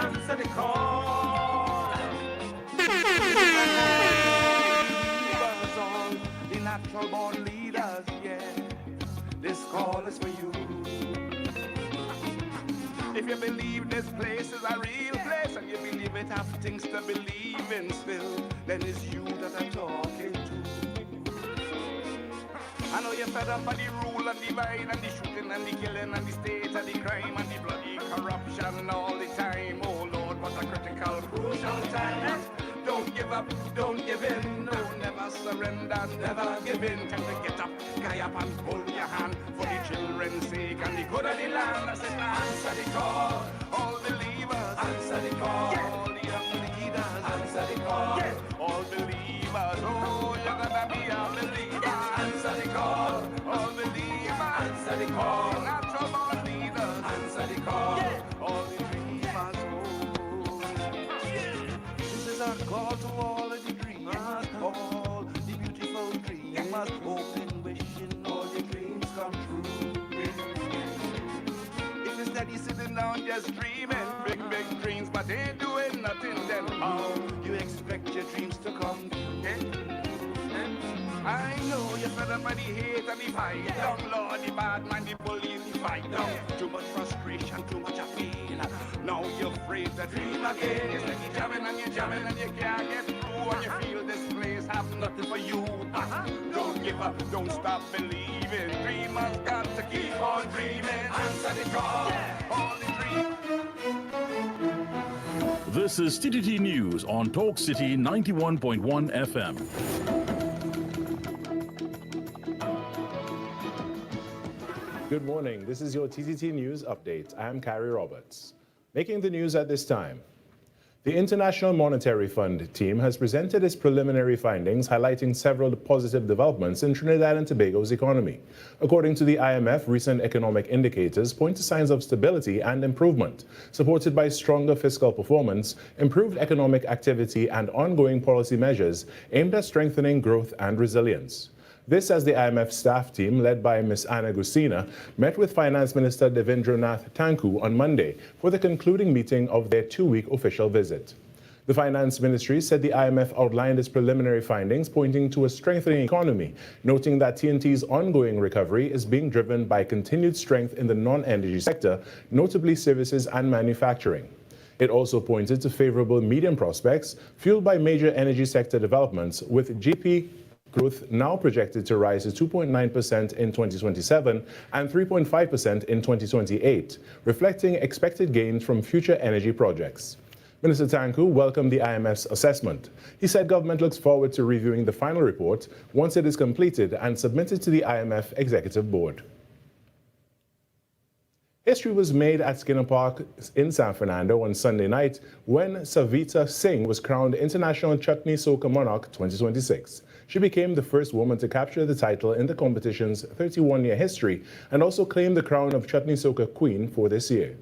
answer the call. Believers, all the natural born leaders, yeah. This call is for you. If you believe this place is a real place and you believe it have things to believe in still, then it's you that I'm talking to. I know you're fed up by the rule and divide and the shooting and the killing and the state and the crime and the bloody corruption all the time. Oh Lord, what a critical, crucial time. Don't give up, don't give in, no, never surrender, never give in. Time to get up, guy up and hold your hand for the children's sake and the good of the land. I said, answer the call, all believers, answer the call, all the young leaders, answer the call, all believers, oh, you're gonna be a believer, answer the call, all believers, answer the call, natural born leaders, answer the call, all the dreamers, oh. This is a call to all of the dreamers, all the beautiful dreamers, hoping, wishing all your dreams come true. If you're steady sitting down just dreaming, big, big dreams, but ain't doing nothing, then how you expect your dreams to come true? I know you're fed up by the hate and the fight down, Lord, the bad man, the bully, the fight down. Too much frustration, too much pain. Now you're afraid to dream again. You're steady jamming and you can't get through. And you feel this place have nothing for you. Don't give up, don't stop believing. Dreamers got to keep on dreaming. Answer the call, all the dreams. This is TTT News on Talk City 91.1 FM. Good morning. This is your TTT News update. I am Carrie Roberts. Making the news at this time. The International Monetary Fund team has presented its preliminary findings highlighting several positive developments in Trinidad and Tobago's economy. According to the IMF, recent economic indicators point to signs of stability and improvement, supported by stronger fiscal performance, improved economic activity, and ongoing policy measures aimed at strengthening growth and resilience. This as the IMF staff team, led by Ms. Anna Gusina, met with Finance Minister Devendranath Tanku on Monday for the concluding meeting of their two-week official visit. The Finance Ministry said the IMF outlined its preliminary findings pointing to a strengthening economy, noting that TNT's ongoing recovery is being driven by continued strength in the non-energy sector, notably services and manufacturing. It also pointed to favorable medium prospects fueled by major energy sector developments, with GDP growth now projected to rise to 2.9% in 2027 and 3.5% in 2028, reflecting expected gains from future energy projects. Minister Tanku welcomed the IMF's assessment. He said government looks forward to reviewing the final report once it is completed and submitted to the IMF Executive Board. History was made at Skinner Park in San Fernando on Sunday night when Savita Singh was crowned International Chutney Soca Monarch 2026. She became the first woman to capture the title in the competition's 31-year history and also claimed the crown of Chutney Soca Queen for this year.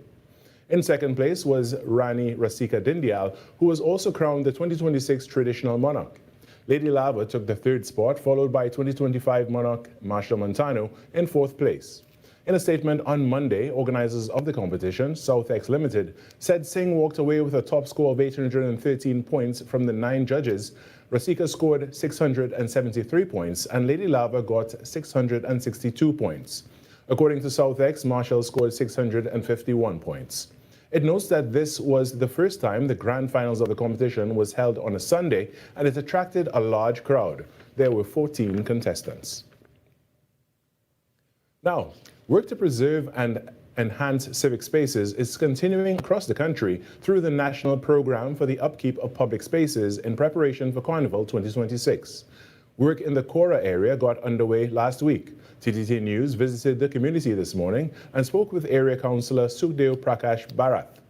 In second place was Rani Rasika Dindyal, who was also crowned the 2026 Traditional Monarch. Lady Lava took the third spot, followed by 2025 Monarch Marsha Montano in fourth place. In a statement on Monday, organizers of the competition, Southex Limited, said Singh walked away with a top score of 813 points from the 9 judges. Rasika scored 673 points and Lady Lava got 662 points. According to Southex, Marshall scored 651 points. It notes that this was the first time the grand finals of the competition was held on a Sunday, and it attracted a large crowd. There were 14 contestants. Now, work to preserve and enhance civic spaces is continuing across the country through the National Program for the Upkeep of Public Spaces in preparation for Carnival 2026. Work in the Kora area got underway last week. TTT News visited the community this morning and spoke with Area Councillor Sukhdeo Prakash Bharath.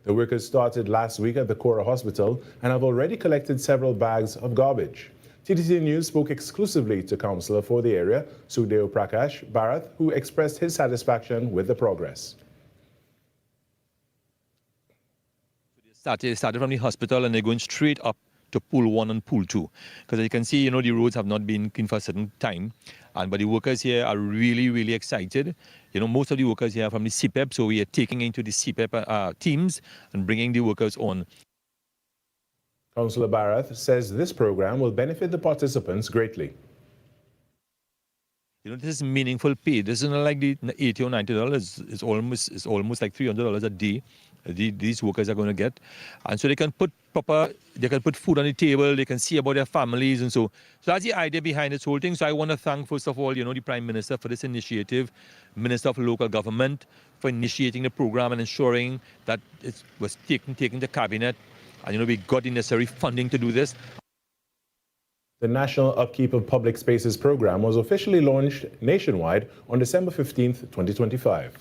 The workers started last week at the Kora Hospital and have already collected several bags of garbage. TTT News spoke exclusively to Councillor for the area, Sukhdeo Prakash Bharath, who expressed his satisfaction with the progress. Started from the hospital and they're going straight up to pool 1 and pool 2. Because as you can see, the roads have not been clean for a certain time. But the workers here are really, really excited. Most of the workers here are from the CPEP, so we are taking into the CPEP teams and bringing the workers on. Councillor Barath says this program will benefit the participants greatly. This is meaningful pay. This is not like the $80 or $90. It's almost like $300 a day. These workers are going to get, and so they can put food on the table. They can see about their families, and so that's the idea behind this whole thing. So I want to thank, first of all, the Prime Minister for this initiative, Minister of Local Government for initiating the program and ensuring that it was taken to cabinet, and we got the necessary funding to do this. The National Upkeep of Public Spaces program was officially launched nationwide on December 15th, 2025.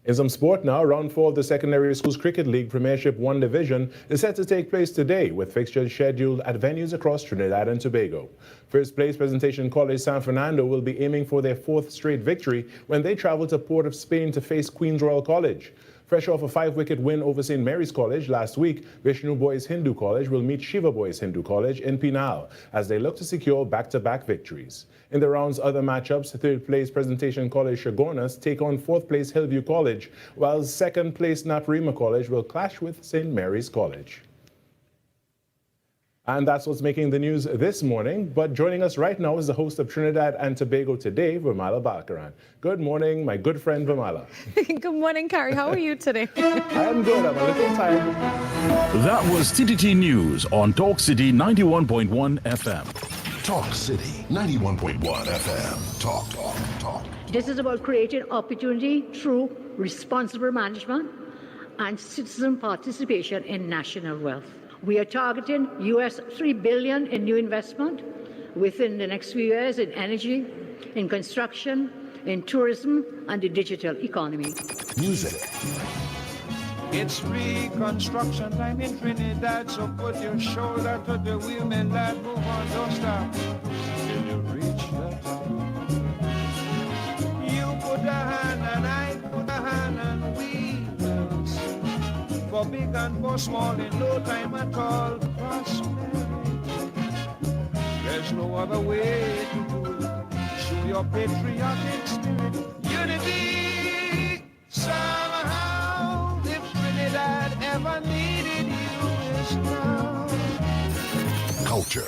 In some sport now, round 4 of the Secondary Schools Cricket League Premiership 1 Division is set to take place today, with fixtures scheduled at venues across Trinidad and Tobago. First place Presentation College San Fernando will be aiming for their 4th straight victory when they travel to Port of Spain to face Queen's Royal College. Fresh off a 5-wicket win over St. Mary's College last week, Vishnu Boys Hindu College will meet Shiva Boys Hindu College in Penal as they look to secure back-to-back victories. In the round's other matchups, 3rd place Presentation College Shagonas take on 4th place Hillview College, while 2nd place Naparima College will clash with St. Mary's College. And that's what's making the news this morning. But joining us right now is the host of Trinidad and Tobago Today, Vermala Bakaran. Good morning, my good friend Vermala. Good morning, Carrie. How are you today? I'm good. I'm a little tired. That was TTT News on Talk City 91.1 FM. Talk City 91.1 FM. Talk. This is about creating opportunity through responsible management and citizen participation in national wealth. We are targeting US $3 billion in new investment within the next few years in energy, in construction, in tourism, and the digital economy. Music. It's reconstruction time in Trinidad, so put your shoulder to the wheel, and lad, move on, don't stop till you reach the top. You put a hand and I put a hand and we will sing. For big and for small in no time at all, prosperity. There's no other way to do it. Show your patriotic spirit, unity. Somehow, if Trinidad ever needed you, it's now. Culture.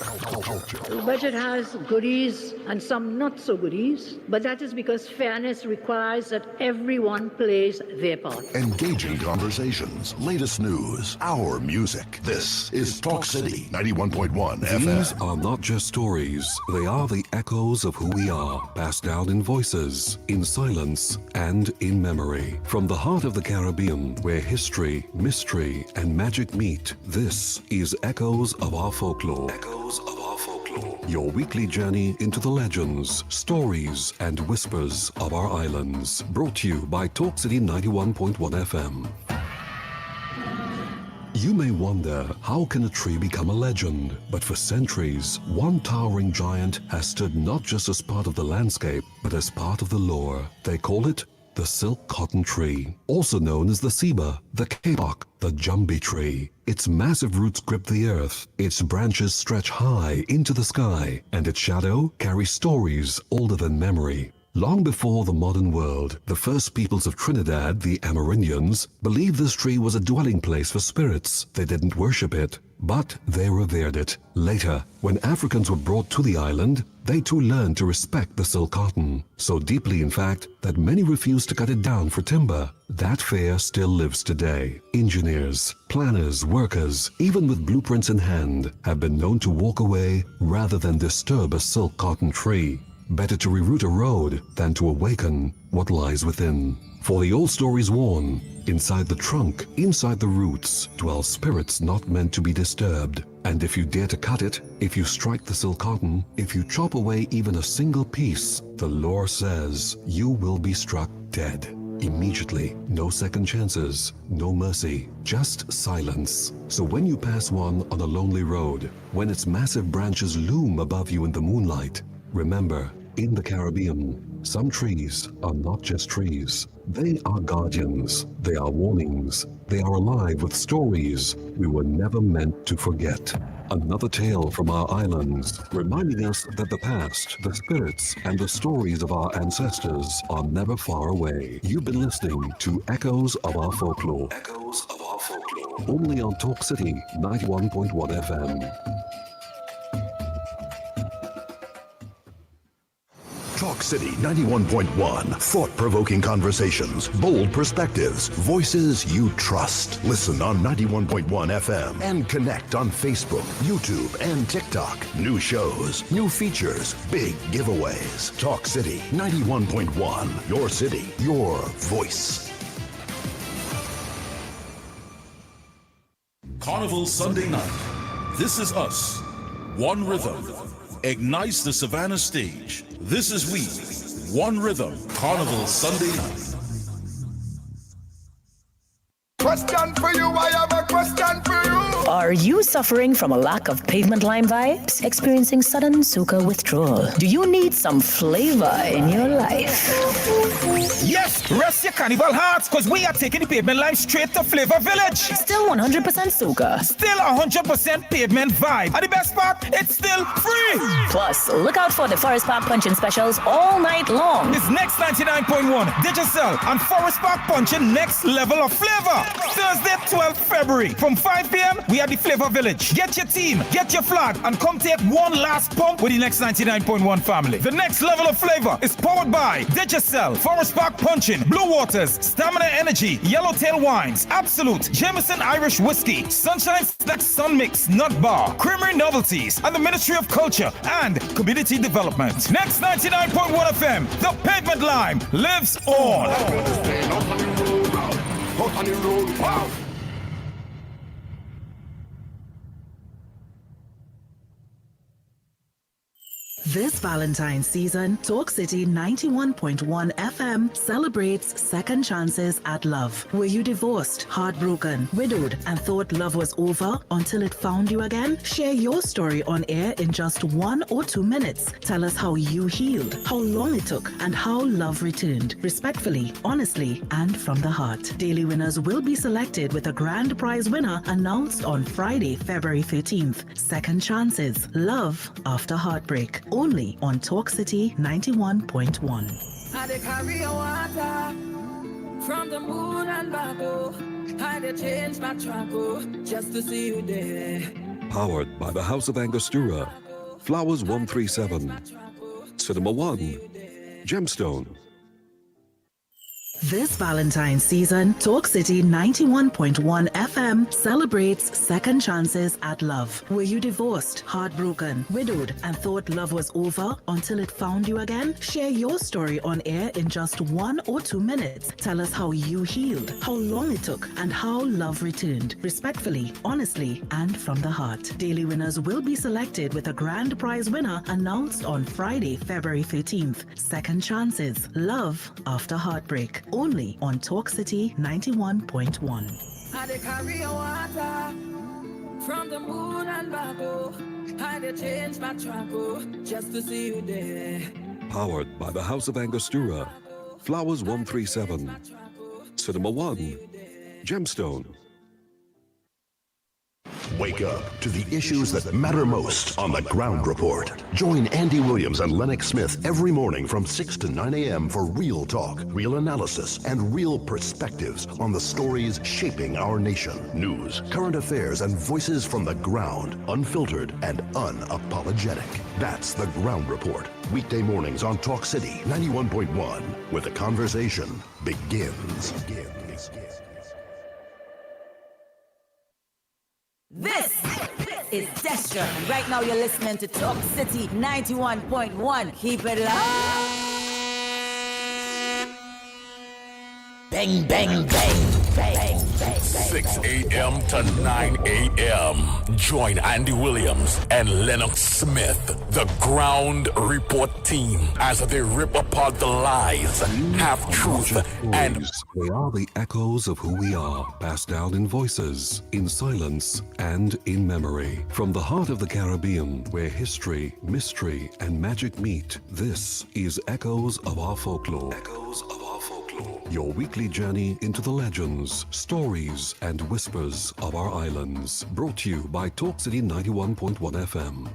The budget has goodies and some not so goodies, but that is because fairness requires that everyone plays their part. Engaging conversations, latest news, our music. This is Talk City 91.1 FM. These are not just stories. They are the echoes of who we are, passed down in voices, in silence, and in memory. From the heart of the Caribbean, where history, mystery, and magic meet, this is Echoes of Our Folklore. Echoes of Our Folklore. Your weekly journey into the legends, stories, and whispers of our islands. Brought to you by Talk City 91.1 FM. You may wonder, how can a tree become a legend? But for centuries, one towering giant has stood not just as part of the landscape, but as part of the lore. They call it the silk cotton tree, also known as the ceiba, the kapok, the jumbi tree. Its massive roots grip the earth, its branches stretch high into the sky, and its shadow carries stories older than memory. Long before the modern world, the first peoples of Trinidad, the Amerindians, believed this tree was a dwelling place for spirits. They didn't worship it, but they revered it. Later, when Africans were brought to the island, they too learned to respect the silk cotton. So deeply, in fact, that many refused to cut it down for timber. That fear still lives today. Engineers, planners, workers, even with blueprints in hand, have been known to walk away rather than disturb a silk cotton tree. Better to reroute a road than to awaken what lies within. For the old stories warn, inside the trunk, inside the roots, dwell spirits not meant to be disturbed. And if you dare to cut it, if you strike the silk cotton, if you chop away even a single piece, the lore says you will be struck dead. Immediately, no second chances, no mercy, just silence. So when you pass one on a lonely road, when its massive branches loom above you in the moonlight, remember, In the Caribbean, some trees are not just trees. They are guardians. They are warnings. They are alive with stories we were never meant to forget. Another tale from our islands, reminding us that the past, the spirits, and the stories of our ancestors are never far away. You've been listening to Echoes of Our Folklore. Echoes of Our Folklore. Only on Talk City 91.1 FM. Talk City 91.1. Thought-provoking conversations, bold perspectives, voices you trust. Listen on 91.1 FM and connect on Facebook, YouTube, and TikTok. New shows, new features, big giveaways. Talk City 91.1. Your city, your voice. Carnival Sunday night. This is us. One rhythm. Ignites the Savannah stage. This is we. One rhythm. Carnival Sunday night. Question for you, I have a question for you. Are you suffering from a lack of pavement lime vibes? Experiencing sudden sugar withdrawal? Do you need some flavor in your life? Yes, rest your carnival hearts, because we are taking the pavement lime straight to Flavor Village. Still 100% sugar. Still 100% pavement vibe. And the best part, it's still free. Plus, look out for the Forest Park Punching specials all night long. It's next 99.1 Digicel and Forest Park Punching next level of flavor. Thursday, 12th February. From 5 p.m., we are the Flavor Village. Get your team, get your flag, and come take one last pump with the next 99.1 family. The next level of flavor is powered by Digicel, Forest Park Punching, Blue Waters, Stamina Energy, Yellowtail Wines, Absolute, Jameson Irish Whiskey, Sunshine Snacks Sun Mix, Nut Bar, Creamery Novelties, and the Ministry of Culture and Community Development. Next 99.1 FM, the pavement lime lives on. This Valentine's season, Talk City 91.1 FM celebrates second chances at love. Were you divorced, heartbroken, widowed, and thought love was over until it found you again? Share your story on air in just 1 or 2 minutes. Tell us how you healed, how long it took, and how love returned. Respectfully, honestly, and from the heart. Daily winners will be selected with a grand prize winner announced on Friday, February 13th. Second chances, love after heartbreak. Only on Talk City 91.1. I dey carry your water from the moon and back, oh. I dey change my track, oh, just to see you there. Powered by the House of Angostura. Flowers 137. Cinema 1. Gemstone. This Valentine's season, Talk City 91.1 FM celebrates second chances at love. Were you divorced, heartbroken, widowed, and thought love was over until it found you again? Share your story on air in just 1 or 2 minutes. Tell us how you healed, how long it took, and how love returned. Respectfully, honestly, and from the heart. Daily winners will be selected with a grand prize winner announced on Friday, February 13th. Second chances, love after heartbreak. Only on Talk City 91.1. I dey carry your water from the moon and back, oh. I dey change my track, oh, just to see you there. Powered by the House of Angostura. Flowers 137. Cinema 1. Gemstone. Wake up to the issues that matter most on the Ground Report. Join Andy Williams and Lennox Smith every morning from 6 to 9 a.m. for real talk, real analysis, and real perspectives on the stories shaping our nation. News, current affairs, and voices from the ground, unfiltered and unapologetic. That's the Ground Report. Weekday mornings on Talk City 91.1, where the conversation begins. This is Destra, and right now you're listening to Talk City 91.1. Keep it loud. Bang, bang, bang, bang, bang, bang. 6 a.m. to 9 a.m. Join Andy Williams and Lennox Smith, the Ground Report team, as they rip apart the lies, half-truth, and... They are the echoes of who we are, passed down in voices, in silence, and in memory. From the heart of the Caribbean, where history, mystery, and magic meet, this is Echoes of Our Folklore. Echoes of Our Folklore. Your weekly journey into the legends, stories, and whispers of our islands. Brought to you by Talk City 91.1 FM.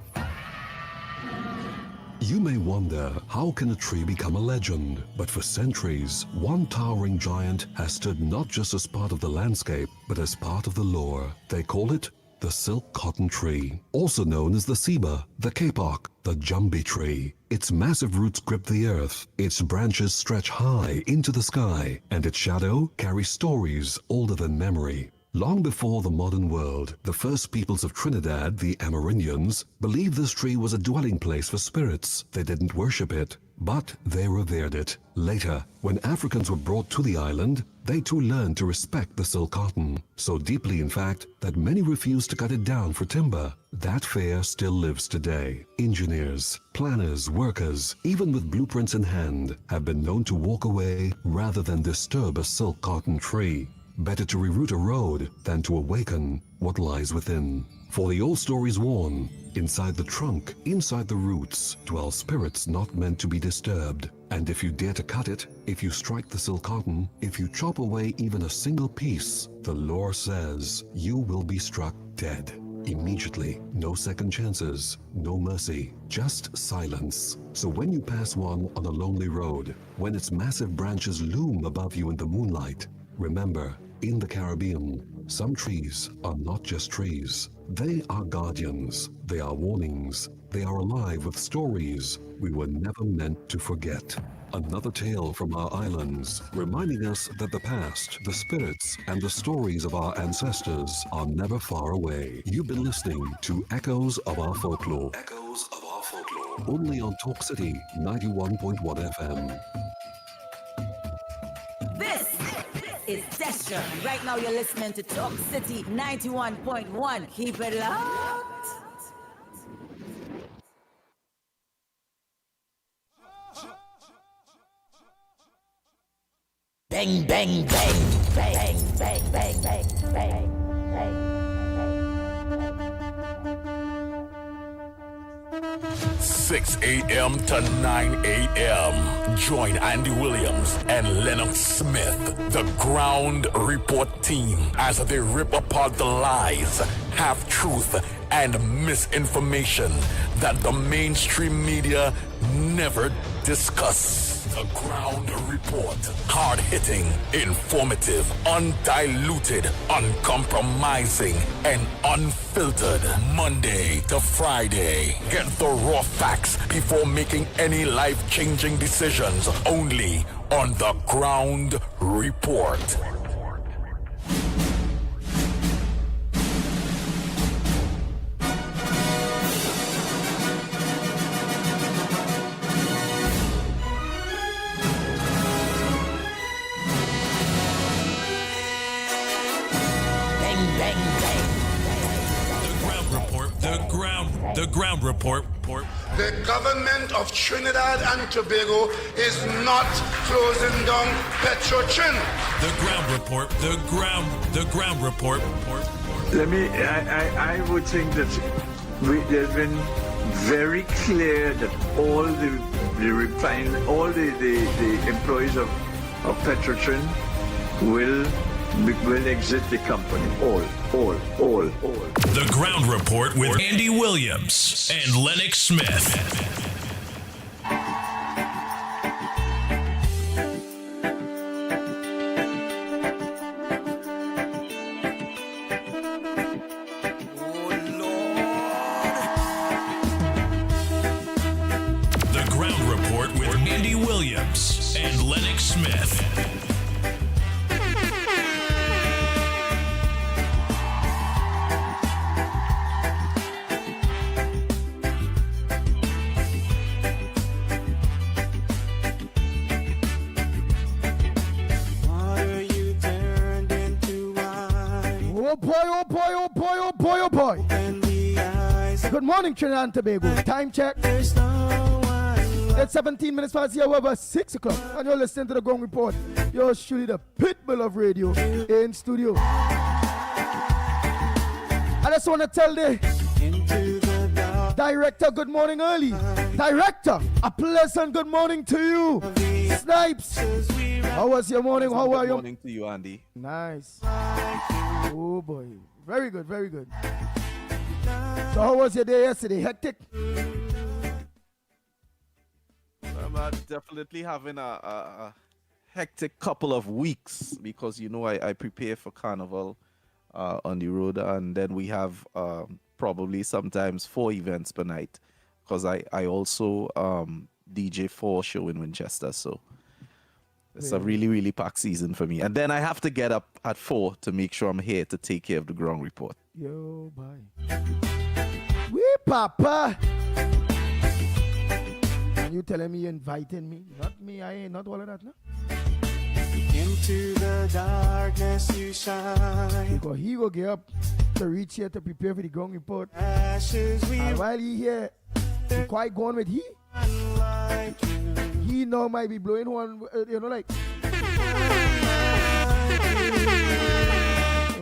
You may wonder, how can a tree become a legend? But for centuries, one towering giant has stood not just as part of the landscape, but as part of the lore. They call it the silk cotton tree, also known as the ceiba, the kapok, the jumbi tree. Its massive roots grip the earth, its branches stretch high into the sky, and its shadow carries stories older than memory. Long before the modern world, the first peoples of Trinidad, the Amerindians, believed this tree was a dwelling place for spirits. They didn't worship it, but they revered it. Later, when Africans were brought to the island, they too learned to respect the silk cotton, so deeply in fact that many refused to cut it down for timber. That fear still lives today. Engineers, planners, workers, even with blueprints in hand, have been known to walk away rather than disturb a silk cotton tree. Better to reroute a road than to awaken what lies within. For the old stories warn, inside the trunk, inside the roots, dwell spirits not meant to be disturbed. And if you dare to cut it, if you strike the silk cotton, if you chop away even a single piece, the lore says you will be struck dead. Immediately, no second chances, no mercy, just silence. So when you pass one on a lonely road, when its massive branches loom above you in the moonlight, remember, in the Caribbean, some trees are not just trees. They are guardians. They are warnings. They are alive with stories we were never meant to forget. Another tale from our islands, reminding us that the past, the spirits, and the stories of our ancestors are never far away. You've been listening to Echoes of Our Folklore. Echoes of Our Folklore. Only on Talk City 91.1 FM. It's Destra, and right now you're listening to Talk City 91.1. Keep it locked. Bang, bang, bang, bang, bang, bang, bang, bang, bang. 6 a.m. to 9 a.m. Join Andy Williams and Lennox Smith, the Ground Report team, as they rip apart the lies, half-truth, and misinformation that the mainstream media never discuss. The Ground Report. Hard-hitting, informative, undiluted, uncompromising, and unfiltered. Monday to Friday. Get the raw facts before making any life-changing decisions. Only on The Ground Report. The Ground Report. The government of Trinidad and Tobago is not closing down Petrotrin. The Ground Report. The Ground Report. I would think that they've been very clear that all the employees of Petrotrin will exit the company. All. The Ground Report with Andy Williams and Lennox Smith. The Ground Report with Andy Williams and Lennox Smith. Oh boy, oh boy, oh boy, oh boy, oh boy. Good morning, Trinidad and Tobago. Time check. It's 17 minutes past the hour, 6 o'clock. And you're listening to the Ground Report. You're surely the pitbull of radio in studio. I just want to tell the director good morning early. Director, a pleasant good morning to you. Snipes, how was your morning? How are you? Good morning to you, Andy. Nice. Oh boy. Very good, very good. So how was your day yesterday? Hectic? I'm definitely having a hectic couple of weeks because, you know, I prepare for Carnival on the road, and then we have probably sometimes 4 events per night because I also DJ 4 show in Winchester, so it's a really, really packed season for me. And then I have to get up at 4 to make sure I'm here to take care of the ground report. Yo, bye. Wee, Papa. And you telling me you inviting me? Not me, I ain't not all of that, no? Into the darkness you shine. Because he will get up to reach here to prepare for the ground report. Ashes we and while he here, he quite gone with he. He now might be blowing one, you know, like.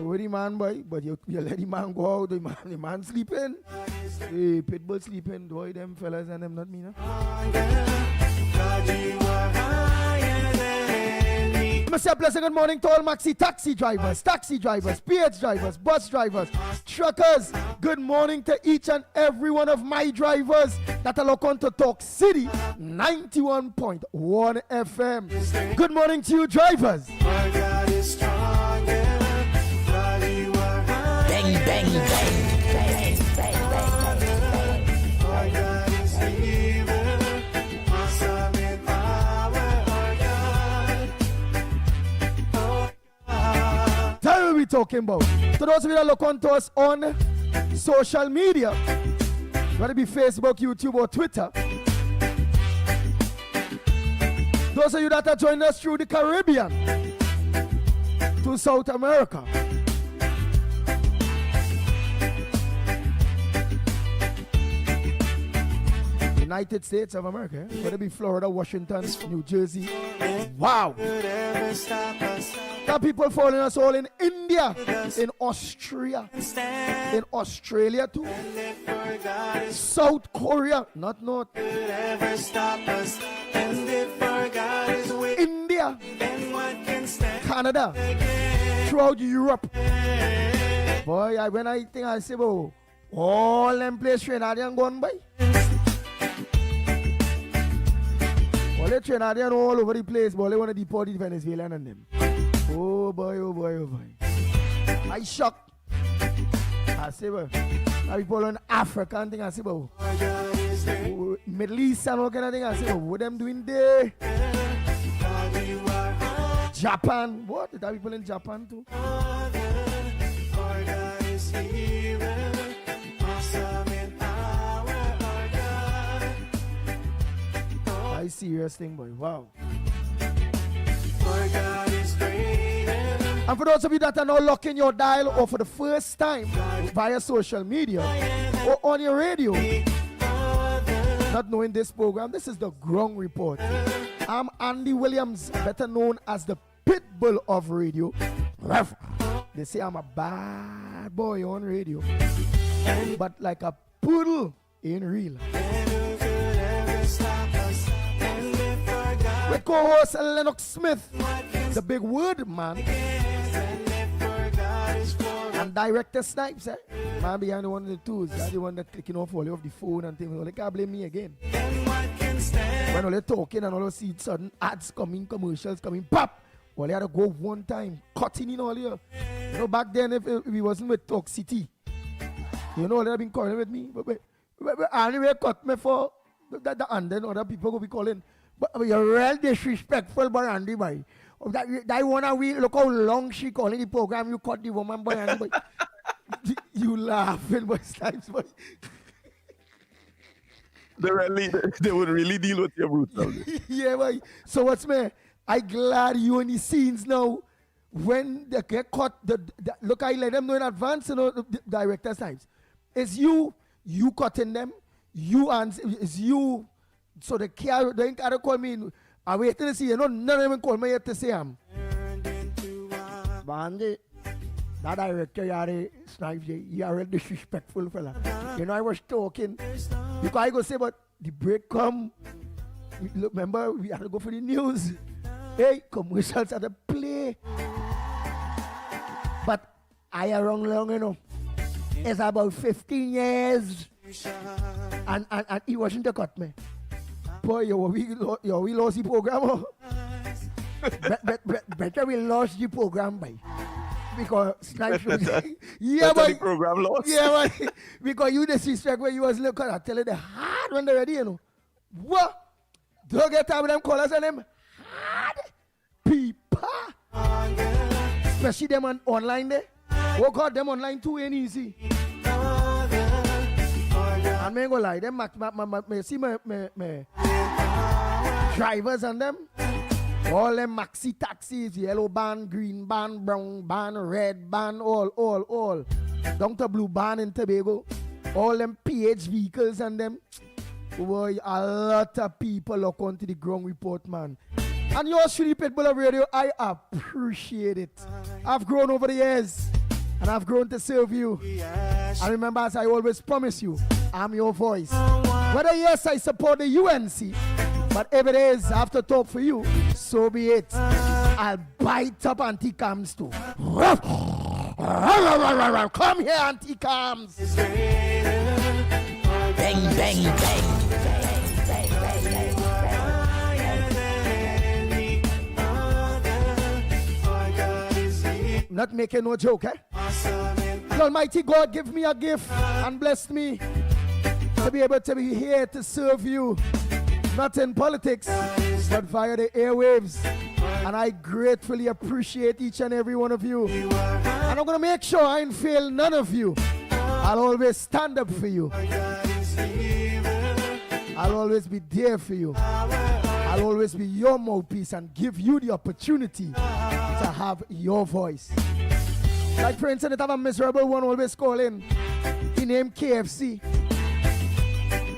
With the man, boy, but you let the man go out, the man sleeping. Hey, Pitbull sleeping, boy, them fellas and them not me, no? Mr. Pleasant, good morning to all maxi taxi drivers, PH drivers, bus drivers, truckers. Good morning to each and every one of my drivers that are locked on to Talk City 91.1 FM. Good morning to you, drivers. Bang, bang, bang. Tell me what we talking about. To those of you that look on to us on social media, whether it be Facebook, YouTube, or Twitter, those of you that are joining us through the Caribbean to South America, United States of America, whether it be Florida, Washington, New Jersey. Wow. There are people following us all in India, in Austria, in Australia too, South Korea, not North, India, Canada, throughout Europe. Boy, when I think I say, oh, all them places Trinidadian gone by. Well, they Trinidadian all over the place, but they want to deport the Venezuelan and them. Oh boy, oh boy, oh boy. I shocked. I say, well, people in Africa and thing, I say, well, Middle East and all kind of thing, I say, well, what them doing there? Japan, what? There are people in Japan too. I serious thing, boy. Wow. And for those of you that are now locking your dial or for the first time via social media or on your radio, not knowing this program, this is the Ground Report. I'm Andy Williams, better known as the Pitbull of radio. They say I'm a bad boy on radio, but like a poodle in real. With co-host Lennox Smith, the big word man, and director Snipes, man behind one of the tools, that's the one that clicking off all of the phone and things. They can't blame me again. When all they talking and all they see sudden ads coming, commercials coming, pop, all they had to go one time, cutting in all here. You know, back then if we wasn't with Talk City, you know, they have been calling with me, but anyway, cut me for that, and then other people will be calling. But you're real disrespectful, boy, Andy, boy. That one we look how long she calling the program. You cut the woman, boy, Andy, boy. You laughing, boy, Snipes, boy. They would really deal with your brutality. Yeah, boy. So what's me? I glad you in the scenes now. when they get caught, look, I let them know in advance, the director's times. It's you cutting them, it's you, so they ain't gotta call me. I wait to see, none of them call me yet to say Bandy, that director, Snipes, you are a disrespectful fella. I was talking, because I go say, but the break come, remember, we had to go for the news. Hey, commercials at the play. But I are long, It's about 15 years. And he wasn't to cut me. Boy, we lost the program. Better we lost the program, by. Because Snipes was yeah, but the program lost. Yeah, but because you disrespect when you was looking at tell you the hard one already, What? Don't get time with them colors and them hard people. Especially them online there. Oh God, them online too ain't easy. And me go lie, them me see my drivers and them. All them maxi taxis, yellow band, green band, brown band, red band, all. Down to blue band in Tobago. All them PH vehicles and them. Boy, a lot of people look onto the ground report, man. And yours truly, Pitbull of Radio, I appreciate it. I've grown over the years, and I've grown to serve you. And remember, as I always promise you, I'm your voice. Whether yes, I support the UNC, but if it is, I have to talk for you, so be it. I'll bite up anti-cams too. Come here, anti-cams. Bang, bang, bang. Not making no joke, eh? The Almighty God give me a gift and bless me to be able to be here to serve you, not in politics, but via the airwaves. And I gratefully appreciate each and every one of you. And I'm going to make sure I ain't fail none of you. I'll always stand up for you. I'll always be there for you. I'll always be your mouthpiece and give you the opportunity to have your voice. Like for instance, I have a miserable one always calling. He named KFC.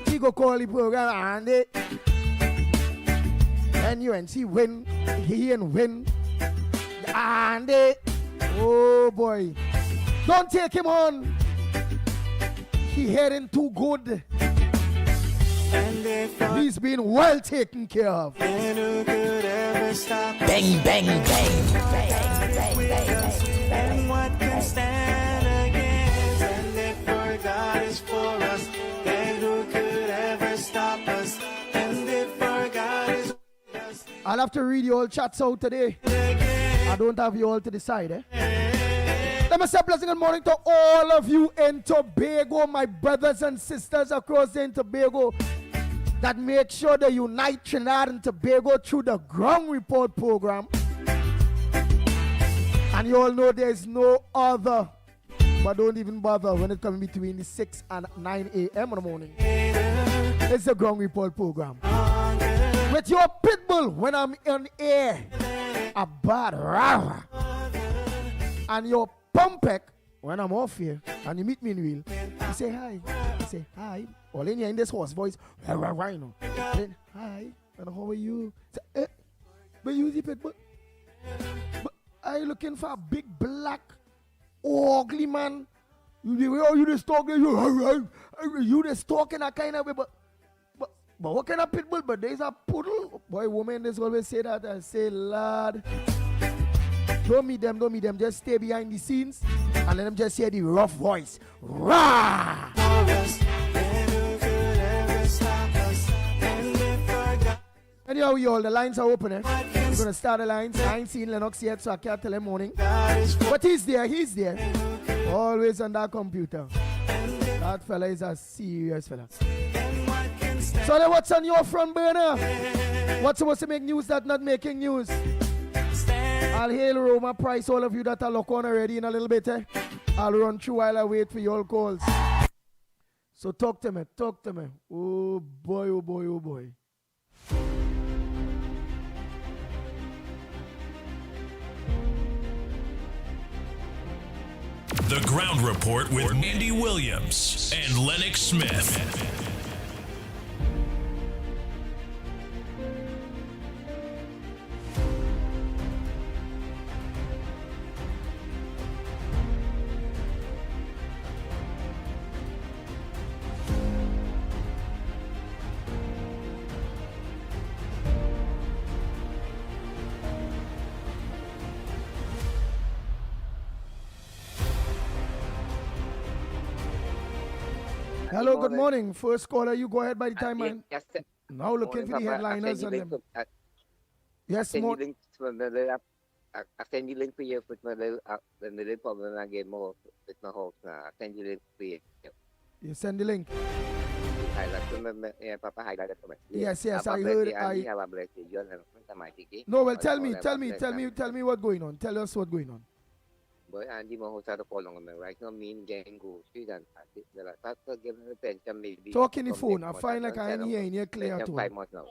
He go call the program and UNC win. He and win. And oh boy. Don't take him on. He heading too good. He's been well taken care of. Bang, bang, bang. And what can stand against? And if our God is for us, then who could ever stop us? And if our God is with us, I'll have to read your all chats out today. I don't have you all to decide, eh? Let me say blessing and morning to all of you in Tobago, my brothers and sisters across the Tobago, that make sure they unite Trinidad and Tobago through the Ground Report program. And you all know there's no other, but don't even bother when it comes between the 6 and 9 a.m. in the morning. It's the Ground Report program. With your Pitbull when I'm on air, a bad rah. And your Pumpek when I'm off here, and you meet me in real, you say hi. You say hi. All in here in this horse voice, then hi, and how are you? Say, but you the Pitbull. But are you looking for a big black ugly man? You just talking, you just talking that kind of way, but what kind of Pitbull? But there's a poodle. Boy, women, they always say that. I say, lad, don't meet them. Just stay behind the scenes and let them just hear the rough voice. Rah! Anyhow, you all, the lines are open, eh? We're going to start the lines. I ain't seen Lennox yet, so I can't tell him morning. But he's there. Always on that computer. That fella is a serious fella. So then what's on your front burner? What's supposed to make news that not making news? I'll hail Roma Price, all of you that are locked on already in a little bit, eh? I'll run through while I wait for your calls. So talk to me. Oh boy. The Ground Report with Andy Williams and Lennox Smith. Hello, good morning. First caller, you go ahead by the time, man. Yes, Now looking for the headliners and them. Yes, more. I send you link for you with my little problem I get more with my hope. I send you link for you. You send the link. Papa highlighted for me. Yes, I heard. I have a blessing. No, well, tell me what's going on. Tell us what's going on. Boy, Andy Mahosa to follow me right now. Mean gang go street and that's give me pension maybe. Talk in the phone. I find like I ain't hearing you clear at all. 5 months now.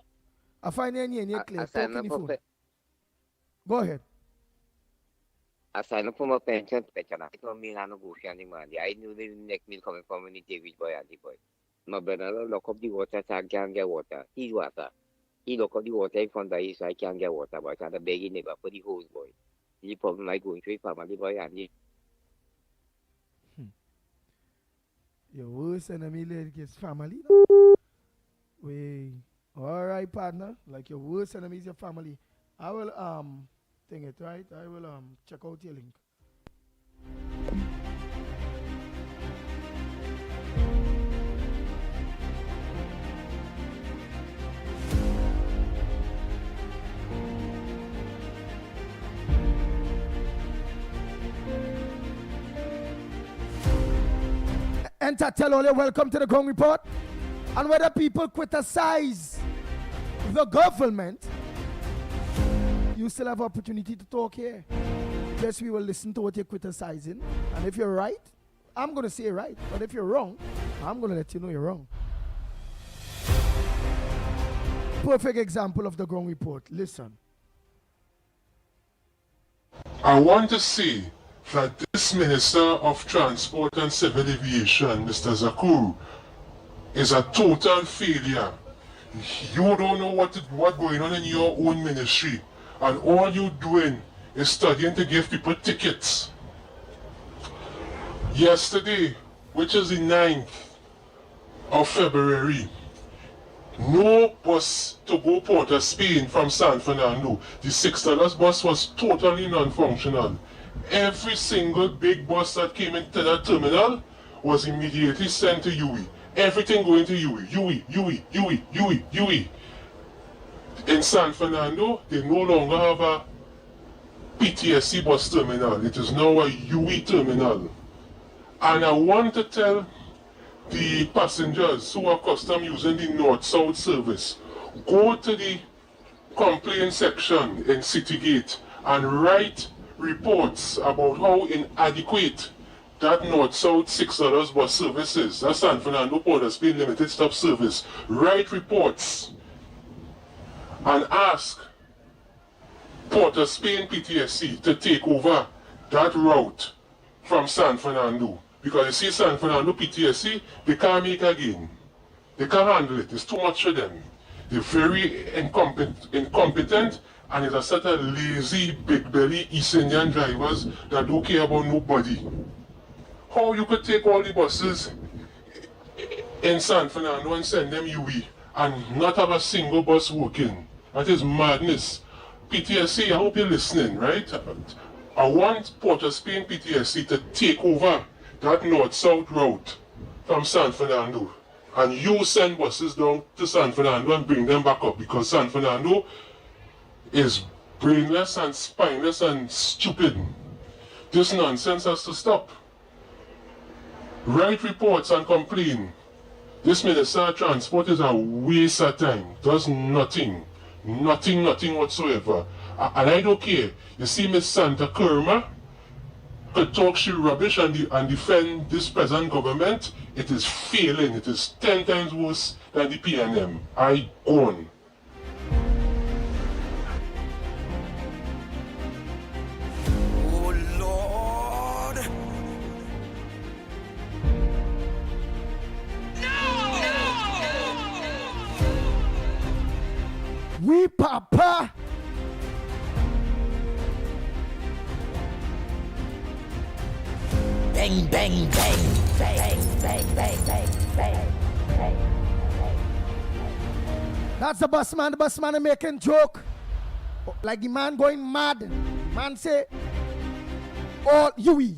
I find you hearing you clear. Talk in the phone. Go ahead. I signed up for my pension. I told me I no go shining man. I knew the next meal coming from any David boy, Andy boy. My brother lock up the water so I can't get water. He's water. He lock up the water in front of his so I can't get water. But I had a begging neighbor for the hose boy. The problem like going to a family boy and the your worst enemy like his family. Wait. Alright, partner. Like your worst enemy is your family. I will think it, right? I will check out your link. Enter, tell all you welcome to the Ground Report. And whether people criticize the government, you still have opportunity to talk here. Yes, we will listen to what you're criticizing. And if you're right, I'm going to say right. But if you're wrong, I'm going to let you know you're wrong. Perfect example of the Ground Report. Listen. I want to say that this Minister of Transport and Civil Aviation, Mr. Zakuru, is a total failure. You don't know what's going on in your own ministry, and all you're doing is studying to give people tickets. Yesterday, which is the 9th of February, no bus to go Port of Spain from San Fernando. The $6 bus was totally non-functional. Every single big bus that came into that terminal was immediately sent to UE. Everything going to UE. In San Fernando, they no longer have a PTSC bus terminal. It is now a UE terminal. And I want to tell the passengers who are accustomed using the North-South service, go to the complaint section in Citygate and write reports about how inadequate that North-South $6 bus service is. That's San Fernando Port of Spain limited stop service. Write reports and ask Port of Spain PTSC to take over that route from San Fernando. Because you see San Fernando PTSC, they can't make again. They can't handle it. It's too much for them. They're very incompetent, and it's a set of lazy, big belly East Indian drivers that don't care about nobody. How you could take all the buses in San Fernando and send them UE and not have a single bus working? That is madness. PTSC, I hope you're listening, right? I want Port of Spain PTSC to take over that north-south route from San Fernando. And you send buses down to San Fernando and bring them back up, because San Fernando is brainless and spineless and stupid. This nonsense has to stop. Write reports and complain. This Minister of Transport is a waste of time. Does nothing. Nothing whatsoever. And I don't care. You see Miss Santa Kerma could talk she rubbish and defend this present government. It is failing. It is 10 times worse than the PNM. I own. bang, bang, bang, bang, bang, bang, bang, bang, bang. That's the bus man. The bus man is making joke. Like the man going mad. Man say, oh, Yui.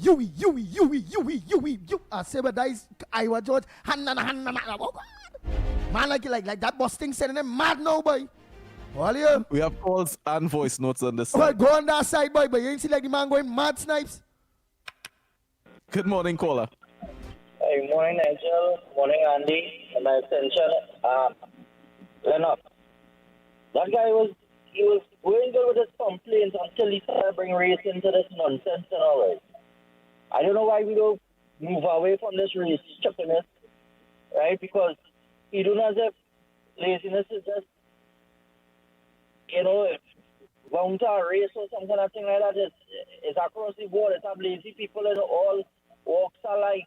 I say, but that is Iowa George. Man like that busting sending them mad now, boy. All you. We have calls and voice notes on this side. Well, go on that side, boy, but you ain't see like the man going mad, Snipes. Good morning, caller. Hey, morning, Nigel. Morning, Andy. And my extension, Lennox. That guy was going good with his complaints until he started bringing race into this nonsense and all right. I don't know why we don't move away from this race stupidness, right? Because he don't as if laziness is just, bound to a race or some kind of thing like that. It's across the board. It's have lazy people in all walks of life.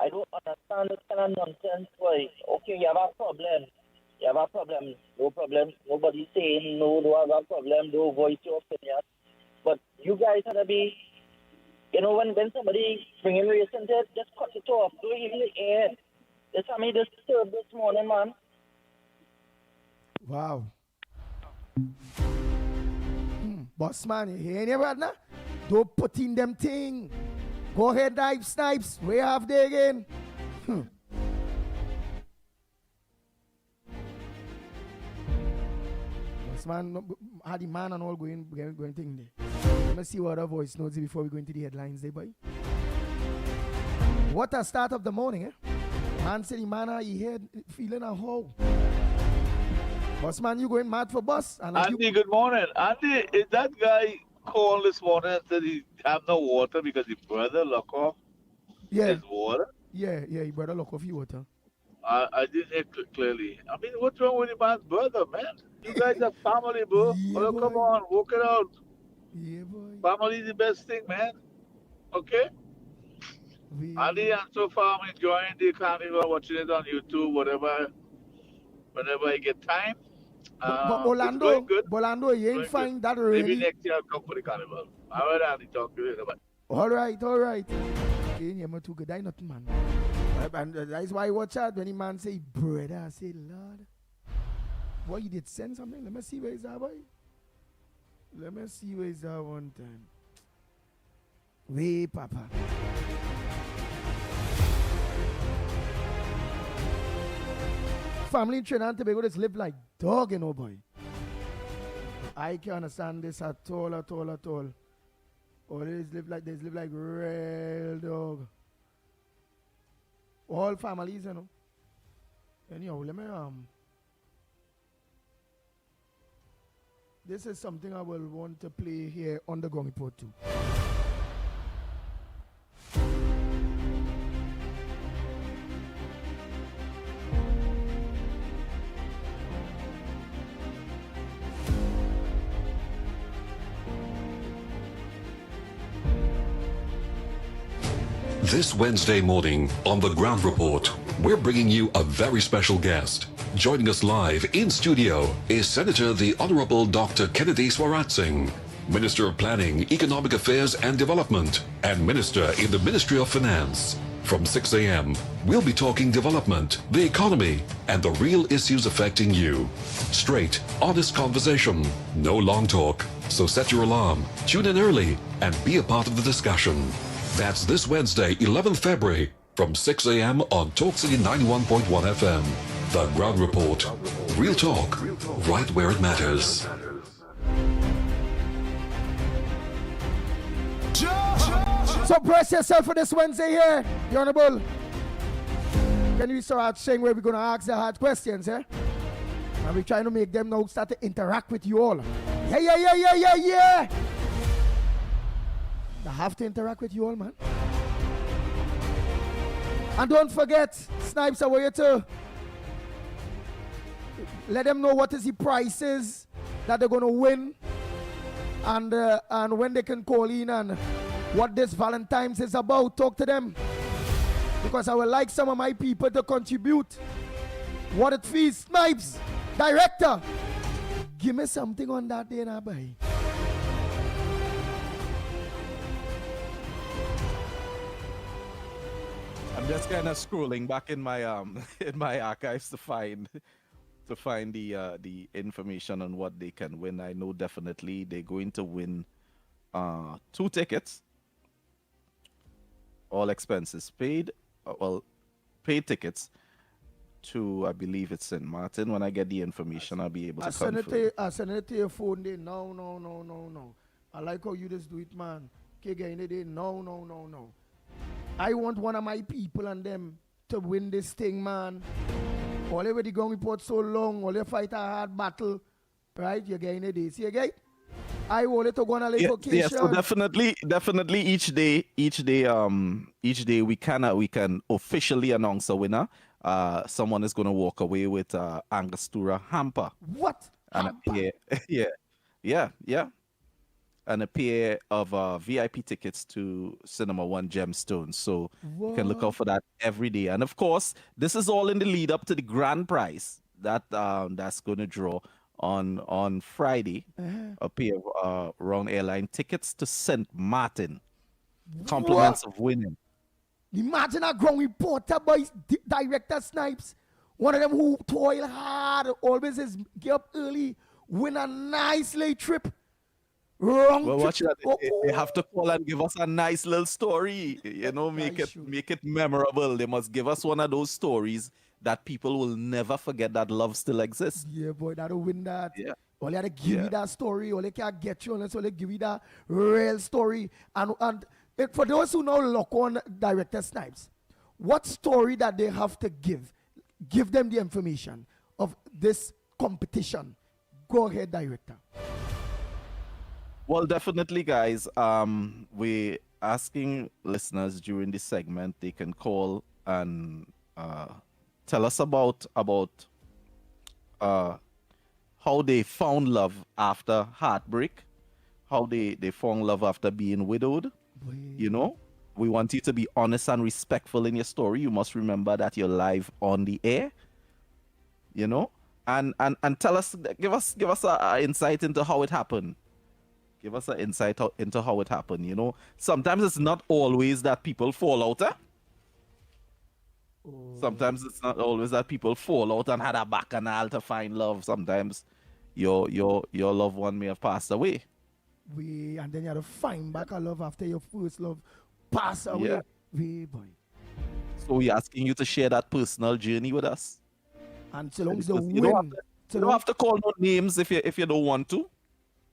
I don't understand this kind of nonsense. Boy. Okay, you have a problem. No problem. Nobody's saying no, don't have a problem. Don't voice your opinion. But you guys have to be, when somebody bringing race into it, just cut it off. Don't even air. This how me disturbed this morning, man. Wow. Boss man, you hear me right now? Don't put in them thing. Go ahead, dive Snipes. We have there again. Boss man, had the man and all going thing there. Let me see what other voice notes before we go into the headlines there, boy. What a start of the morning, eh? Man said the man he had feeling a hole. Boss man, you going mad for bus? And Andy, good morning. Andy, is that guy called this morning and said he have no water because his brother lock off his water? Yeah, his brother lock off his water. I didn't hear clearly. I mean, what's wrong with the man's brother, man? You guys are family, bro. Come on, work it out. Yeah, boy. Family is the best thing, man. Okay? Andy, and so far I'm enjoying the carnival, watching it on YouTube, whenever I get time. But Orlando, you ain't find that really. Maybe next year I'll come for the carnival. I will Andy talk to you later. All right. Okay, you're too good. I nothing, man. And that's why I watch out when the man say, brother, I say, Lord. Boy, you did send something. Let me see where is that, boy. Let me see where is that one time. Way, Papa. Family in Trinidad and Tobago just live like dog, boy. I can't understand this at all. Or they live like real dog. All families, Anyhow, let me this is something I will want to play here on the Ground Report too. This Wednesday morning on The Ground Report, we're bringing you a very special guest. Joining us live in studio is Senator the Honorable Dr. Kennedy Swaratsing, Minister of Planning, Economic Affairs and Development, and Minister in the Ministry of Finance. From 6 a.m., we'll be talking development, the economy, and the real issues affecting you. Straight, honest conversation, no long talk. So set your alarm, tune in early, and be a part of the discussion. That's this Wednesday, 11th February, from 6 a.m. on Talk City 91.1 FM. The Ground Report. Real talk, right where it matters. So brace yourself for this Wednesday here, the Honorable. Can you start saying where we're going to ask the hard questions, eh? And we're trying to make them now start to interact with you all. Yeah. I have to interact with you all, man. And don't forget, Snipes are here too. Let them know what is the prices that they're going to win, and when they can call in and what this Valentine's is about. Talk to them, because I would like some of my people to contribute what it feels. Snipes, director, give me something on that day now, boy. just kind of scrolling back in my in my archives to find the information on what they can win. I know definitely they're going to win 2 tickets, all expenses paid. Well, paid tickets to, I believe it's St. Martin. When I get the information, I'll be able to confirm. I send it to your phone there. No. I like how you just do it, man. No. I want one of my people and them to win this thing, man. All over the ground report so long, all you fight a hard battle, right? You're getting a day. See again? I want it to go on a location. Yeah, so definitely each day we can officially announce a winner. Someone is gonna walk away with Angostura hamper. What? And a pair, yeah. And a pair of VIP tickets to Cinema One Gemstones. So you can look out for that every day. And of course, this is all in the lead up to the grand prize that's gonna draw on Friday. A pair of Round Airline tickets to St. Martin. Compliments of winning. Imagine a ground reporter, boys, director Snipes. One of them who toil hard, always is get up early, win a nice late trip. Wrong well, trip. watch that. They have to call and give us a nice little story. You know, make it memorable. They must give us one of those stories that people will never forget that love still exists. Yeah, boy, that'll win that. Yeah. All you have to give you that story. All they can get you unless they give you that real story. And for those who know lock on director Snipes, what story that they have to give them the information of this competition. Go ahead, director. Well, definitely, guys. We're asking listeners during this segment, they can call and tell us about how they found love after heartbreak, how they found love after being widowed. You know, we want you to be honest and respectful in your story. You must remember that you're live on the air. You know, and tell us, give us an insight into how it happened. Give us an insight into how it happened. You know, sometimes it's not always that people fall out. Sometimes it's not always that people fall out and had a bacchanal to find love. Sometimes your loved one may have passed away. And then you have to find back a love after your first love pass away. Yeah. Boy. So we're asking you to share that personal journey with us. And so long as the win. You don't have to call no names if you don't want to.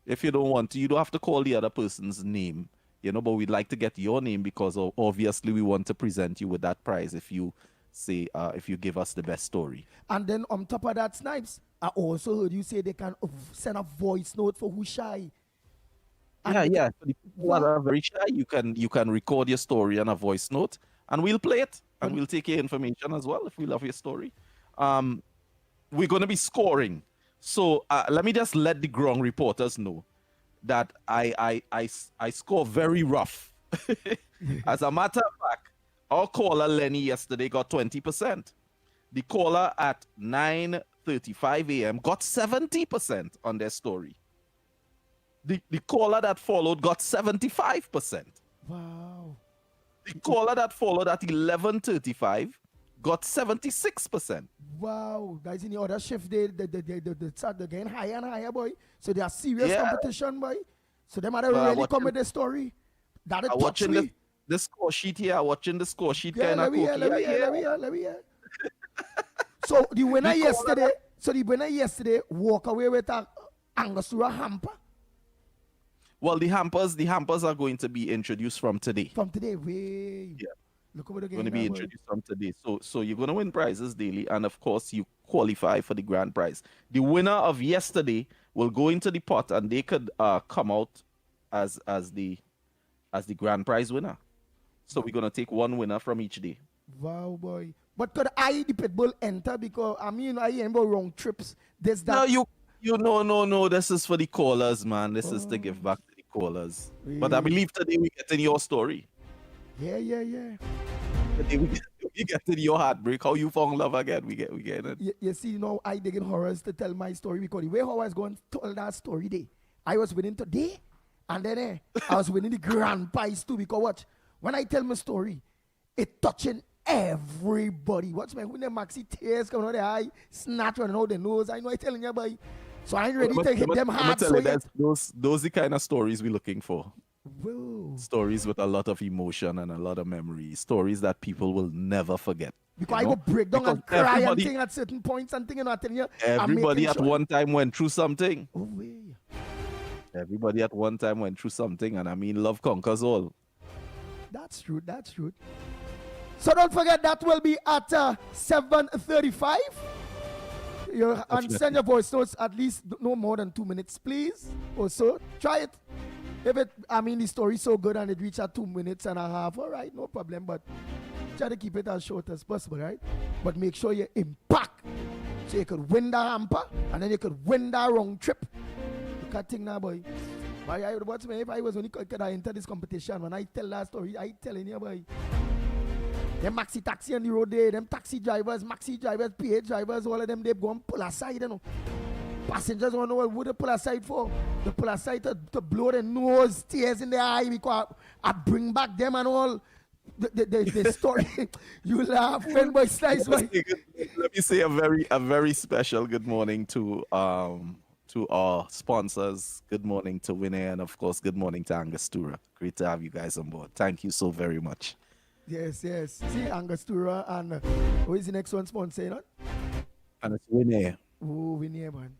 If you don't want to, you don't have to call the other person's name. You know, but we'd like to get your name because obviously we want to present you with that prize if you say if you give us the best story. And then on top of that, Snipes, I also heard you say they can send a voice note for who's shy. Yeah. For the people that are very shy, you can record your story on a voice note, and we'll play it, and we'll take your information as well if we love your story. We're going to be scoring. So let me just let the ground reporters know that I score very rough. As a matter of fact, our caller Lenny yesterday got 20%. The caller at 9:35 a.m. got 70% on their story. The caller that followed got 75%. Wow. The caller that followed at 11:35 got 76%. Wow, guys, in the other shift, they're getting higher and higher, boy. So they are serious competition, boy. So they might really come with the story. That it touched me. The score sheet here, watching the score sheet. Yeah, let me hear. So the winner yesterday walk away with a Angostura hamper. Well, the hampers are going to be introduced from today. Yeah. Look over the game. Going to be introduced from today. So you're going to win prizes daily, and of course you qualify for the grand prize. The winner of yesterday will go into the pot, and they could come out as the grand prize winner. So we're going to take one winner from each day. Wow, boy. But could the Pitbull enter? Because I ain't about wrong trips. No, this is for the callers, man. This is to give back to the callers. Really? But I believe today we get in your story. Yeah. Today we get in your heartbreak. How you found love again? We get it. You see, I dig in horrors to tell my story because the way how I was going to tell that story day, I was winning today, and then I was winning the grand prize too. Because when I tell my story, it touching everybody. Watch me when the maxi tears coming out the eye, snatch running out the nose. I know I telling you, boy. So I ain't ready to hit them hard. So those the kind of stories we're looking for. Whoa. Stories with a lot of emotion and a lot of memory. Stories that people will never forget. Because I go break down and cry and thing at certain points and thing, and I'm telling you. Everybody at one time went through something. Oh, yeah. Everybody at one time went through something, and I mean, love conquers all. That's true. That's true. So don't forget that will be at 7:35. And send your voice notes at least no more than 2 minutes, please. Also, try it. If the story's so good and it reaches at 2 minutes and a half, all right, no problem. But try to keep it as short as possible, right? But make sure you impact, so you could win the hamper and then you could win that round trip. You can't think now, boy. What's me if I was only could I enter this competition? When I tell that story, I telling you, boy. Them maxi taxi on the road there, them taxi drivers, maxi drivers, PH drivers, all of them, they go and pull aside, you know. Passengers want to know what they pull aside for. They pull aside to blow their nose, tears in their eye, because I bring back them and all. The story. You laugh when boy slice. Let me say a very special good morning to our sponsors. Good morning to Winnie, and of course, good morning to Angostura. Great to have you guys on board. Thank you so very much. Yes. See, Angostura and who is the next one sponsor, you know? And it's Winnie. Oh, Winnie, man.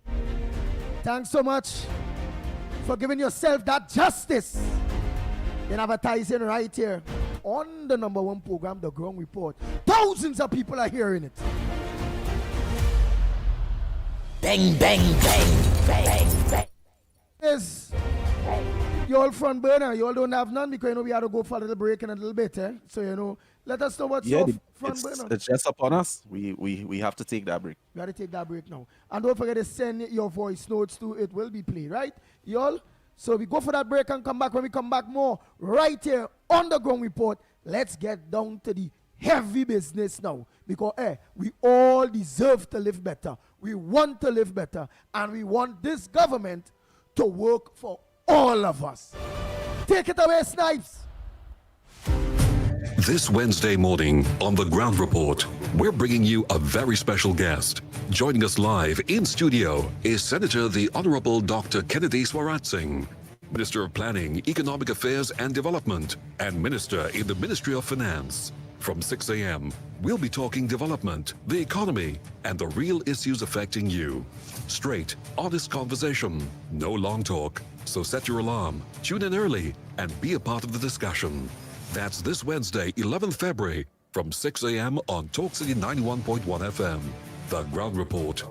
Thanks so much for giving yourself that justice in advertising right here on the #1 program, The Ground Report. Thousands of people are hearing it. Bang, bang, bang, bang, bang. Yes. You all front burner, you all don't have none because we have to go for a little break in a little bit, eh? So let us know what's your front burner. It's just upon us. We have to take that break. We have to take that break now. And don't forget to send your voice notes too. It will be played, right? Y'all? So we go for that break and come back. When we come back more right here on the Ground Report, let's get down to the heavy business now. Because we all deserve to live better. We want to live better. And we want this government to work for all of us. Take it away, Snipes. This Wednesday morning on The Ground Report, we're bringing you a very special guest. Joining us live in studio is Senator the Honorable Dr. Kennedy Swaratsing, Minister of Planning, Economic Affairs and Development, and Minister in the Ministry of Finance. From 6 a.m., we'll be talking development, the economy, and the real issues affecting you. Straight, honest conversation, no long talk. So set your alarm, tune in early, and be a part of the discussion. That's this Wednesday, 11th February, from 6 a.m. on Talk City 91.1 FM. The Ground Report.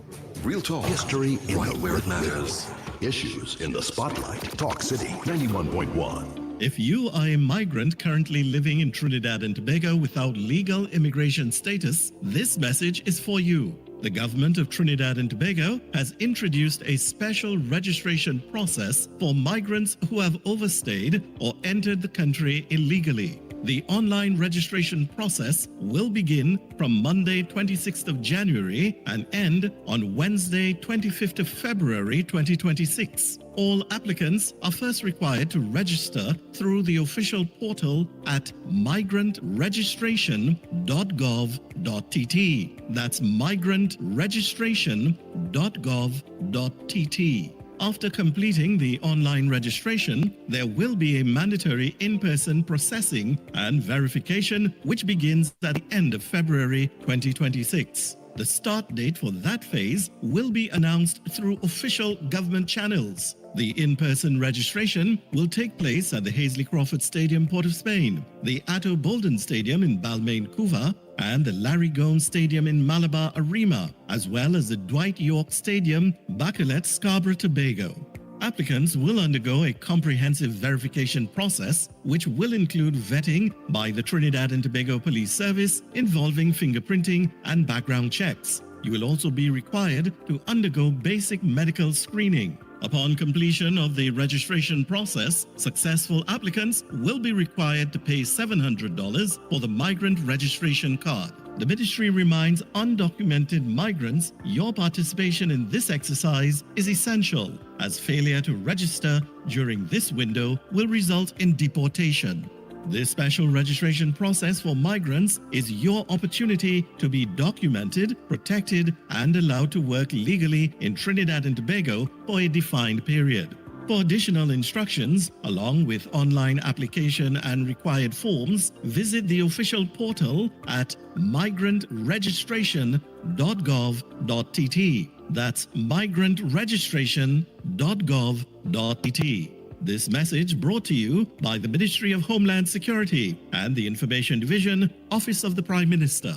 Real talk. History right where it matters. Issues in the spotlight. Talk City 91.1. If you are a migrant currently living in Trinidad and Tobago without legal immigration status, this message is for you. The government of Trinidad and Tobago has introduced a special registration process for migrants who have overstayed or entered the country illegally. The online registration process will begin from Monday 26th of January and end on Wednesday 25th of February 2026. All applicants are first required to register through the official portal at migrantregistration.gov.tt. That's migrantregistration.gov.tt. After completing the online registration, there will be a mandatory in-person processing and verification which begins at the end of February 2026. The start date for that phase will be announced through official government channels. The in-person registration will take place at the Hazley Crawford Stadium, Port of Spain, the Atto Bolden Stadium in Balmain, Couva, and the Larry Gomes Stadium in Malabar, Arima, as well as the Dwight York Stadium, Bacalet, Scarborough, Tobago. Applicants will undergo a comprehensive verification process, which will include vetting by the Trinidad and Tobago Police Service involving fingerprinting and background checks. You will also be required to undergo basic medical screening. Upon completion of the registration process, successful applicants will be required to pay $700 for the migrant registration card. The ministry reminds undocumented migrants your participation in this exercise is essential, as failure to register during this window will result in deportation. This special registration process for migrants is your opportunity to be documented, protected, and allowed to work legally in Trinidad and Tobago for a defined period. For additional instructions, along with online application and required forms, visit the official portal at migrantregistration.gov.tt. That's migrantregistration.gov.tt. This message brought to you by the Ministry of Homeland Security and the Information Division, Office of the Prime Minister.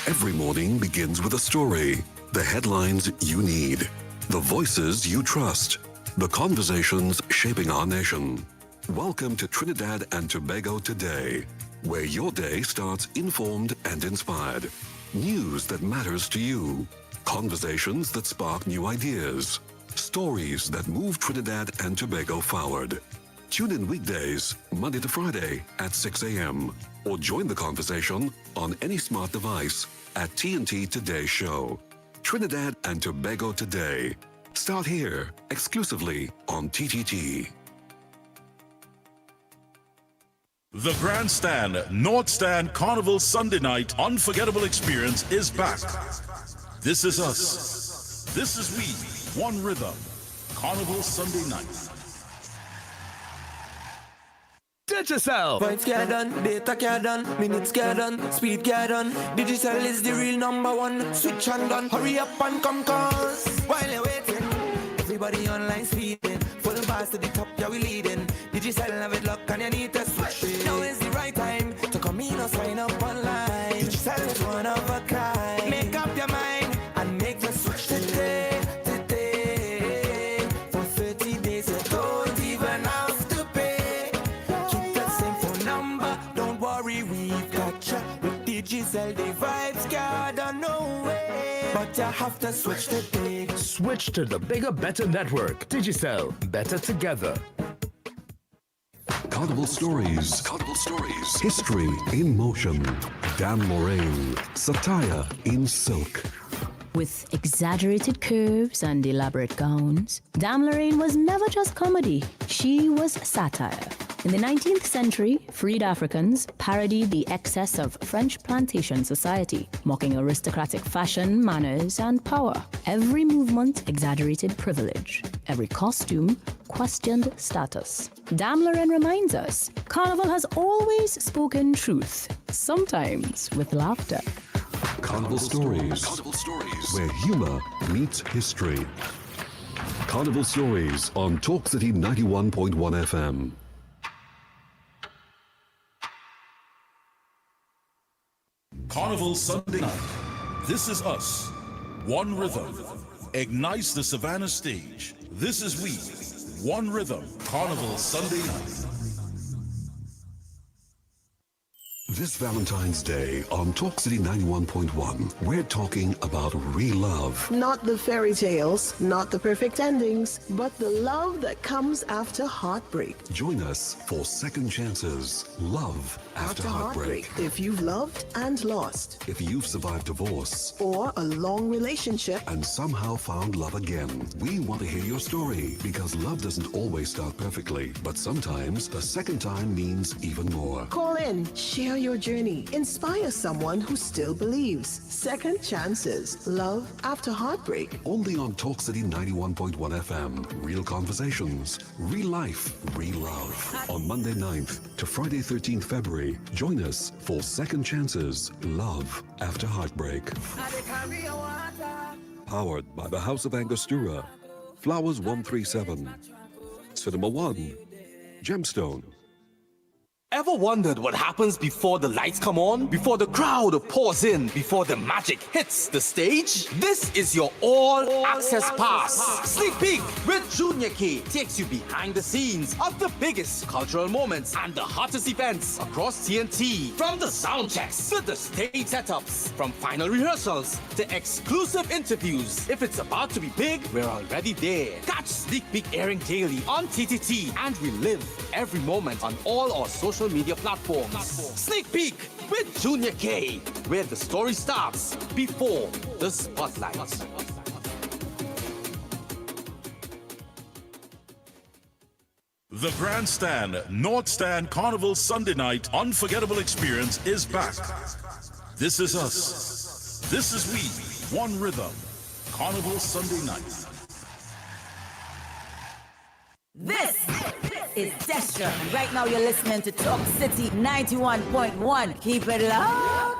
Every morning begins with a story, the headlines you need, the voices you trust, the conversations shaping our nation. Welcome to Trinidad and Tobago Today, where your day starts informed and inspired. News that matters to you, conversations that spark new ideas, stories that move Trinidad and Tobago forward. Tune in weekdays, Monday to Friday at 6 a.m. or join the conversation on any smart device at TNT Today Show. Trinidad and Tobago Today. Start here, exclusively on TTT. The Grandstand North Stand Carnival Sunday Night Unforgettable Experience is back. This is us. This is we. One Rhythm. Carnival Sunday Night. Digicel. Vibes get done, data get done, minutes get done, speed get done. Digicel is the real #1. Switch and done, hurry up and come cause. While you're waiting, everybody online speeding. Full fast to the top, yeah we leading. Digicel have it luck and you need to switch it. Now is the right time to come in or sign up online. Digicel is one of a kind. Make up your mind and make the switch today. For 30 days you don't even have to pay. Keep the same phone number, don't worry, we've got you. With Digicel, the vibes got on no way. But you have to switch today. Switch to the bigger, better network. Digicel, better together. Carnival Stories. Carnival Stories. History in motion. Dan Lorraine. Satire in silk. With exaggerated curves and elaborate gowns, Dame Lorraine was never just comedy. She was satire. In the 19th century, freed Africans parodied the excess of French plantation society, mocking aristocratic fashion, manners, and power. Every movement exaggerated privilege. Every costume questioned status. Dame Lorraine reminds us, Carnival has always spoken truth, sometimes with laughter. Carnival Stories. Carnival Stories. Where humor meets history. Carnival Stories on Talk City 91.1 FM. Carnival Sunday Night. This is us. One Rhythm. Ignites the Savannah stage. This is we. One Rhythm. Carnival Sunday Night. This Valentine's Day on Talk City 91.1, we're talking about real love. Not the fairy tales, not the perfect endings, but the love that comes after heartbreak. Join us for Second Chances, Love After Heartbreak. If you've loved and lost. If you've survived divorce. Or a long relationship. And somehow found love again. We want to hear your story because love doesn't always start perfectly, but sometimes a second time means even more. Call in, share your journey, inspire someone who still believes. Second Chances, Love After Heartbreak. Only on Talk City 91.1 FM. Real conversations, real life, real love. On Monday 9th to Friday 13th February, join us for Second Chances, Love After Heartbreak. Powered by the House of Angostura, Flowers 137, Cinema 1, Gemstone. Ever wondered what happens before the lights come on? Before the crowd pours in? Before the magic hits the stage? This is your all-access pass. Sneak Peek with Junior K takes you behind the scenes of the biggest cultural moments and the hottest events across TNT. From the sound checks to the stage setups, from final rehearsals to exclusive interviews. If it's about to be big, we're already there. Catch Sneak Peek airing daily on TTT and relive every moment on all our social media platforms. Sneak Peek with Junior K, where the story starts before the spotlight. The Grandstand North Stand Carnival Sunday Night Unforgettable Experience is back. This is us. This is we. One Rhythm. Carnival Sunday Night. This is Destra, and right now you're listening to Talk City 91.1. Keep it locked.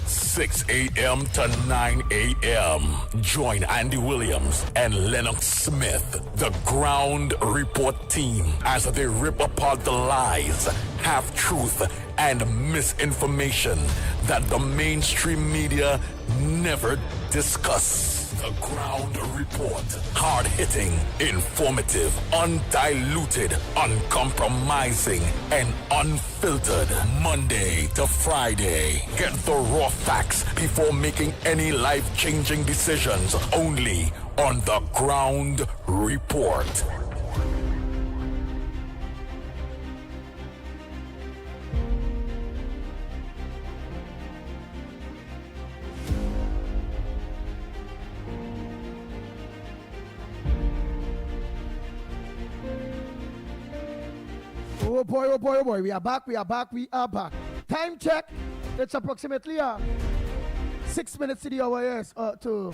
6 a.m. to 9 a.m. Join Andy Williams and Lennox Smith, the Ground Report team, as they rip apart the lies, half-truth, and misinformation that the mainstream media never discuss. The Ground Report. Hard-hitting, informative, undiluted, uncompromising, and unfiltered. Monday to Friday. Get the raw facts before making any life-changing decisions. Only on The Ground Report. Oh boy, oh boy, oh boy. We are back. Time check. It's approximately 6 minutes to the hour, yes, to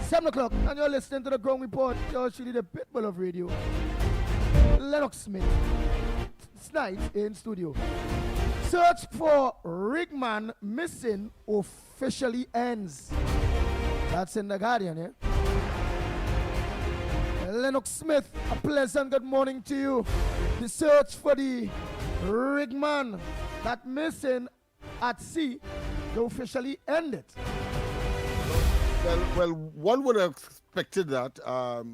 7 o'clock. And you're listening to the Ground Report. You're actually the pitbull of radio. Lennox Smith. Tonight in studio. Search for Rigman missing officially ends. That's in the Guardian, eh? Lennox Smith, a pleasant good morning to you. The search for the Rigman that missing at sea officially ended. Well, one would have expected that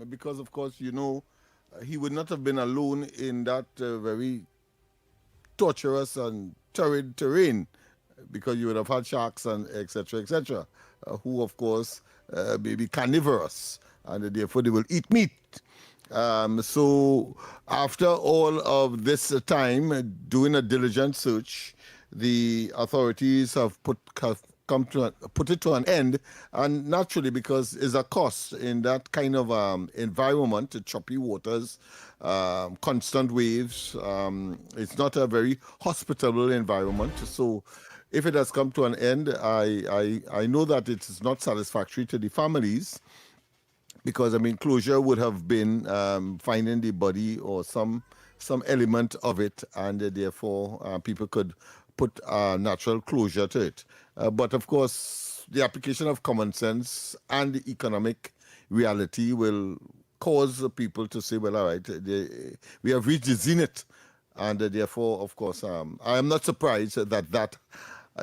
because, of course, you know, he would not have been alone in that very torturous and torrid terrain, because you would have had sharks and etc., who, of course, may be carnivorous, and therefore they will eat meat. So after all of this time doing a diligent search, the authorities have put it to an end, and naturally, because it's a cost in that kind of environment, choppy waters, constant waves. It's not a very hospitable environment. So if it has come to an end, I know that it is not satisfactory to the families, because, I mean, closure would have been finding the body or some element of it, and therefore people could put natural closure to it. But, of course, the application of common sense and the economic reality will cause people to say, well, all right, we have reached the zenith, and therefore, of course, I am not surprised that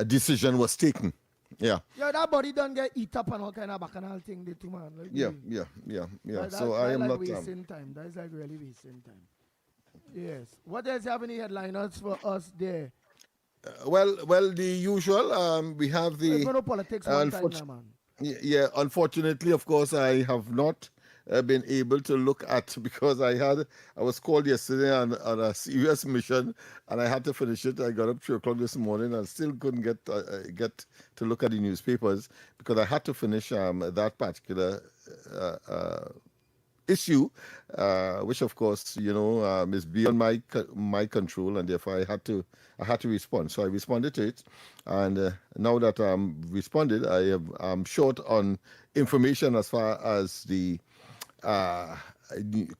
decision was taken. Yeah. Yeah, that body don't get eat up and all kind of bacchanal thing, the two man. Like, Yeah. So I am like not wasting time. That is like really wasting time. Yes. What else have any headliners for us there? Well, the usual. We have the. There's no politics one time now, man. Yeah. Unfortunately, of course, I have not been able to look at, because I was called yesterday on a serious mission, and I had to finish it. I got up 3 o'clock this morning and still couldn't get to look at the newspapers, because I had to finish that particular issue, which, of course, you know, is beyond my control, and therefore I had to respond. So I responded to it, and now that I'm responded, I'm short on information as far as the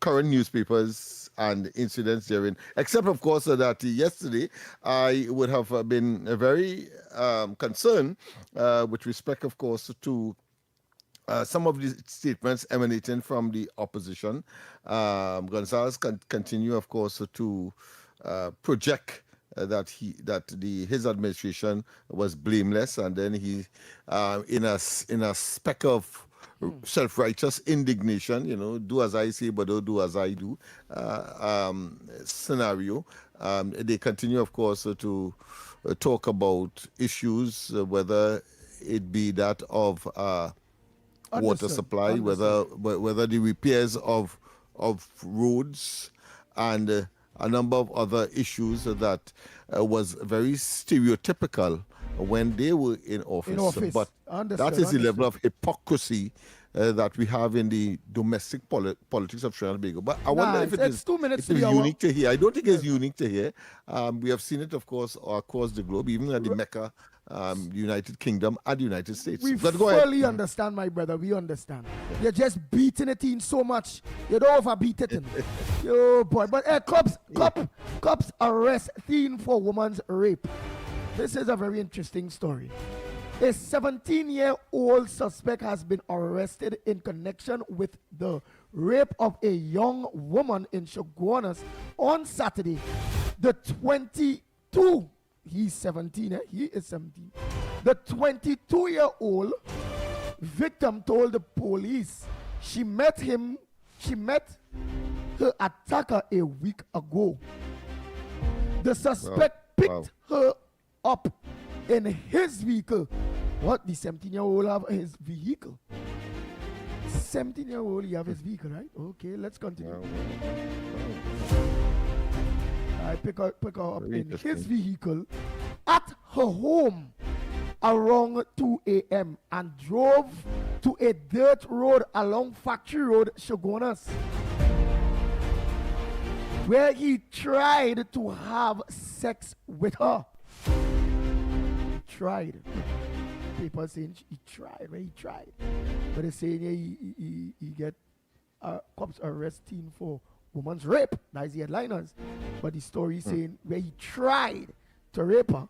current newspapers and incidents therein, except, of course, that yesterday I would have been very concerned with respect, of course, to some of the statements emanating from the opposition. Gonzalez continue, of course, to project that his administration was blameless, and then he, in a speck of self-righteous indignation, you know, do as I say but don't do as I do scenario. They continue, of course, to talk about issues, whether it be that of water supply, whether the repairs of roads, and a number of other issues that was very stereotypical when they were in office. But that is the level of hypocrisy that we have in the domestic politics of Trinidad and Tobago. But I wonder if it's 2 minutes it is unique to here. I don't think it's unique to here. We have seen it, of course, across the globe, even at the Mecca, United Kingdom, and the United States. We But go ahead. fully understand, my brother. We understand. You're just beating it in so much. You don't overbeat it in. Yo, boy. But cops arrest teen for woman's rape. This is a very interesting story. A 17-year-old suspect has been arrested in connection with the rape of a young woman in Chaguanas on Saturday. The 22, he's 17, he is 17. The 22-year-old victim told the police she met her attacker a week ago. The suspect picked her up in his vehicle. What? The 17-year-old have his vehicle? 17-year-old, he have his vehicle, right? Okay, let's continue. I pick her up in his vehicle at her home around 2 a.m. and drove to a dirt road along Factory Road, Chaguanas, where he tried to have sex with her. Tried. People saying he tried, right? He tried. But they're saying he get cops arresting for woman's rape. That's the headliners. But the story is saying where he tried to rape her.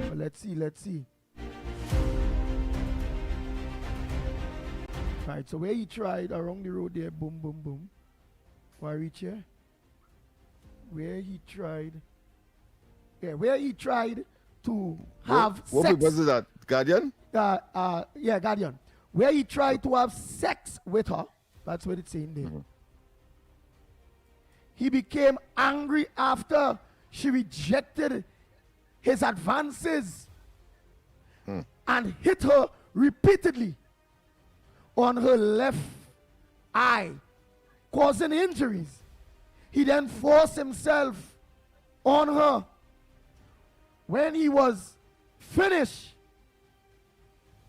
But let's see. Right, so where he tried along the road there, boom, boom, boom. Why reach here? Where he tried to have sex. What was that? Guardian? Guardian. Where he tried to have sex with her. That's what it's saying there. He became angry after she rejected his advances and hit her repeatedly on her left eye, causing injuries. He then forced himself on her. When he was finished,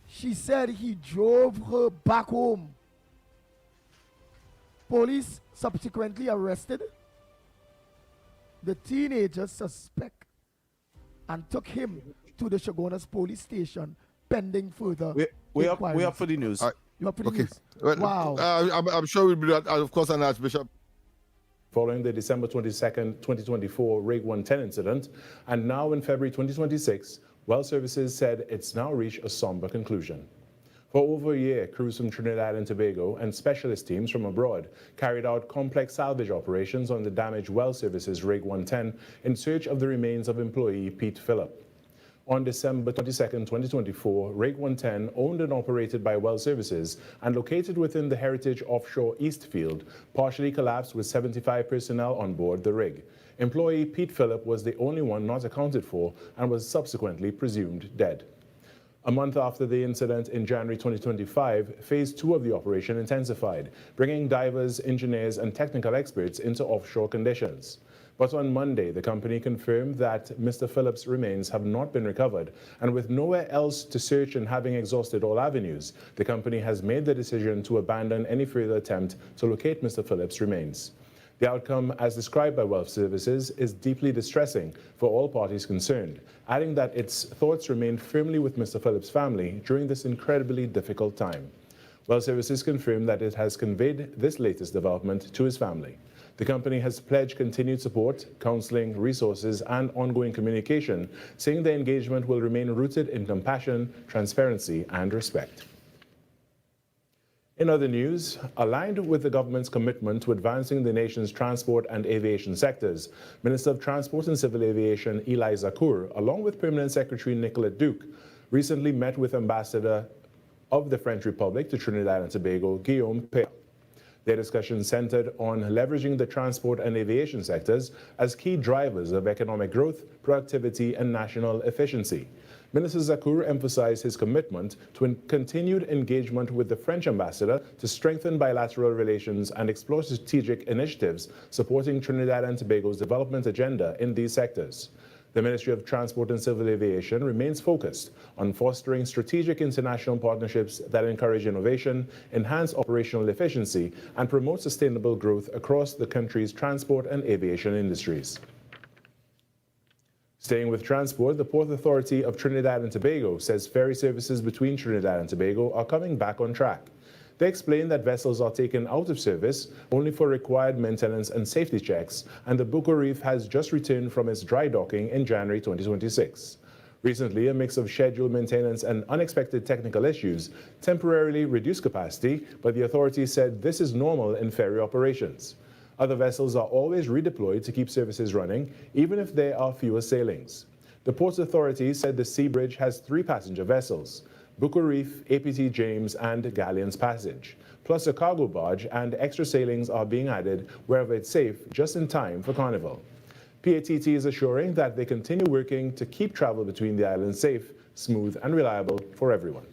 she said he drove her back home. Police subsequently arrested the teenager suspect and took him to the Chaguanas police station pending further inquiries. We up for the news. You up for the news? Well, Wow. I'm sure we'll do that, of course, an Archbishop. Following the December 22nd, 2024 Rig 110 incident, and now in February 2026, Well Services said it's now reached a somber conclusion. For over a year, crews from Trinidad and Tobago and specialist teams from abroad carried out complex salvage operations on the damaged Well Services Rig 110 in search of the remains of employee Pete Phillip. On December 22nd, 2024, Rig 110, owned and operated by Well Services and located within the Heritage Offshore East Field, partially collapsed with 75 personnel on board the rig. Employee Pete Phillip was the only one not accounted for and was subsequently presumed dead. A month after the incident in January 2025, Phase 2 of the operation intensified, bringing divers, engineers, and technical experts into offshore conditions. But on Monday, the company confirmed that Mr. Phillips' remains have not been recovered, and with nowhere else to search and having exhausted all avenues, the company has made the decision to abandon any further attempt to locate Mr. Phillips' remains. The outcome, as described by Well Services, is deeply distressing for all parties concerned, adding that its thoughts remain firmly with Mr. Phillips' family during this incredibly difficult time. Well Services confirmed that it has conveyed this latest development to his family. The company has pledged continued support, counseling, resources, and ongoing communication, saying the engagement will remain rooted in compassion, transparency, and respect. In other news, aligned with the government's commitment to advancing the nation's transport and aviation sectors, Minister of Transport and Civil Aviation Eli Zakour, along with Permanent Secretary Nicolette Duke, recently met with Ambassador of the French Republic to Trinidad and Tobago, Guillaume Payet. Their discussion centered on leveraging the transport and aviation sectors as key drivers of economic growth, productivity, and national efficiency. Minister Zakour emphasized his commitment to continued engagement with the French ambassador to strengthen bilateral relations and explore strategic initiatives supporting Trinidad and Tobago's development agenda in these sectors. The Ministry of Transport and Civil Aviation remains focused on fostering strategic international partnerships that encourage innovation, enhance operational efficiency, and promote sustainable growth across the country's transport and aviation industries. Staying with transport, the Port Authority of Trinidad and Tobago says ferry services between Trinidad and Tobago are coming back on track. They explain that vessels are taken out of service only for required maintenance and safety checks, and the Buko Reef has just returned from its dry docking in January 2026. Recently, a mix of scheduled maintenance and unexpected technical issues temporarily reduced capacity, but the authority said this is normal in ferry operations. Other vessels are always redeployed to keep services running, even if there are fewer sailings. The Ports Authority said the Sea Bridge has 3 passenger vessels: Buko Reef, APT James, and Galleon's Passage, plus a cargo barge, and extra sailings are being added wherever it's safe, just in time for Carnival. PATT is assuring that they continue working to keep travel between the islands safe, smooth, and reliable for everyone.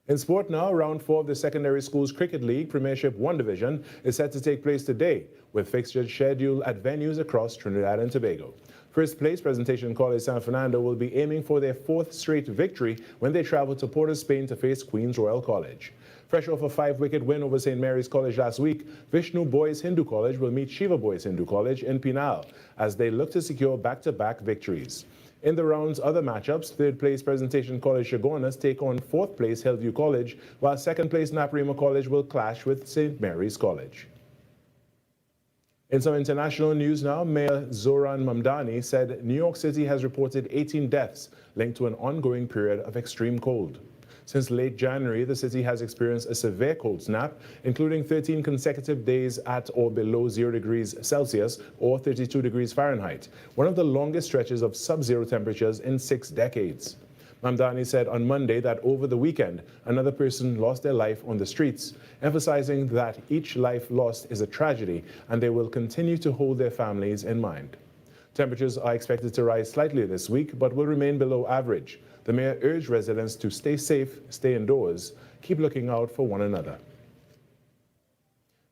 In sport now, round 4 of the Secondary Schools Cricket League Premiership 1 Division is set to take place today, with fixtures scheduled at venues across Trinidad and Tobago. First place, Presentation College San Fernando will be aiming for their 4th straight victory when they travel to Port of Spain to face Queen's Royal College. Fresh off a 5-wicket win over St. Mary's College last week, Vishnu Boys Hindu College will meet Shiva Boys Hindu College in Penal as they look to secure back-to-back victories. In the round's other matchups, 3rd place Presentation College Chaguanas take on 4th place Hillview College, while 2nd place Naparima College will clash with St. Mary's College. In some international news now, Mayor Zoran Mamdani said New York City has reported 18 deaths linked to an ongoing period of extreme cold. Since late January, the city has experienced a severe cold snap, including 13 consecutive days at or below 0 degrees Celsius or 32 degrees Fahrenheit, one of the longest stretches of sub-zero temperatures in 6 decades. Mamdani said on Monday that over the weekend, another person lost their life on the streets, emphasizing that each life lost is a tragedy and they will continue to hold their families in mind. Temperatures are expected to rise slightly this week, but will remain below average. The mayor urged residents to stay safe, stay indoors, keep looking out for one another.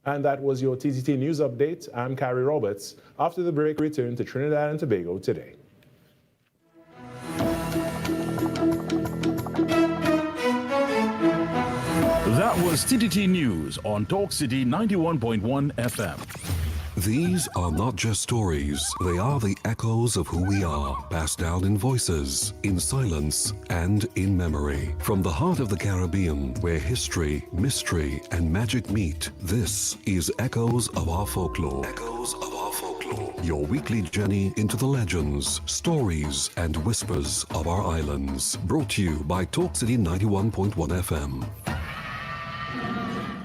And that was your TTT News Update. I'm Carrie Roberts. After the break, return to Trinidad and Tobago today. That was TTT News on Talk City 91.1 FM. These are not just stories, they are the echoes of who we are, passed down in voices, in silence, and in memory. From the heart of the Caribbean, where history, mystery, and magic meet, this is Echoes of Our Folklore. Echoes of Our Folklore. Your weekly journey into the legends, stories, and whispers of our islands. Brought to you by Talk City 91.1 FM.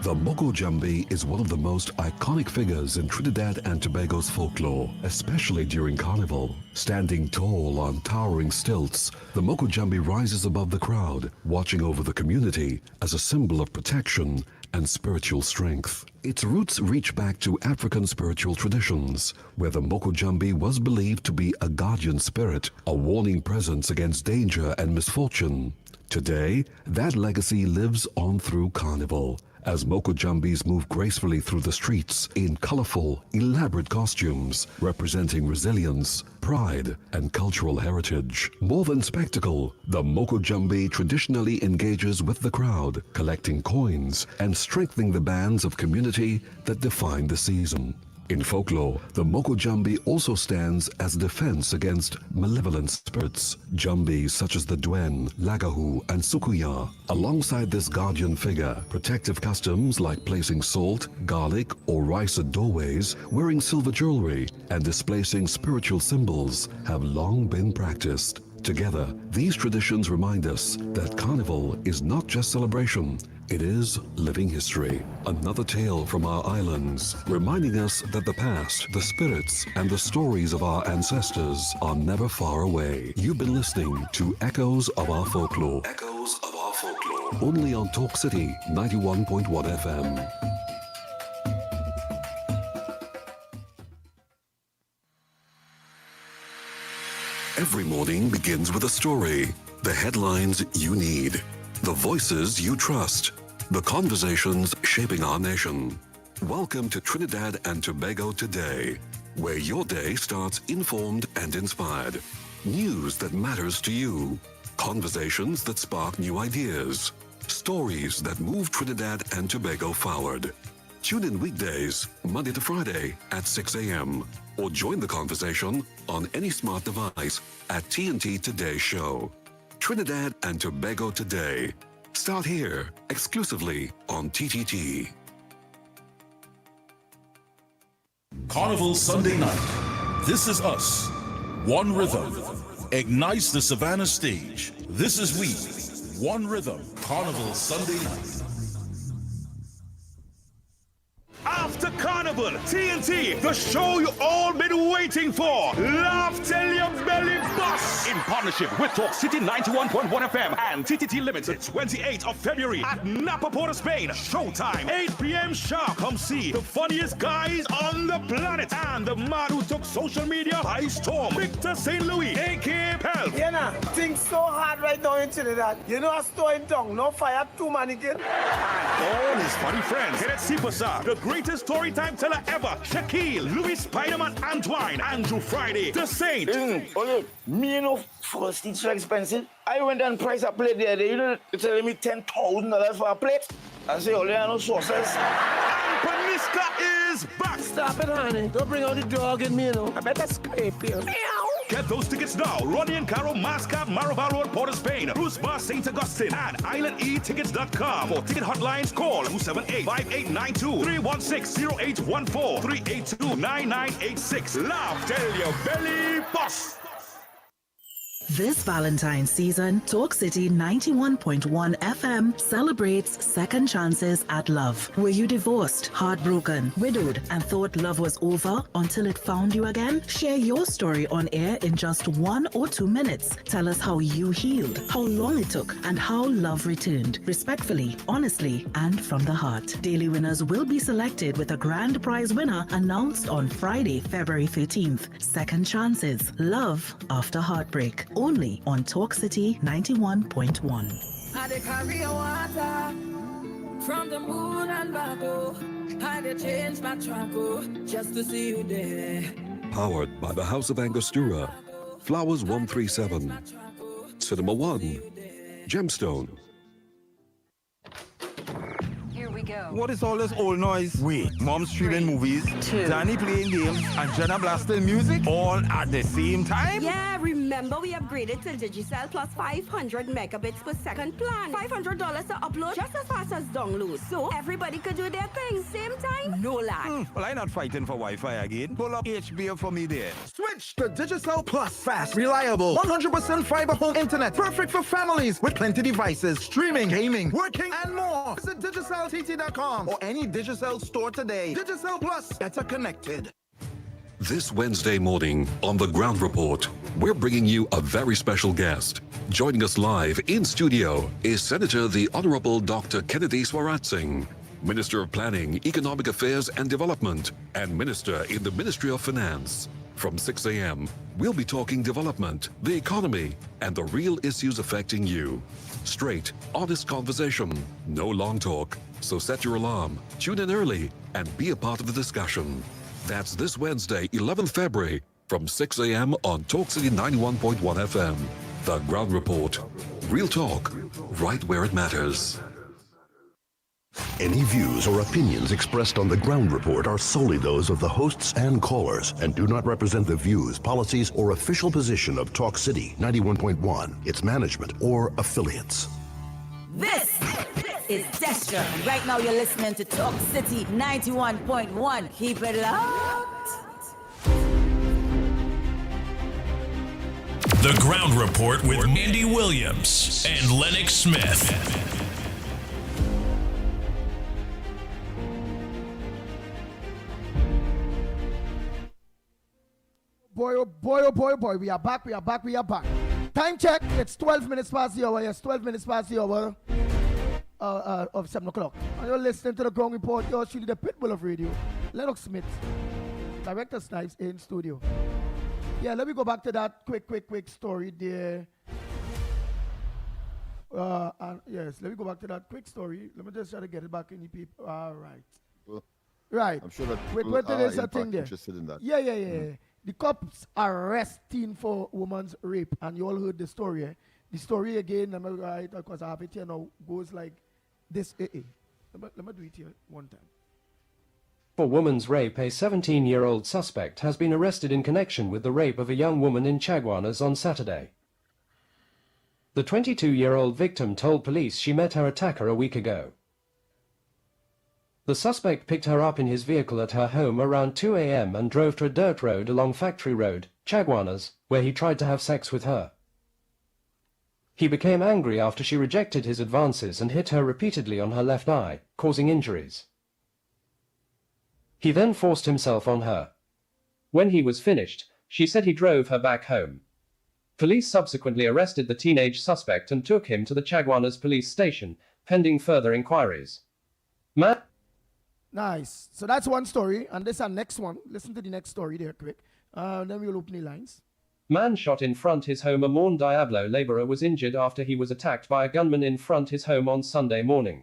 The Moko Jambi is one of the most iconic figures in Trinidad and Tobago's folklore, especially during Carnival. Standing tall on towering stilts, the Moko Jambi rises above the crowd, watching over the community as a symbol of protection and spiritual strength. Its roots reach back to African spiritual traditions, where the Moko Jambi was believed to be a guardian spirit, a warning presence against danger and misfortune. Today, that legacy lives on through Carnival, as Moko Jambis move gracefully through the streets in colorful, elaborate costumes, representing resilience, pride, and cultural heritage. More than spectacle, the Moko Jambi traditionally engages with the crowd, collecting coins and strengthening the bands of community that define the season. In folklore, the Moko Jambi also stands as a defense against malevolent spirits. Jambis such as the Duen, Lagahu, and Sukuya. Alongside this guardian figure, protective customs like placing salt, garlic, or rice at doorways, wearing silver jewelry, and displacing spiritual symbols have long been practiced. Together, these traditions remind us that Carnival is not just celebration, it is living history. Another tale from our islands, reminding us that the past, the spirits, and the stories of our ancestors are never far away. You've been listening to Echoes of Our Folklore. Echoes of Our Folklore. Only on Talk City 91.1 FM. Every morning begins with a story. The headlines you need. The voices you trust. The conversations shaping our nation. Welcome to Trinidad and Tobago Today, where your day starts informed and inspired. News that matters to you. Conversations that spark new ideas. Stories that move Trinidad and Tobago forward. Tune in weekdays, Monday to Friday at 6 a.m. or join the conversation on any smart device at TNT Today Show. Trinidad and Tobago Today. Start here, exclusively on TTT. Carnival Sunday night. This is us. One rhythm. Ignites the Savannah stage. This is we. One rhythm. Carnival Sunday night. After Carnival, TNT, the show you all been waiting for. Laugh till your belly busts. In partnership with Talk City 91.1 FM and TTT Limited, 28th of February at Napa, Port of Spain. Showtime, 8 p.m. sharp. Come see the funniest guys on the planet and the man who took social media by storm, Victor St. Louis, a.k.a. Pell. You know, things so hard right now in Trinidad. You know, a store in town, no fire, 2 mannequin. All his funny friends, Kenneth Sipasa, the greatest story time teller ever, Shaquille, Louis Spider-Man Antoine, Andrew Friday, The Saint. Okay, me you know, first it's so expensive. I went and priced a plate there. You know, they're telling me $10,000 for a plate. I say, only I know sauces. And Paniska is back. Stop it, honey. Don't bring out the dog in me, you know. I better scrape you. Get those tickets now. Ronnie and Caro, Mascap, Marabal Road, Port of Spain, Bruce Bar, St. Augustine, and islandetickets.com. For ticket hotlines, call 278-5892, 316-0814, 382-9986. Laugh till your belly busts. This Valentine's season, Talk City 91.1 FM celebrates second chances at love. Were you divorced, heartbroken, widowed, and thought love was over until it found you again? Share your story on air in just 1 or 2 minutes. Tell us how you healed, how long it took, and how love returned. Respectfully, honestly, and from the heart. Daily winners will be selected with a grand prize winner announced on Friday, February 13th. Second chances. Love after heartbreak. Only on Talk City 91.1. I dey carry water from the moon and back, oh. I dey change my track, oh, just to see you there. Powered by the House of Angostura, Flowers 137, Cinema 1, Gemstone. What is all this old noise? Wait, Mom streaming movies, Danny playing games, and Jenna blasting music all at the same time? Yeah, remember we upgraded to Digicel plus 500 megabits per second plan. $500 to upload just as fast as download. So everybody could do their thing, same time, no lag. Well, I'm not fighting for Wi-Fi again. Pull up HBO for me there. Switch to Digicel Plus. Fast, reliable, 100% fiber home internet. Perfect for families with plenty devices, streaming, gaming, working, and more. Visit DigicelTT.com or any Digicel store today. Digicel Plus, better connected. This Wednesday morning on The Ground Report, we're bringing you a very special guest. Joining us live in studio is Senator the Honorable Dr. Kennedy Swaratsing, Minister of Planning, Economic Affairs and Development, and Minister in the Ministry of Finance. From 6 a.m., we'll be talking development, the economy, and the real issues affecting you. Straight, honest conversation, no long talk. So set your alarm, tune in early, and be a part of the discussion. That's this Wednesday, 11th February, from 6 a.m. on Talk City 91.1 FM. The Ground Report. Real talk, right where it matters. Any views or opinions expressed on the Ground Report are solely those of the hosts and callers and do not represent the views, policies, or official position of Talk City 91.1, its management, or affiliates. This is Destra, and right now you're listening to Talk City 91.1. Keep it locked. The Ground Report with Andy Williams and Lennox Smith. Boy, oh boy, oh boy, oh boy. We are back. Time check. It's 12 minutes past the hour. Yes, 12 minutes past the hour of 7 o'clock. And you're listening to the Ground Report. You're truly the pitbull of radio. Lennox Smith, Director Snipes in studio. Yeah, let me go back to that quick story there. And yes, let me go back to that quick story. Let me just try to get it back in the people. All right. Well, Right. I'm sure that Wait, people there's are a thing there. interested in that. Yeah. The cops arresting for woman's rape, and you all heard the story. Eh? The story again, let me write because I have it here now, goes like this. Let me do it here one time. For woman's rape, a 17-year-old suspect has been arrested in connection with the rape of a young woman in Chaguanas on Saturday. The 22-year-old victim told police she met her attacker a week ago. The suspect picked her up in his vehicle at her home around 2 a.m. and drove to a dirt road along Factory Road, Chaguanas, where he tried to have sex with her. He became angry after she rejected his advances and hit her repeatedly on her left eye, causing injuries. He then forced himself on her. When he was finished, she said he drove her back home. Police subsequently arrested the teenage suspect and took him to the Chaguanas police station, pending further inquiries. Nice. So that's one story, and this is our next one. Listen to the next story there quick. Then we'll open the lines. Man shot in front his home. A Morne Diablo laborer was injured after he was attacked by a gunman in front his home on Sunday morning.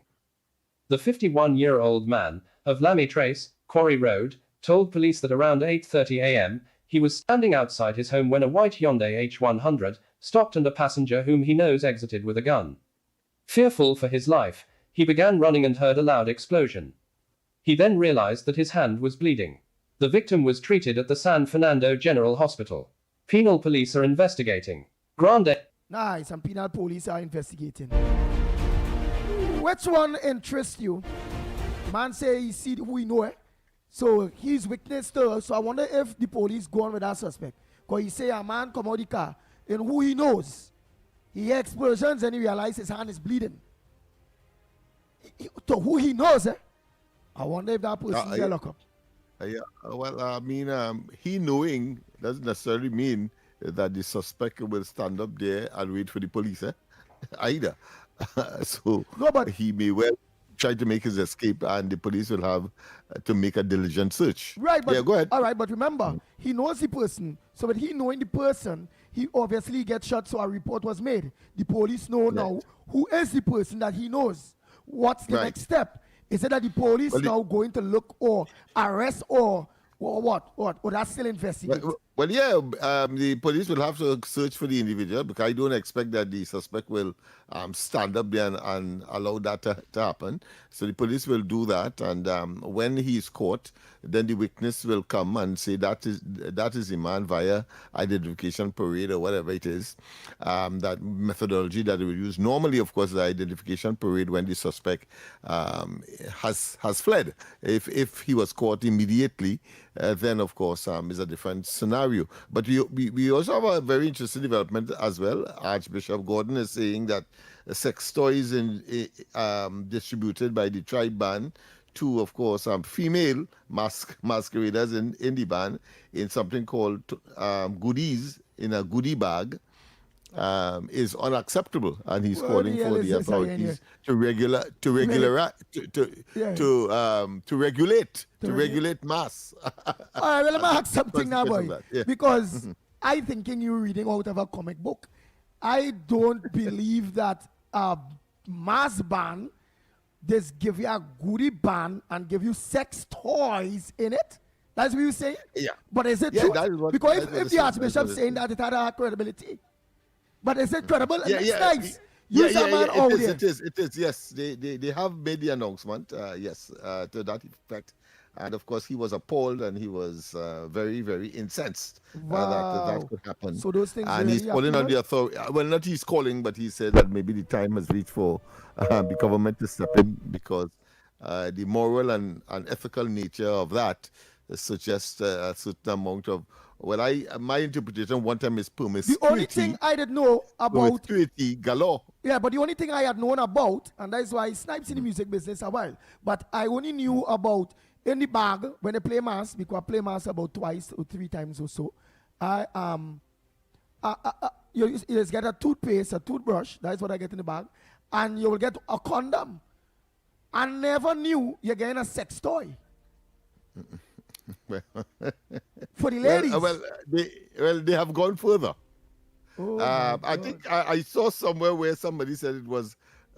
The 51-year-old man, of Lamy Trace, Quarry Road, told police that around 8:30 a.m., he was standing outside his home when a white Hyundai H100 stopped and a passenger whom he knows exited with a gun. Fearful for his life, he began running and heard a loud explosion. He then realized that his hand was bleeding. The victim was treated at the San Fernando General Hospital. Penal police are investigating. Grande. Nice, and penal police are investigating. Which one interests you? Man say he see who he know, eh? So he's witness to, so I wonder if the police go on with that suspect. Because he say a man come out of the car, and who he knows, he hear explosions and he realize his hand is bleeding. To who he knows, eh? I wonder if that person get locked up. Yeah, well, I mean, he knowing doesn't necessarily mean that the suspect will stand up there and wait for the police, either. So no, but he may well try to make his escape, and the police will have to make a diligent search. Right, but yeah, go ahead. All right, but remember, he knows the person. So with he knowing the person, he obviously gets shot, so a report was made. The police know now who is the person that he knows. What's the next step? Is it that the police now going to look or arrest or what? Or that's still investigating? Well, yeah, the police will have to search for the individual, because I don't expect that the suspect will stand up there and allow that to happen. So the police will do that, and when he is caught, then the witness will come and say that is the man via identification parade or whatever it is, that methodology that they will use. Normally, of course, the identification parade when the suspect has fled. If he was caught immediately, then of course is a different scenario. But we also have a very interesting development as well. Archbishop Gordon is saying that sex toys distributed by the tribe band to, of course, female masqueraders in the band in something called goodies in a goodie bag is unacceptable, and he's calling for the authorities to regulate mass. All right, well, let me ask something now, boy, because I thinking you're reading out of a comic book. I don't believe that a mass ban just give you a goodie ban and give you sex toys in it. That's what you say. Yeah. But is it true? Because if the Archbishop saying that, it had a credibility. But is it credible? Yeah, It is. Yes, they have made the announcement. Yes, to that effect. And of course, he was appalled and he was very, very incensed that could happen. So those things. And he's calling on the authority. Well, not he's calling, but he said that maybe the time has reached for the government to step in, because the moral and ethical nature of that suggests a certain amount of. Well, my interpretation one time is promiscuity. The only thing I didn't know about promiscuity galore. Yeah, but the only thing I had known about, and that's why Snipes in the music business a while, but I only knew about in the bag when they play mass, because I play mass about 2 or 3 times or so. You just get a toothpaste, a toothbrush. That's what I get in the bag, and you will get a condom. I never knew you're getting a sex toy. For the ladies. They have gone further. Oh I think I saw somewhere where somebody said it was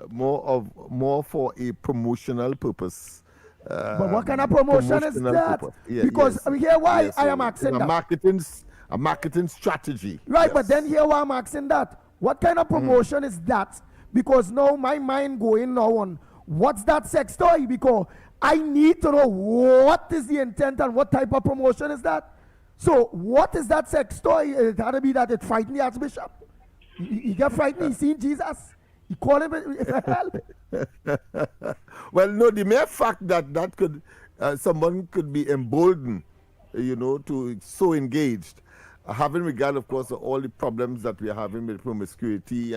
more for a promotional purpose. But what kind of promotion is that? Yeah, because yes. Here why Yes, I am asking that. A marketing strategy. Right, yes. but then here why I'm asking that. What kind of promotion is that? Because now my mind going now on what's that sex toy? Because I need to know what is the intent and what type of promotion is that. So what is that sex toy? It had to be that it frightened the Archbishop. He got frightened. He seen Jesus. He called him help. Well, no, the mere fact that could someone could be emboldened, to so engaged, having regard, of course, to all the problems that we are having with promiscuity,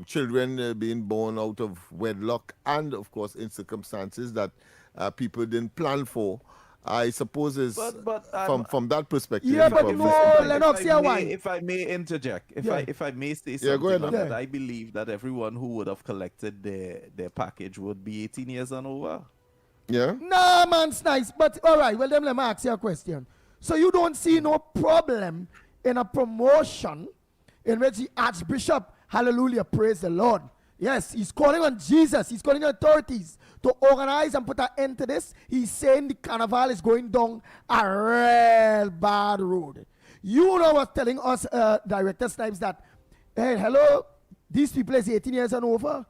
children being born out of wedlock, and of course in circumstances that people didn't plan for. I suppose is from that perspective. Yeah, but Lennox, if I may interject, if I may say something, go ahead, on that, I believe that everyone who would have collected their package would be 18 years and over. Yeah. Nah, man, it's nice. But all right, well then let me ask you a question. So you don't see no problem in a promotion in which the Archbishop, hallelujah, praise the Lord. Yes, he's calling on Jesus. He's calling on authorities to organize and put an end to this. He's saying the carnival is going down a real bad road. You know was telling us, Director Snipes, that, hey, hello, these people is 18 years and over.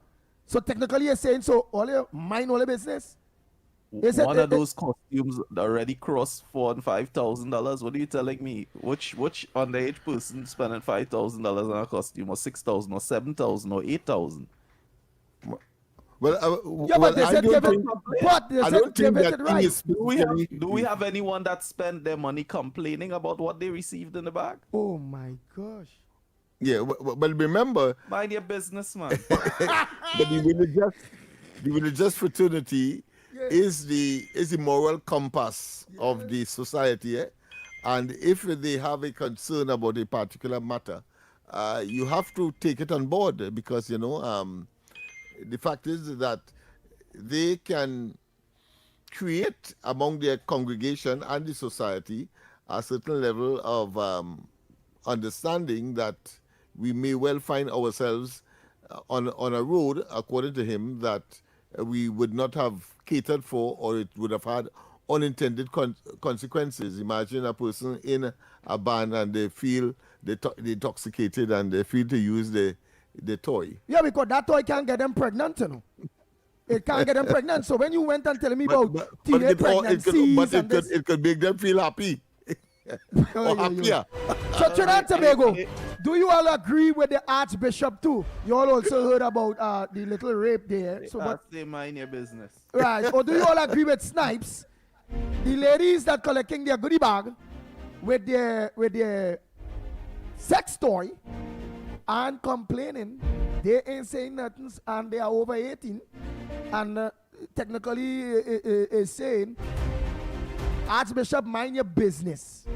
So technically you're saying, so mind all the business. One of those costumes already crossed $4,000 and $5,000. What are you telling me? Which underage person spending $5,000 on a costume, or $6,000, or $7,000, or $8,000? But they said give it. But they said give it right. Do we have anyone that spent their money complaining about what they received in the bag? Oh my gosh. Yeah, but remember, mind your business, man. But the religious fraternity is the moral compass of the society, and if they have a concern about a particular matter, you have to take it on board, because the fact is that they can create among their congregation and the society a certain level of understanding that we may well find ourselves on a road, according to him, that we would not have catered for, or it would have had unintended consequences. Imagine a person in a band and they feel they're intoxicated and they feel to use the toy. Yeah, because that toy can't get them pregnant, It can't get them pregnant. So when you went and telling me about teenage pregnancies, it could make them feel happy. Or happier. So Trinidad and Tobago, do you all agree with the Archbishop too? You all also heard about the little rape there. So they mind your business. Right. Or do you all agree with Snipes? The ladies that collecting their goodie bag with their sex toy and complaining, they ain't saying nothing, and they are over 18, and technically is saying, Archbishop, mind your business.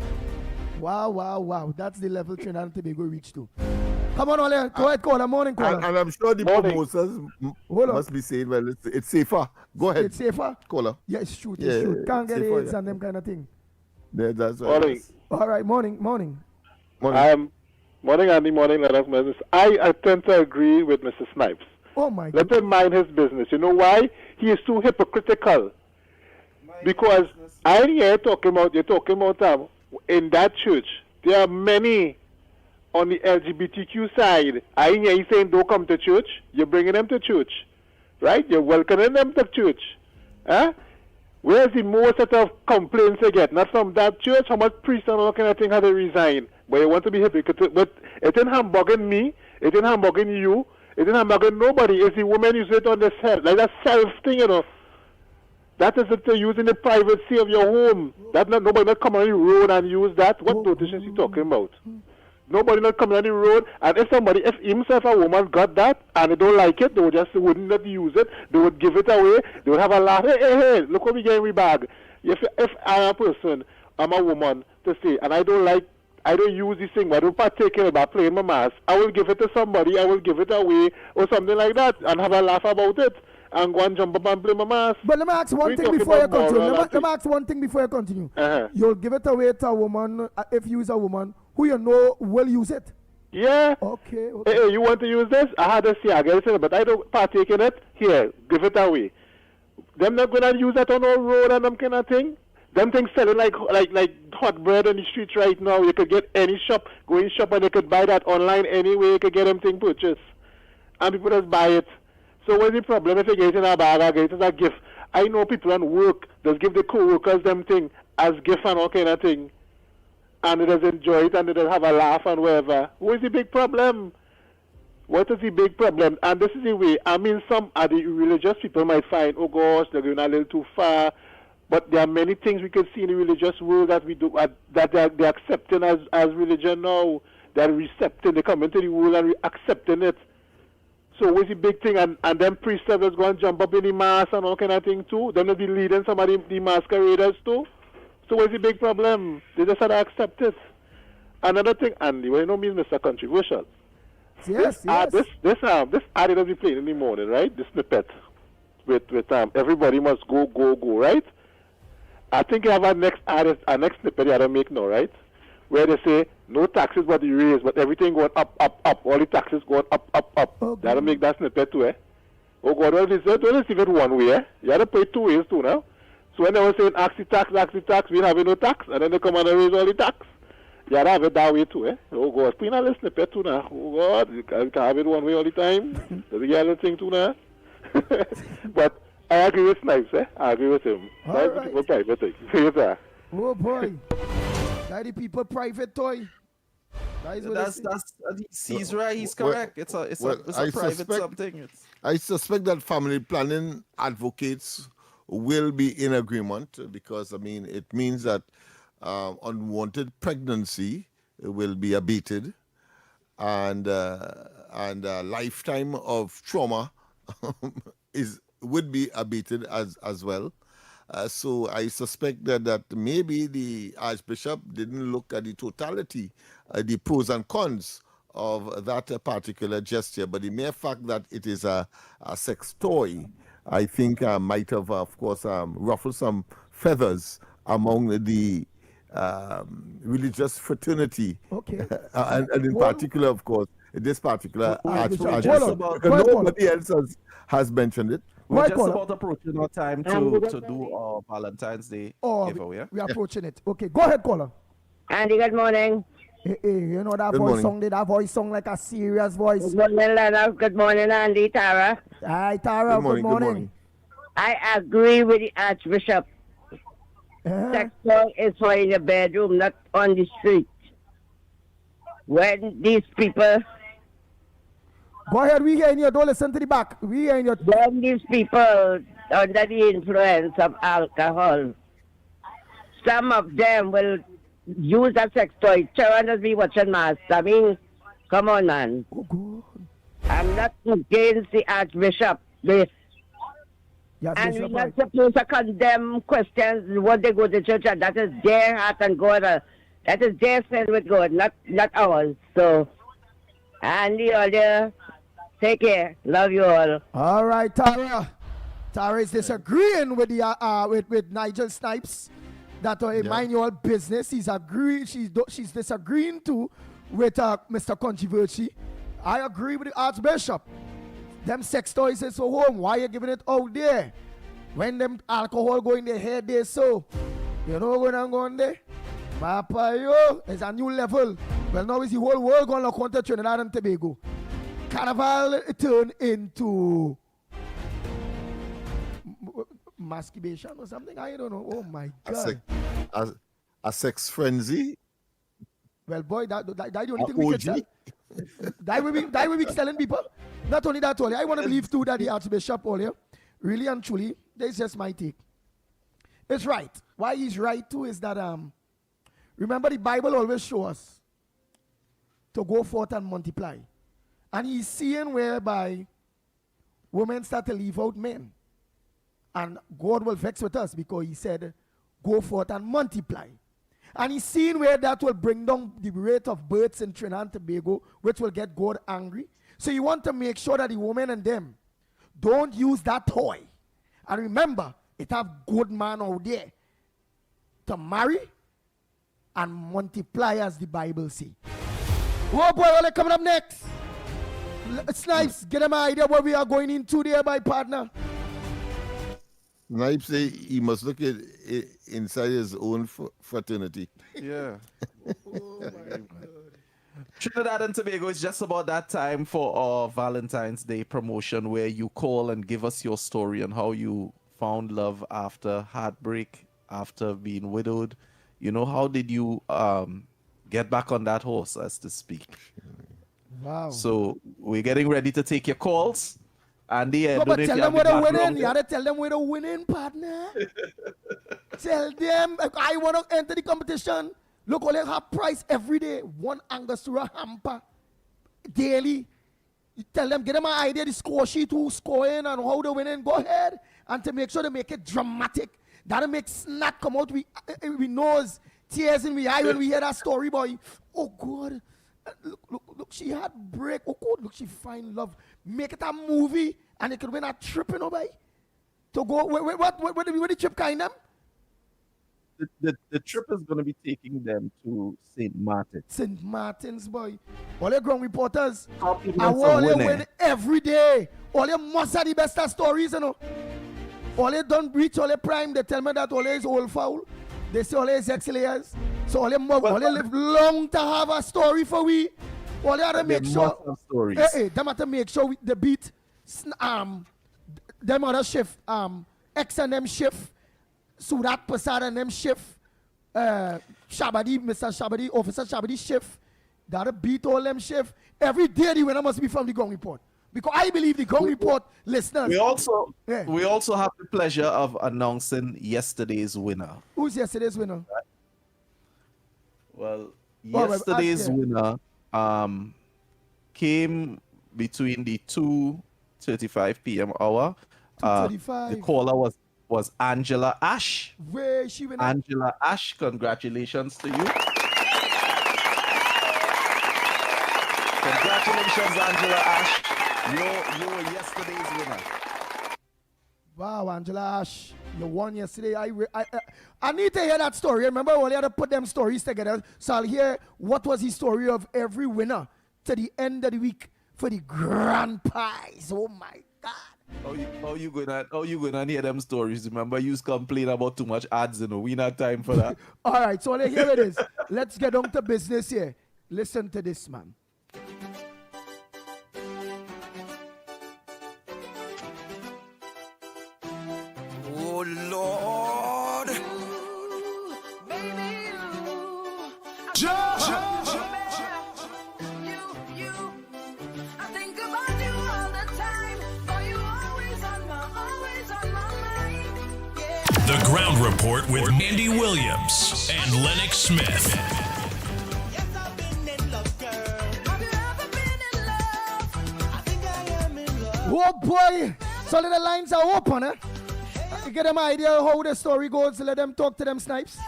Wow. That's the level Trinidad and Tobago reached to. Come on, Ole. Go ahead, caller. Morning, caller. And I'm sure the promoters must be saying, well, it's safer. Go ahead. It's safer? Caller. Yeah, it's true. Can't get safer, AIDS and them kind of thing. Yeah, that's right. Morning. All right, morning. Morning, Andy. Morning, Lennox. I tend to agree with Mr. Snipes. Oh, my God. Let him mind his business. You know why? He is too hypocritical. Because I hear you're talking about in that church, there are many on the LGBTQ side. I hear you saying don't come to church. You're bringing them to church, right? You're welcoming them to church. Huh? Where's the most set of complaints they get? Not from that church. How much priests and all kind of thing have they resigned? But you want to be hypocritical. But it ain't hamburging me. It ain't hamburging you. It ain't hamburging nobody. It's the woman use it on the self. Like that self thing, That is to use in the privacy of your home. Nobody not come on the road and use that. What notice is he talking about? Nobody not coming on the road. And if himself a woman got that and they don't like it, they wouldn't not use it. They would give it away. They would have a laugh. Hey, look what we get in my bag. If I'm a person, I'm a woman to say, and I don't use this thing, but I don't partake in it by playing my mask, I will give it to somebody, I will give it away or something like that and have a laugh about it. and go and jump up and play my mask. But let me ask one thing before you continue. Let me ask one thing before you continue. You'll give it away to a woman, if you use a woman, who you know will use it? Yeah. Okay. Hey, you want to use this? I had a cigarette, but I don't partake in it. Here, give it away. Them not gonna use that on our road and them kind of thing. Them things selling like hot bread on the streets right now. You could get any shop, go in shop and you could buy that online anyway. You could get them thing purchased. And people just buy it. So what's the problem if you get it in a bag or get it as a gift? I know people on work just give the co-workers them thing as gift and all kind of thing. And they just enjoy it and they just have a laugh and whatever. What is the big problem? What is the big problem? And this is the way. I mean, some of the religious people might find, oh gosh, they're going a little too far. But there are many things we can see in the religious world that we do that they're accepting as religion now. They're recepting. They come into the world and accepting it. So what's the big thing? And then priests are just going to jump up in the mass and all kind of thing too. Then they'll be leading some of the masqueraders too. So what's the big problem? They just had to accept it. Another thing, Andy, well, you know me, Mr. Controversial. Yes, this ad that we playing in the morning, right? The snippet with everybody must go, right? I think you have a next snippet you have to make now, right? Where they say no taxes but the raise, but everything going up. All the taxes going up. Okay. You have to make that snippet too, eh? Oh God, don't receive it one way, eh? You have to pay it 2 ways too now. So when they were saying ask the tax, we have no tax, and then they come and raise all the tax. You have to have it that way too, eh? Oh God, put in a snippet too now. Oh God, you can't have it one way all the time. Does he get a thing too now? But I agree with Snipes, eh? I agree with him. Snipes is people private thing. Yes, sir. Oh boy. That the people private toy. That's he's right, he's correct. It's a private something. I suspect that family planning advocates will be in agreement because I mean it means that unwanted pregnancy will be abated and a lifetime of trauma would be abated as well. So I suspect that maybe the Archbishop didn't look at the totality, the pros and cons of that particular gesture, but the mere fact that it is a sex toy, I think might have, of course, ruffled some feathers among the religious fraternity. Okay. and in particular, of course, this particular Archbishop. Nobody else has mentioned it. We're just about approaching our time to do our Valentine's Day giveaway. Yeah? We are approaching it. Okay, go ahead, caller. Andy, good morning. Hey, you know that voice song? That voice song like a serious voice. Good morning, Lennox. Good morning, Andy, Tara. Hi, Tara. Good morning. I agree with the Archbishop. Sex toy is for in the bedroom, not on the street. When these people... Go ahead, we hearing you. Don't listen to the back. We hearing you. When these people under the influence of alcohol, some of them will use a sex toy. Children just be watching mass. I mean, come on, man. Oh, God. I'm not against the Archbishop. And we're not supposed to condemn Christians when they go to church, and that is their heart and God. That is their sin with God, not ours. So, and the other, take care. Love you all. All right, Tara. Tara is disagreeing with the with Nigel Snipes. That mind your business. She's disagreeing too with Mr. Controversy. I agree with the Archbishop. Them sex toys is so home. Why you giving it out there? When them alcohol go in their head there, so you know when I'm going there? Papa, yo, it's a new level. Well, now is the whole world going to look onto Trinidad and Tobago. Carnival turn into masturbation or something. I don't know. Oh my God. A sex frenzy. Well, boy, that the only thing we can tell. That will be telling people. Not only that, I want to believe too that the Archbishop earlier, really and truly, that's just my take. It's right. Why he's right too is that remember the Bible always shows us to go forth and multiply. And he's seeing whereby women start to leave out men. And God will vex with us because he said, go forth and multiply. And he's seeing where that will bring down the rate of births in Trinidad and Tobago, which will get God angry. So you want to make sure that the women and them Don't use that toy. And remember, it have good man out there to marry and multiply as the Bible say. Oh boy, all coming up next. Snipes, get an idea what we are going into there, my partner. Snipes say he must look at inside his own fraternity. Yeah. Trinidad and Tobago is just about that time for our Valentine's Day promotion where you call and give us your story on how you found love after heartbreak, after being widowed. You know, how did you get back on that horse, as to speak? Wow. So we're getting ready to take your calls. Andy, No, but tell them where they're winning. You have to tell them where they're winning, partner. Tell them, I want to enter the competition. Look, all they have price every day. 1 Angostura hamper daily. You tell them, get them an idea, the score sheet, who's scoring and how they're winning. Go ahead. And to make sure they make it dramatic. That'll make snot come out. We nose, tears in we eye when we hear that story, boy. Oh, God. Look, she had break. Oh, God, look, she find love. Make it a movie, and it could win a trip, you know, boy. To go, where the trip kind of? The trip is going to be taking them to St. Martin. St. Martin's, boy. All your ground reporters, Compliments all on you winning. win every day. All you must have the best of stories, you know. All you don't reach all your prime. They tell me that all is old foul. They say all is ex-layers. So all you live long to have a story for we. All you have to make sure. Them have to make sure the beat, them other shift, X and them shift. Surat Pasad and them shift, Shabadi, Mr. Shabadi, Officer Shabadi shift, that beat all them shift. Every day the winner must be from the Gong Report. Because I believe the Gong Report listeners. We also have the pleasure of announcing yesterday's winner. Who's yesterday's winner? Well, yesterday's winner came between the 2:35 p.m. hour. 2:35. The caller was Angela Ash. Where she went? Angela Ash, congratulations to you. Congratulations, Angela Ash. You were yesterday's winner. Wow, Angela Ash, you won yesterday. I need to hear that story. Remember, we had to put them stories together. So I'll hear what was the story of every winner to the end of the week for the grand prize. Oh my God. How you gonna hear them stories? Remember, you complain about too much ads, you know. We not time for that. All right, so here it is. Let's get on to business here. Listen to this, man. Oh Lord, The Ground Report with Andy Williams and Lennox Smith. Oh boy, so the lines are open, eh? You get them an idea how the story goes. Let them talk to them snipes.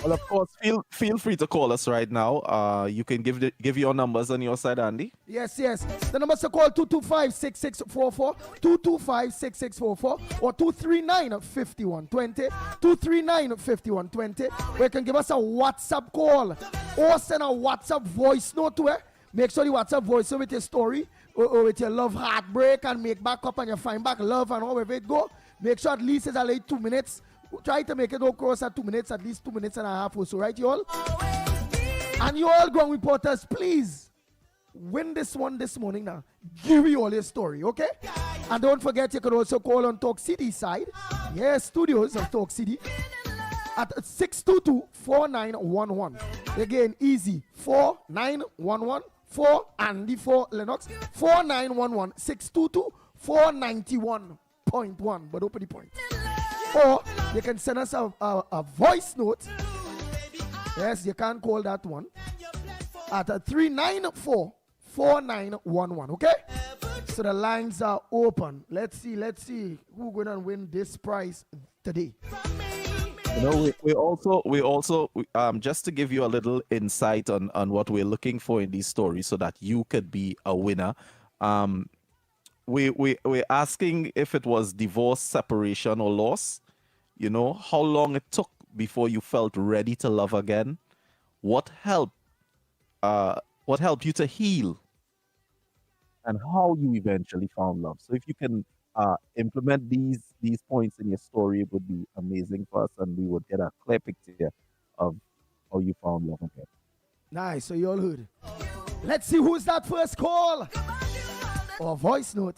Well, of course, feel free to call us right now. You can give your numbers on your side, Andy. Yes. The numbers to call 225-6644, 225-6644, or 239-5120, 239-5120. Where you can give us a WhatsApp call or send a WhatsApp voice note to it. Make sure the WhatsApp voice with your story or with your love heartbreak and make back up and you find back love and however it go. Make sure at least it's at least 2 minutes. Try to make it all cross at 2 minutes, at least 2 minutes and a half or so, right, you all? And you all ground reporters, please win this one this morning now. Give me all your story, okay? And don't forget, you can also call on Talk City side. Yes, studios of Talk City at 622-4911. Again, easy, 4911. 4 Andy 4 Lennox 4911 622 491.1, but open the point. Or you can send us a voice note. Yes, you can call that one at 394-4911. Okay, so the lines are open. Let's see who's gonna win this prize today. You know, just to give you a little insight on what we're looking for in these stories so that you could be a winner. We're asking if it was divorce, separation, or loss. You know, how long it took before you felt ready to love again. What helped you to heal, and how you eventually found love. So if you can implement these points in your story, it would be amazing for us, and we would get a clear picture of how you found love again. Nice, so you all heard. Let's see who's that first call or voice note.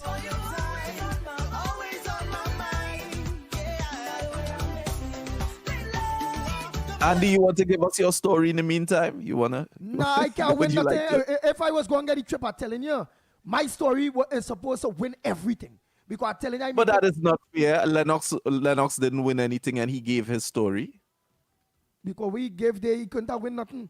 Andy, you want to give us your story in the meantime? You wanna? Nah, I can't win Would you nothing. like to? If I was going to get the trip, I'm telling you, my story is supposed to win everything. Because I'm telling you, But that is not fair. Lennox didn't win anything, and he gave his story. because we gave the, he couldn't have win nothing.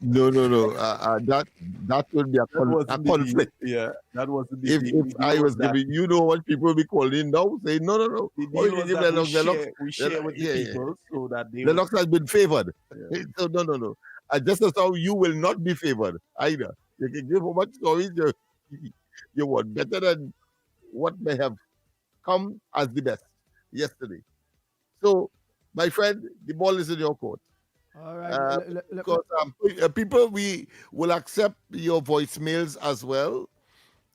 No. That would be a conflict. Yeah, that wasn't the If deal. I was giving, you know what people will be calling now, saying no. The Oh, deal was you that Lennox, we share with the people so that they Lennox has been favored. So no. Just as how you will not be favored either. You can give how much stories you want, better than what may have come as the best yesterday. So, my friend, the ball is in your court. All right. Because people, we will accept your voicemails as well,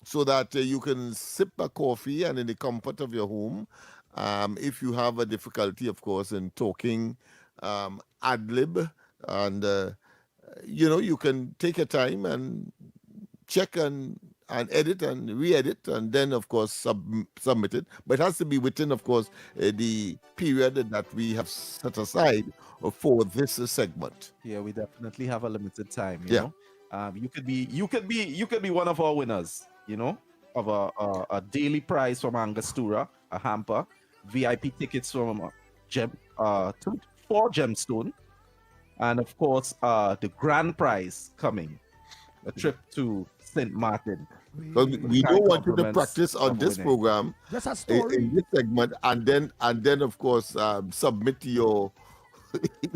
so that you can sip a coffee and in the comfort of your home. If you have a difficulty, of course, in talking ad-lib, and you can take your time and check and edit and re-edit, and then, of course, submit it. But it has to be within, of course, the period that we have set aside for this segment. Yeah, we definitely have a limited time. Yeah. You could be one of our winners. You know, of a daily prize from Angostura, a hamper, VIP tickets from for Gemstone, and of course the grand prize coming, a trip to St. Martin. Because we don't want you to practice on this program, just a story in this segment, and then of course submit your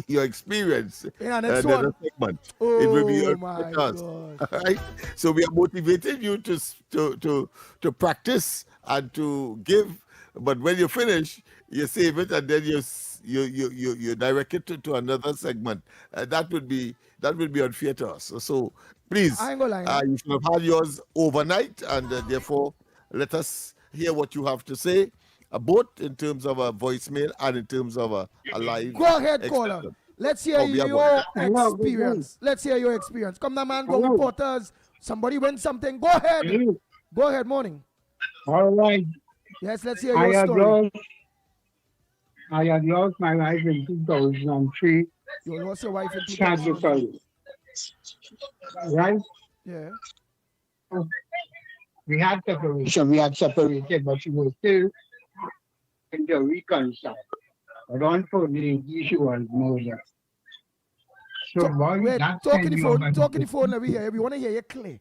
experience in our next segment. It will be my chance. God. All right. So we are motivating you to practice and to give, but when you finish, you save it and then you direct it to another segment. That would be unfair to us. So please, I ain't gonna lie. you should have had yours overnight, and therefore let us hear what you have to say, both in terms of a voicemail and in terms of a live. Go ahead, caller. expression. Let's hear we are your good. experience. Let's hear your experience. Come now, man. Go reporters. Somebody win something. Go ahead. Go ahead. Morning. All right. Yes, let's hear your story. I had lost my wife in 2003. You lost your wife in 2003. Tragically. Right? Yeah. We had separation. We had separated, but she was still in the reconcile. But unfortunately, the issue was murder. So wait, talk in the phone. Let me hear. We want to hear you clear.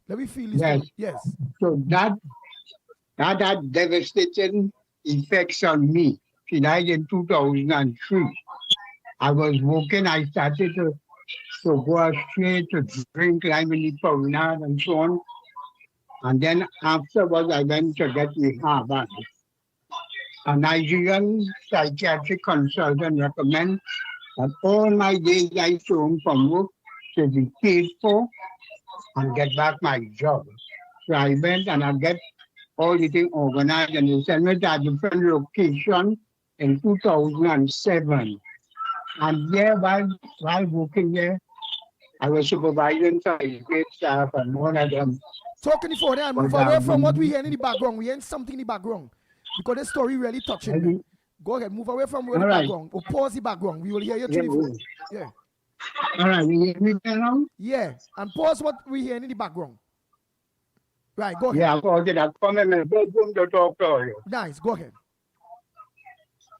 Let me feel this. Yes. Yes. So that had devastating effects on me. She died in 2003. I was working. I started to go astray, to drink, climb in the promenade and so on. And then afterwards, I went to get rehab. A Nigerian psychiatric consultant recommended that all my days I home from work should be paid for and get back my job. So I went and I get all the things organized, and they sent me to a different location in 2007. And there, while working there, I was supervising some great staff, and one of them. Talk in the phone and move away from what we hear in the background. We hear something in the background because the story really touching me. Go ahead, move away from the background. Or pause the background. We will hear you through the phone. Yeah. All right, you hear me now? Yeah, and pause what we hear in the background. Right, go ahead. Yeah, I'll pause it. I'll come in my bedroom to talk to you. Nice, go ahead.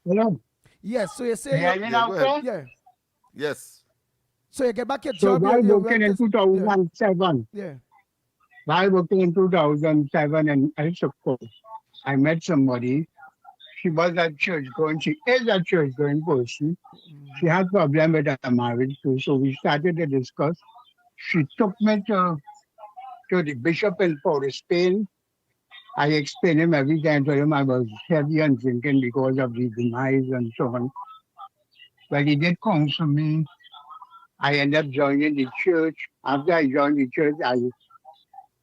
Hello? Yes, so you say... Yeah. Yes. So you get back your So job. while working in 2007. Yeah. While working in 2007 in Elsuko, I met somebody. She was at church going. She is a church going person. She had problem with her marriage too, so we started to discuss. She took me to the bishop in Port of Spain. I explained him everything. Told him I was heavy on drinking because of the demise and so on. Well, he did counsel me. I ended up joining the church. After I joined the church,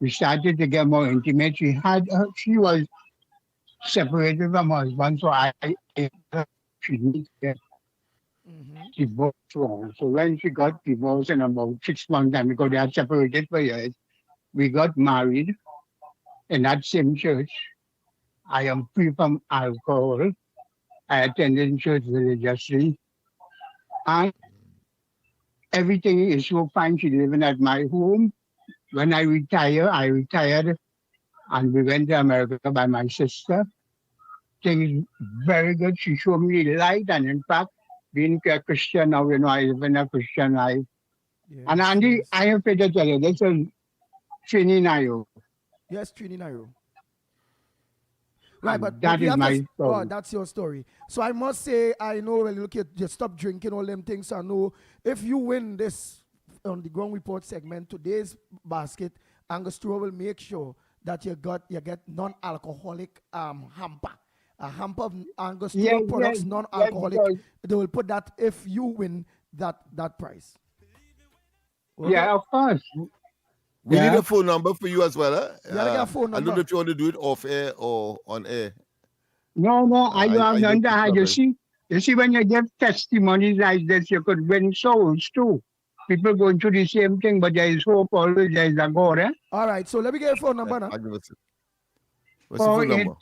we started to get more intimate. She was separated from her husband, so she needed to get divorced. So when she got divorced in about 6 months time, because they had separated for years, we got married in that same church. I am free from alcohol. I attended church religiously. And everything is so fine. She's living at my home. When I retired and we went to America by my sister. Things very good. She showed me the light, and in fact, being a Christian now, I live in a Christian life. Yes, and Andy, I have to tell you, this is Trini Nairo. Yes, Trini Nairo. Right, but that is my story. Oh, that's your story. So I must say, I know when you look at just stop drinking all them things. I know if you win this on the Ground Report segment, today's basket, Angus Tour will make sure that you get non-alcoholic hamper. A hamper of Angus Tour products, non-alcoholic. They will put that if you win that prize. Okay? Yeah, of course. We need a phone number for you as well. Yeah, I got a phone number. I don't know if you want to do it off air or on air. No, I have done that. You see, when you give testimonies like this, you could win souls too. People going through the same thing, but there is hope always. There is a God. All right, so let me get a phone number now. What's the phone number?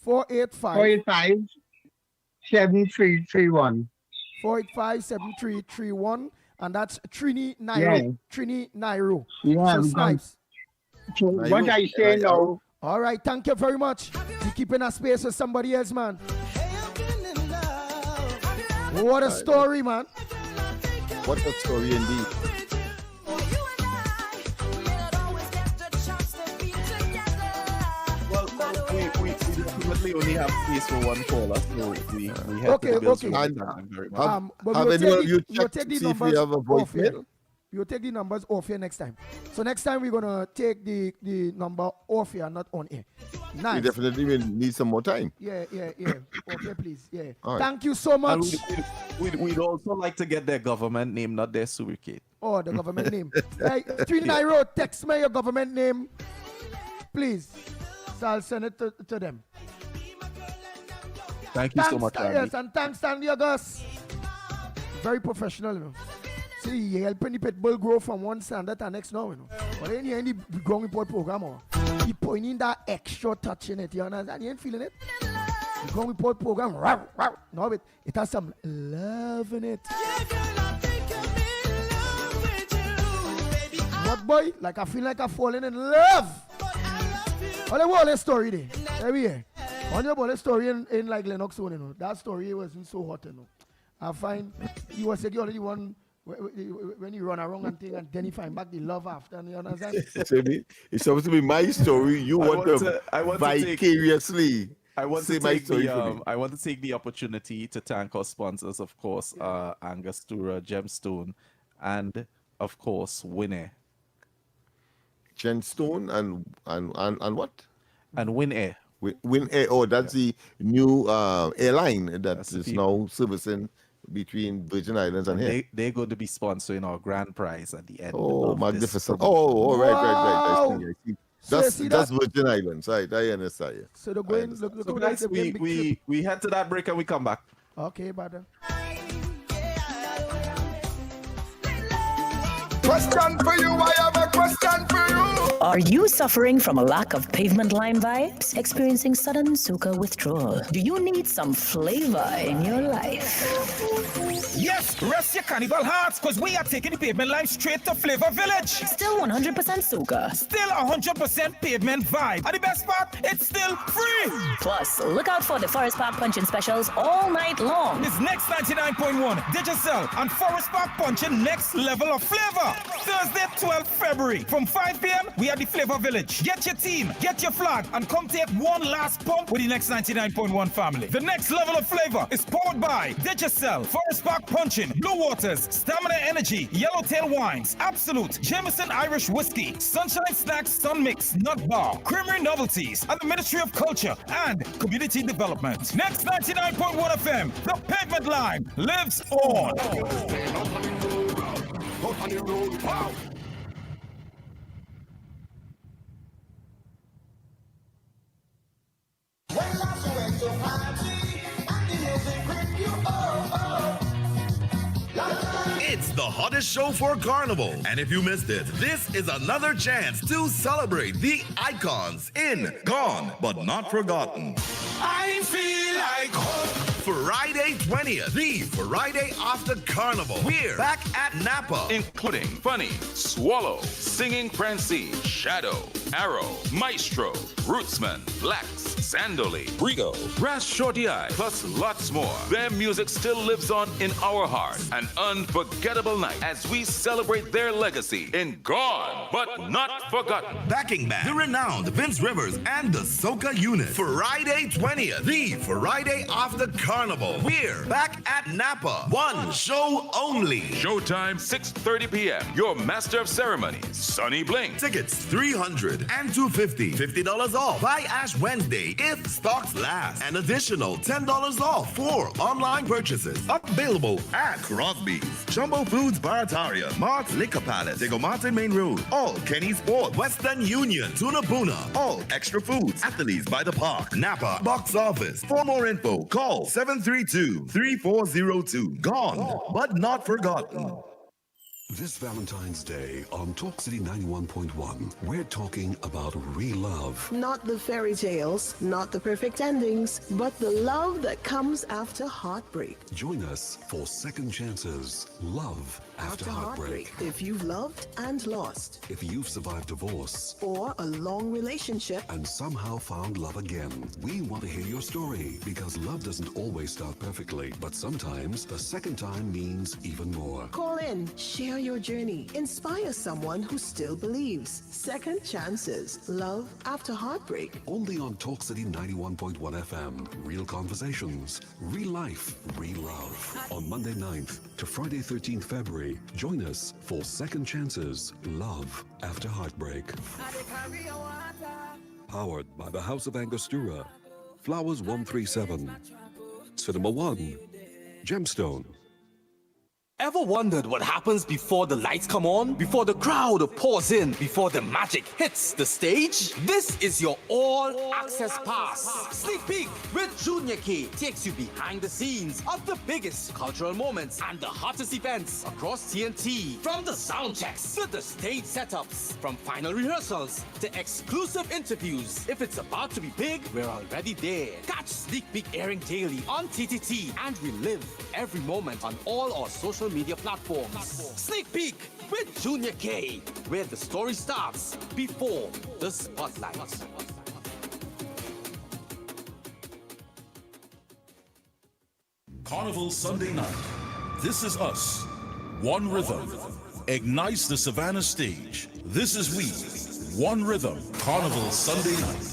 485 7331. 485-7331. And that's Trini Nairo. Yeah. Trini Nairo. Yeah, so snipes. What I say now. All right, thank you very much. You keeping a space with somebody else, man. What a story, man. What a story indeed. We only have space for one caller, so we have okay. Have anyone of you checked to see if we have a voicemail? We'll take the numbers off here next time. So next time we're gonna take the number off here, not on air. Nice. We definitely will need some more time. Yeah. Okay, please. Yeah. Right. Thank you so much. We'd also like to get their government name, not their surrogate. Oh, the government name. Hey, Trini Nairo, text me your government name, please. So I'll send it to them. Thank you so much, Andy. Yes, and thanks, Stanley August. Very professional, you know. See, you're helping the pit bull grow from one standard to the next now, you know. But then you ain't the Ground Report program, he putting that extra touch in it, you understand? You ain't feeling it? The Ground Report program, no, it has some love in it. What, boy? Like I feel like I'm falling in love. All the story there. Every year. On your bullet story in like Lennox, you know, that story wasn't so hot, you know. I find you was like already one when you run around and thing, and then you find back the love after. You understand? It's supposed to be my story. You want to vicariously. I want to take the opportunity to thank our sponsors, of course, Angostura, Gemstone, and of course, Winair. Gemstone and what? And Winair. Winair. Oh, that's the new airline that is now servicing between Virgin Islands and here. They're going to be sponsoring our grand prize at the end. Oh, magnificent! Right. I see. That's Virgin Islands, right? I understand. So they're going. Look guys, we head to that break and we come back. Okay, brother. Question for you, I have a question for you. Are you suffering from a lack of pavement line vibes? Experiencing sudden soca withdrawal? Do you need some flavor in your life? Yes, rest your carnival hearts, because we are taking the pavement line straight to Flavor Village. Still 100% soca. Still 100% pavement vibe. And the best part, it's still free. Plus, look out for the Forest Park Punching specials all night long. It's Next 99.1, Digicel, and Forest Park Punching next level of flavor. Thursday, 12th February. From 5 p.m., we are the the Flavor Village. Get your team, get your flag, and come take one last pump with the next 99.1 family. The next level of flavor is powered by Digicel, Forest Park Punchin', Blue Waters, Stamina Energy, Yellowtail Wines, Absolute, Jameson Irish Whiskey, Sunshine Snacks Sun Mix Nut Bar, Creamery Novelties, and the Ministry of Culture and Community Development. Next 99.1 FM, the pavement line lives on. It's the hottest show for Carnival. And if you missed it, this is another chance to celebrate the icons in Gone But Not Forgotten. I feel like hope. Friday 20th, the Friday after Carnival. We're back at Napa. Including Funny, Swallow, Singing Prancy, Shadow, Arrow, Maestro, Rootsman, Lax, Sandoli, Rigo, Ras Shorty Eye, plus lots more. Their music still lives on in our hearts. An unforgettable night as we celebrate their legacy in Gone But Not Forgotten. Backing band, the renowned Vince Rivers and the Soca Unit. Friday 20th, the Friday after Carnival. We're back at Napa. One show only. Showtime 6:30 p.m. Your master of ceremonies, Sonny Bling. Tickets $300 and $250. $50 off by Ash Wednesday if stocks last. An additional $10 off for online purchases. Available at Crosby's, Jumbo Foods Barataria, Mart's Liquor Palace, Diego Martin Main Road, All Kenny Sport, Western Union, Tuna Puna, All Extra Foods, Athletes by the Park, Napa, Box Office. For more info, call 732-3402. Gone, but not forgotten. This Valentine's Day on Talk City 91.1, we're talking about real love. Not the fairy tales, not the perfect endings, but the love that comes after heartbreak. Join us for Second Chances, Love After Heartbreak. If you've loved and lost. If you've survived divorce. Or a long relationship. And somehow found love again. We want to hear your story because love doesn't always start perfectly, but sometimes the second time means even more. Call in, share your journey, inspire someone who still believes. Second Chances, Love After Heartbreak. Only on Talk City 91.1 FM. Real conversations, real life, real love. On Monday 9th to Friday 13th February, join us for Second Chances, Love After Heartbreak. Powered by the House of Angostura, Flowers 137, Cinema 1, Gemstone. Ever wondered what happens before the lights come on? Before the crowd pours in? Before the magic hits the stage? This is your all-access pass. Sneak Peek with Junior K takes you behind the scenes of the biggest cultural moments and the hottest events across TNT. From the sound checks to the stage setups, from final rehearsals to exclusive interviews. If it's about to be big, we're already there. Catch Sneak Peek airing daily on TTT and relive every moment on all our social media platforms. Sneak Peek with Junior K, where the story starts before the spotlight. Carnival Sunday night. This is us. One rhythm. Ignites the Savannah stage. This is we. One rhythm. Carnival Sunday night.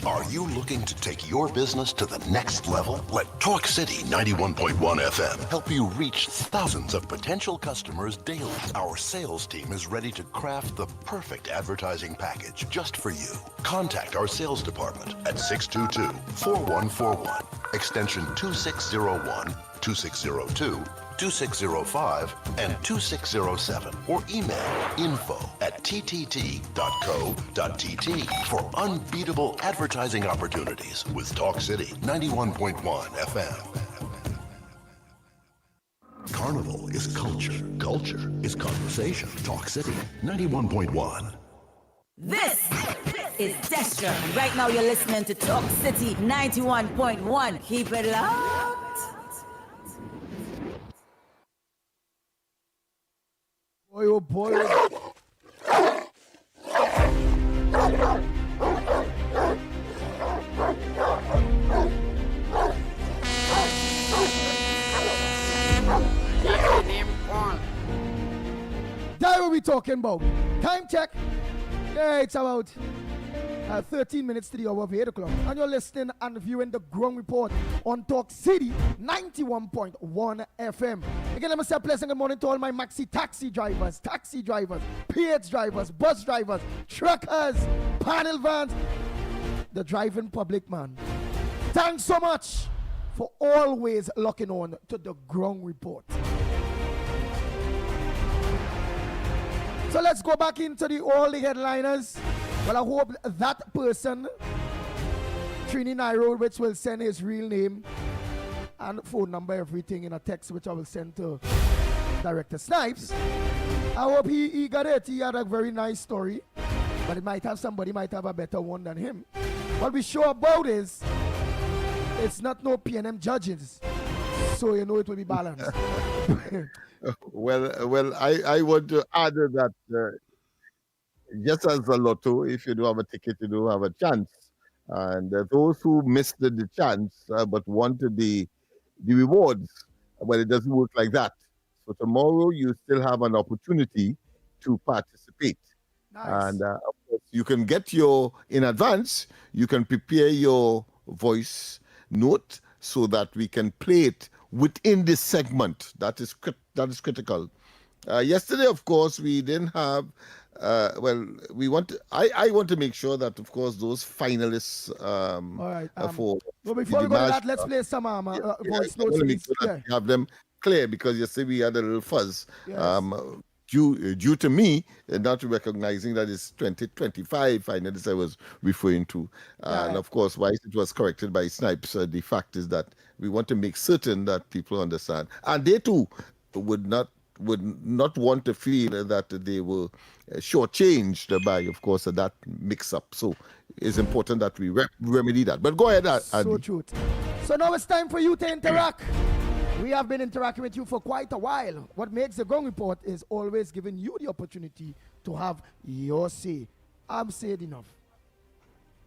Are you looking to take your business to the next level? Let Talk City 91.1 FM help you reach thousands of potential customers daily. Our sales team is ready to craft the perfect advertising package just for you. Contact our sales department at 622-4141, extension 2601, 2602, 2605, and 2607, or email info@ttt.co.tt for unbeatable advertising opportunities with Talk City 91.1 FM. Carnival is culture. Culture is conversation. Talk City 91.1. This is Destra, and right now you're listening to Talk City 91.1. Keep it locked. Boy, oh boy. That's what we're talking about. Time check. Yeah, it's about 13 minutes to the hour of 8 o'clock. And you're listening and viewing the Ground Report on Talk City 91.1 FM. Again, let me say a pleasant good morning to all my maxi taxi drivers, PH drivers, bus drivers, truckers, panel vans, the driving public, man. Thanks so much for always locking on to the Ground Report. So let's go back into all the headliners. Well, I hope that person, Trini Nairo, which will send his real name and phone number, everything in a text, which I will send to Director Snipes. I hope he got it. He had a very nice story, but it might have somebody might have a better one than him. What we sure about is it's not no PNM judges, so you know it will be balanced. Well, I want to add that just as a lotto, if you do have a ticket, you do have a chance. And those who missed the chance but wanted the rewards, well, it doesn't work like that. So tomorrow you still have an opportunity to participate. Nice. And of course, you can get in advance, you can prepare your voice note so that we can play it within this segment. That is critical. Yesterday, of course, we didn't have. I want to make sure that, of course, those finalists. All right. For well, before we go to that, let's play some voice notes. I want to make sure that we have them clear, because yesterday we had a little fuzz. Yes. Due to me not recognizing that it's 2025 finalists I was referring to. And of course, why it was corrected by Snipes, the fact is that we want to make certain that people understand. And they too would not want to feel that they were shortchanged by, of course, that mix-up. So it's important that we remedy that. But go ahead, Andy. So true. So now it's time for you to interact. We have been interacting with you for quite a while. What makes the Ground Report is always giving you the opportunity to have your say. I'm saying enough.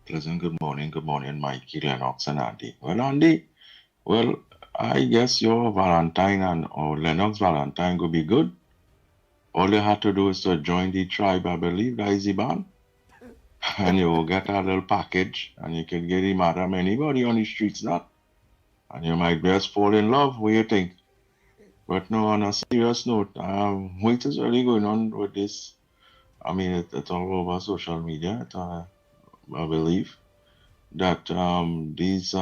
Pleasant good morning, Mikey, Lennox, and Andy. Well, Andy, I guess your Valentine or Lennox Valentine could be good. All you have to do is to join the tribe, I believe, that is the band. And you will get a little package, and you can get him out of anybody on the streets now. And you might just fall in love. What do you think? But no, on a serious note, what is really going on with this? I mean, it's all over social media. I believe that these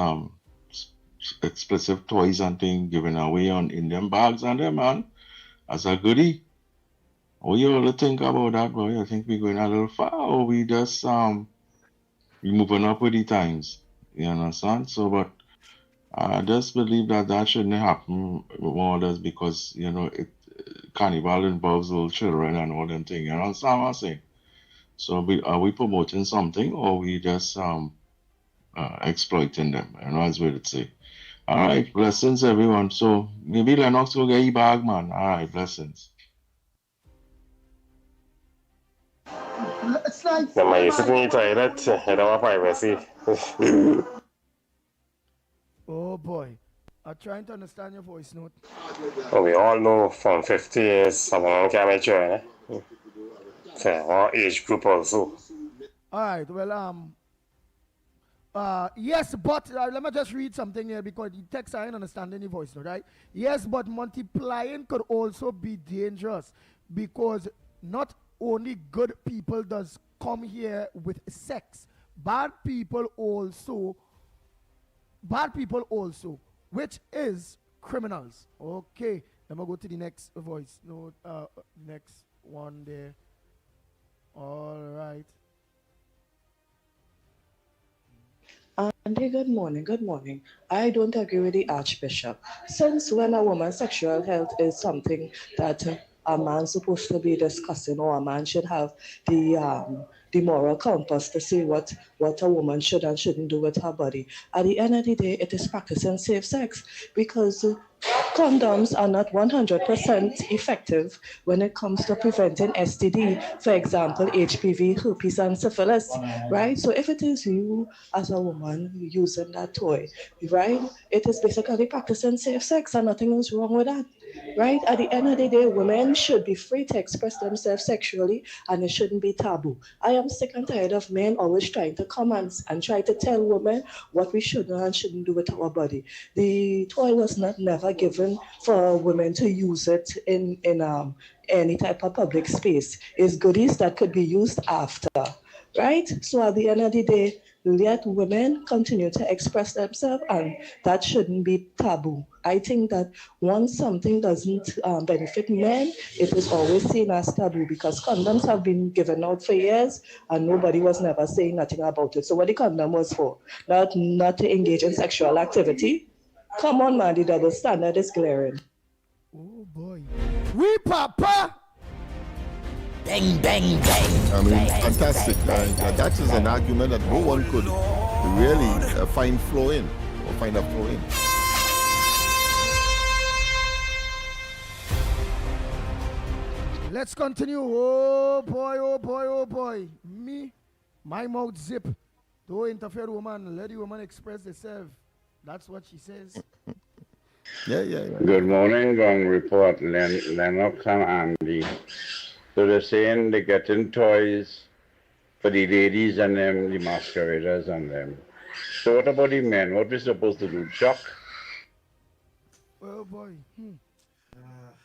explosive toys and things given away in them bags and them, man, as a goodie. What you all think about that, boy? You think we're going a little far, or we just we moving up with the times? You understand? So, but I just believe that shouldn't happen more or less, because, you know, carnival involves little children and all them things. You understand what I'm saying? So are we promoting something, or we just exploiting them? You know, as we would say. All right, blessings, everyone. So maybe Lennox will get your bag, man. All right, blessings. You're sitting in the toilet, you don't have privacy. Oh boy, I'm trying to understand your voice note. Well, we all know from 50 years, someone can make sure, so our age group also. All right, well, yes, but let me just read something here, because the text I ain't understanding the voice note, right? Yes, but multiplying could also be dangerous, because not only good people does come here with sex, bad people also, which is criminals. Okay, let me go to the next voice note. Next one there. All right. Andy, good morning. I don't agree with the Archbishop. Since when a woman's sexual health is something that a man's supposed to be discussing, or a man should have the moral compass to say what a woman should and shouldn't do with her body. At the end of the day, it is practicing safe sex, because condoms are not 100% effective when it comes to preventing STD, for example, HPV, herpes, and syphilis, right? So if it is you as a woman using that toy, right, it is basically practicing safe sex, and nothing is wrong with that. right? At the end of the day, women should be free to express themselves sexually and it shouldn't be taboo. I am sick and tired of men always trying to come and try to tell women what we should and shouldn't do with our body. The toy was not never given for women to use it in any type of public space. It's goodies that could be used after, right? So at the end of the day, let women continue to express themselves, and that shouldn't be taboo. I think that once something doesn't benefit men, it is always seen as taboo because condoms have been given out for years and nobody was never saying nothing about it. So what the condom was for? Not to engage in sexual activity. Come on, man, the double standard is glaring. Oh boy. We papa! Bang, bang, bang. I mean, fantastic. That is an argument that no one could really find flaw in or find a flaw in. Let's continue. Oh boy, oh boy, oh boy. My mouth zip. Don't interfere, woman. Let the woman express herself. That's what she says. Yeah. Good morning, Gang Report. Lennox and Andy. So they're saying they're getting toys for the ladies and them, the masqueraders and them. So what about the men? What we supposed to do? Chuck? Oh boy.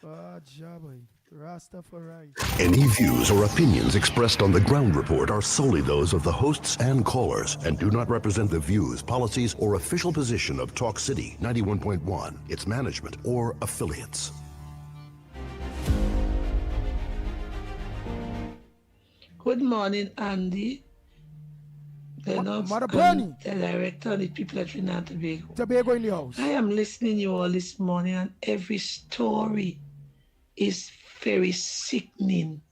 Boy. Rastafari. Any views or opinions expressed on the Ground Report are solely those of the hosts and callers and do not represent the views, policies, or official position of Talk City 91.1, its management, or affiliates. Good morning, Andy. Lennox, Mother Bernie. The director of the people at Trinidad and Tobago. Tobago in the house. I am listening to you all this morning, and every story is very sickening.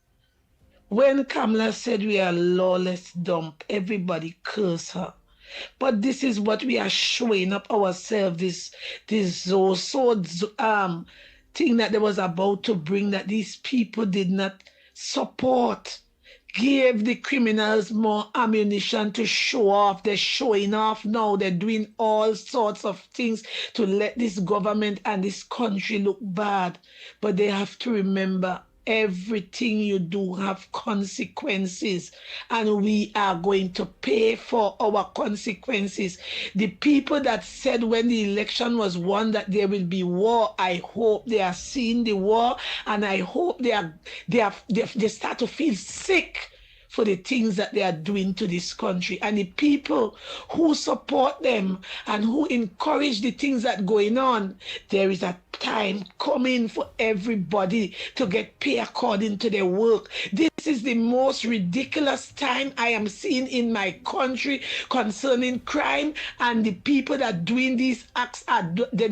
When Kamala said we are a lawless dump, everybody curse her. But this is what we are showing up ourselves, this thing that they was about to bring that these people did not support. Gave the criminals more ammunition to show off. They're showing off now. They're doing all sorts of things to let this government and this country look bad. But they have to remember, everything you do have consequences, and we are going to pay for our consequences. The people that said when the election was won that there will be war, I hope they are seeing the war, and I hope they start to feel sick for the things that they are doing to this country. And the people who support them and who encourage the things that are going on, there is a time coming for everybody to get paid according to their work. This is the most ridiculous time I am seeing in my country concerning crime, and the people that are doing these acts they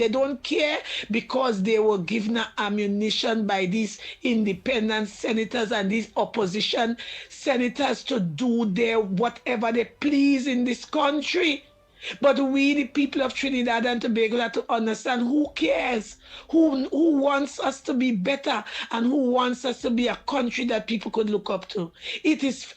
don't care because they were given ammunition by these independent senators and these opposition senators to do their whatever they please in this country. But we, the people of Trinidad and Tobago, have to understand who cares, who wants us to be better, and who wants us to be a country that people could look up to.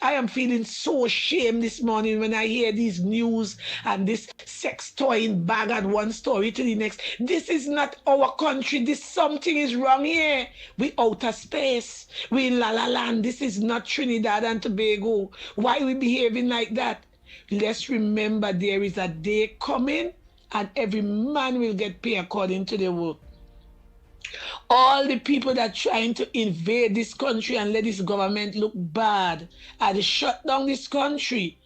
I am feeling so ashamed this morning when I hear these news and this sex toy in bag and one story to the next. This is not our country. Something is wrong here. We outer space. We in La La Land. This is not Trinidad and Tobago. Why are we behaving like that? Let's remember there is a day coming and every man will get paid according to their work. All the people that are trying to invade this country and let this government look bad and shut down this country,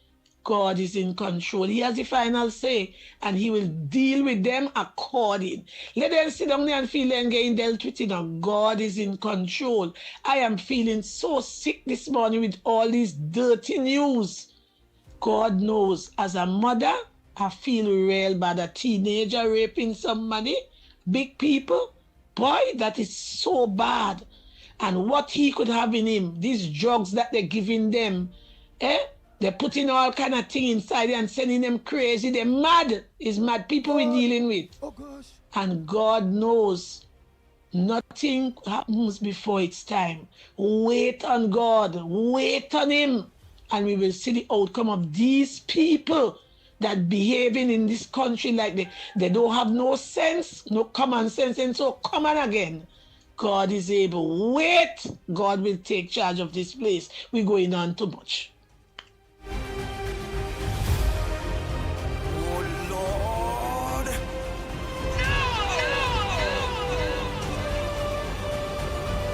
God is in control. He has the final say and he will deal with them according. Let them sit down there and feel them getting dealt with. God is in control. I am feeling so sick this morning with all these dirty news. God knows, as a mother, I feel real bad. A teenager raping somebody, big people, boy, that is so bad. And what he could have in him, these drugs that they're giving them, they're putting all kind of thing inside and sending them crazy. They're mad. It's mad people we're dealing with. Oh gosh. And God knows nothing happens before it's time. Wait on God. Wait on him. And we will see the outcome of these people that behaving in this country like they don't have no sense, no common sense, and so come on again. God is able. Wait, God will take charge of this place. We're going on too much.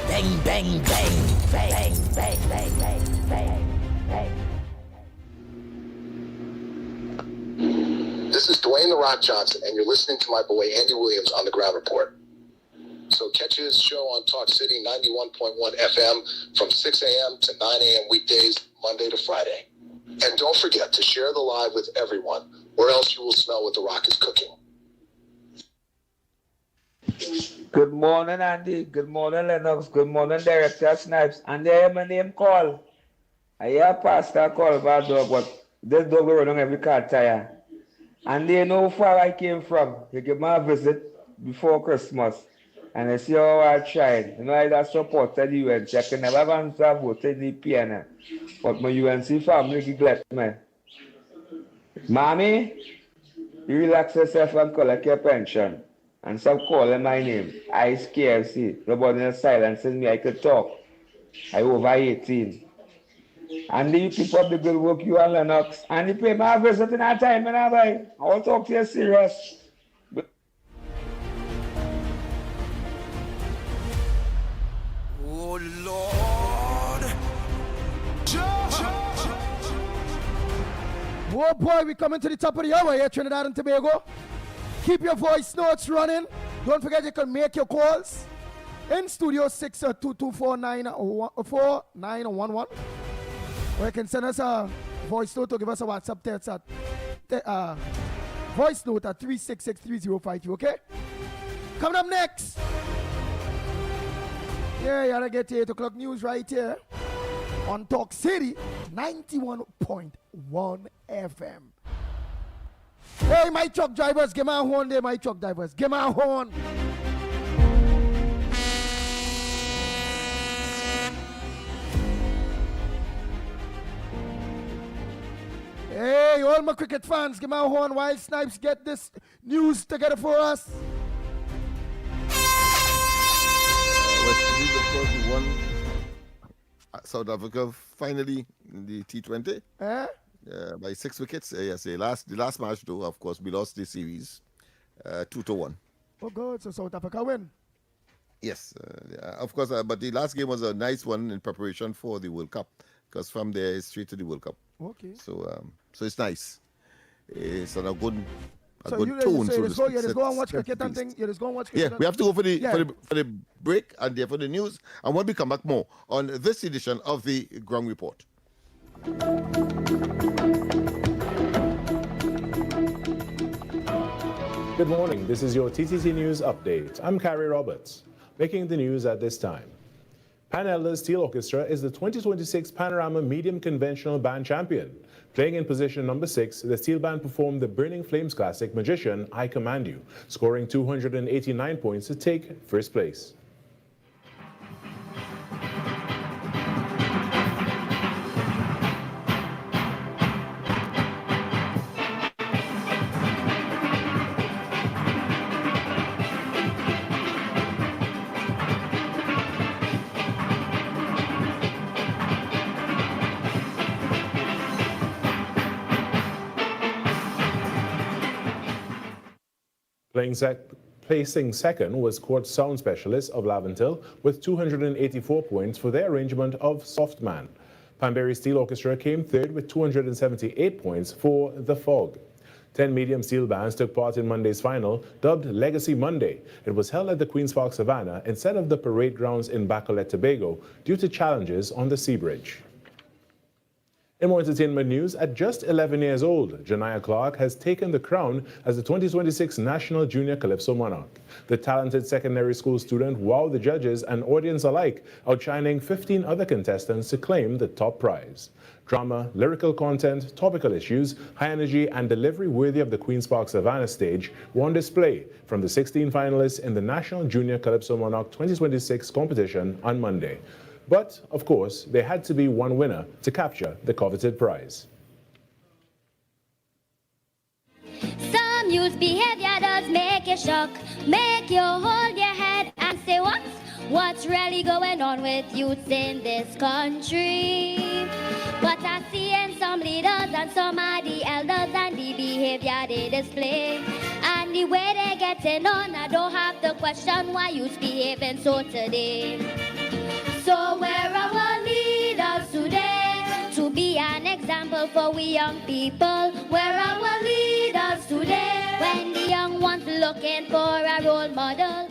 Bang, bang, bang, bang, bang, bang, bang, bang, bang. This is Dwayne The Rock Johnson, and you're listening to my boy Andy Williams on The Ground Report. So catch his show on Talk City 91.1 FM from 6 a.m. to 9 a.m. weekdays, Monday to Friday. And don't forget to share the live with everyone, or else you will smell what The Rock is cooking. Good morning, Andy. Good morning, Lennox. Good morning, Director Snipes. And I hear my name call. I hear Pastor call about dog, but this dog will run on every car tire. And they know how far I came from. They give me a visit before Christmas. And I see how I tried. You know, I just supported the UNC. I can never answer voted the piano. But my UNC family neglect me. Mommy, you relax yourself and collect your pension. And stop calling my name. I KFC. Nobody is silencing me. I could talk. I over 18. And you keep up the good work you and Lennox. And you pay my visit in that time, and I will talk to you serious. Oh Lord. Oh boy, we coming to the top of the hour here, Trinidad and Tobago. Keep your voice notes running. Don't forget you can make your calls. In studio 6224911. Or you can send us a voice note or give us a WhatsApp text at voice note at 3663052, okay? Coming up next. Yeah, you gotta get to 8 o'clock news right here on Talk City 91.1 FM. Hey, my truck drivers, give me a horn there, my truck drivers. Give me a horn. Hey, all my cricket fans, give me a horn while Snipes get this news together for us. South Africa finally in the T20 by 6 wickets. Yes, the last match though, of course, we lost the series 2-1. Oh God, so South Africa win. Yes, of course, but the last game was a nice one in preparation for the World Cup, because from there it's straight to the World Cup. Okay. So it's nice. It's on a good So good you tone. just go and watch cricket and thing. You just go and watch cricket. Yeah, we have to go for the break and there for the news. And when we come back more on this edition of the Ground Report. Good morning. This is your TTT News Update. I'm Carrie Roberts. Making the news at this time. Pan Elders Steel Orchestra is the 2026 Panorama Medium Conventional Band Champion. Playing in position number 6, the steel band performed the Burning Flames classic Magician, I Command You, scoring 289 points to take first place. Placing second was Court Sound Specialist of Laventille with 284 points for their arrangement of Soft Man. Panbury Steel Orchestra came third with 278 points for The Fog. 10 medium steel bands took part in Monday's final, dubbed Legacy Monday. It was held at the Queen's Park Savannah instead of the parade grounds in Bacolet, Tobago, due to challenges on the Sea Bridge. In more entertainment news, at just 11 years old, Janiyah Clark has taken the crown as the 2026 National Junior Calypso Monarch. The talented secondary school student wowed the judges and audience alike, outshining 15 other contestants to claim the top prize. Drama, lyrical content, topical issues, high energy, and delivery worthy of the Queen's Park Savannah stage were on display from the 16 finalists in the National Junior Calypso Monarch 2026 competition on Monday. But, of course, there had to be one winner to capture the coveted prize. youth behavior does make you shock, make you hold your head and say what? What's really going on with youths in this country? But I see in some leaders and some of the elders and the behavior they display and the way they getting on, I don't have to question why youths behaving so today. So where are our leaders today to be an example for we young people? Where are our leaders today when the young ones looking for a role model?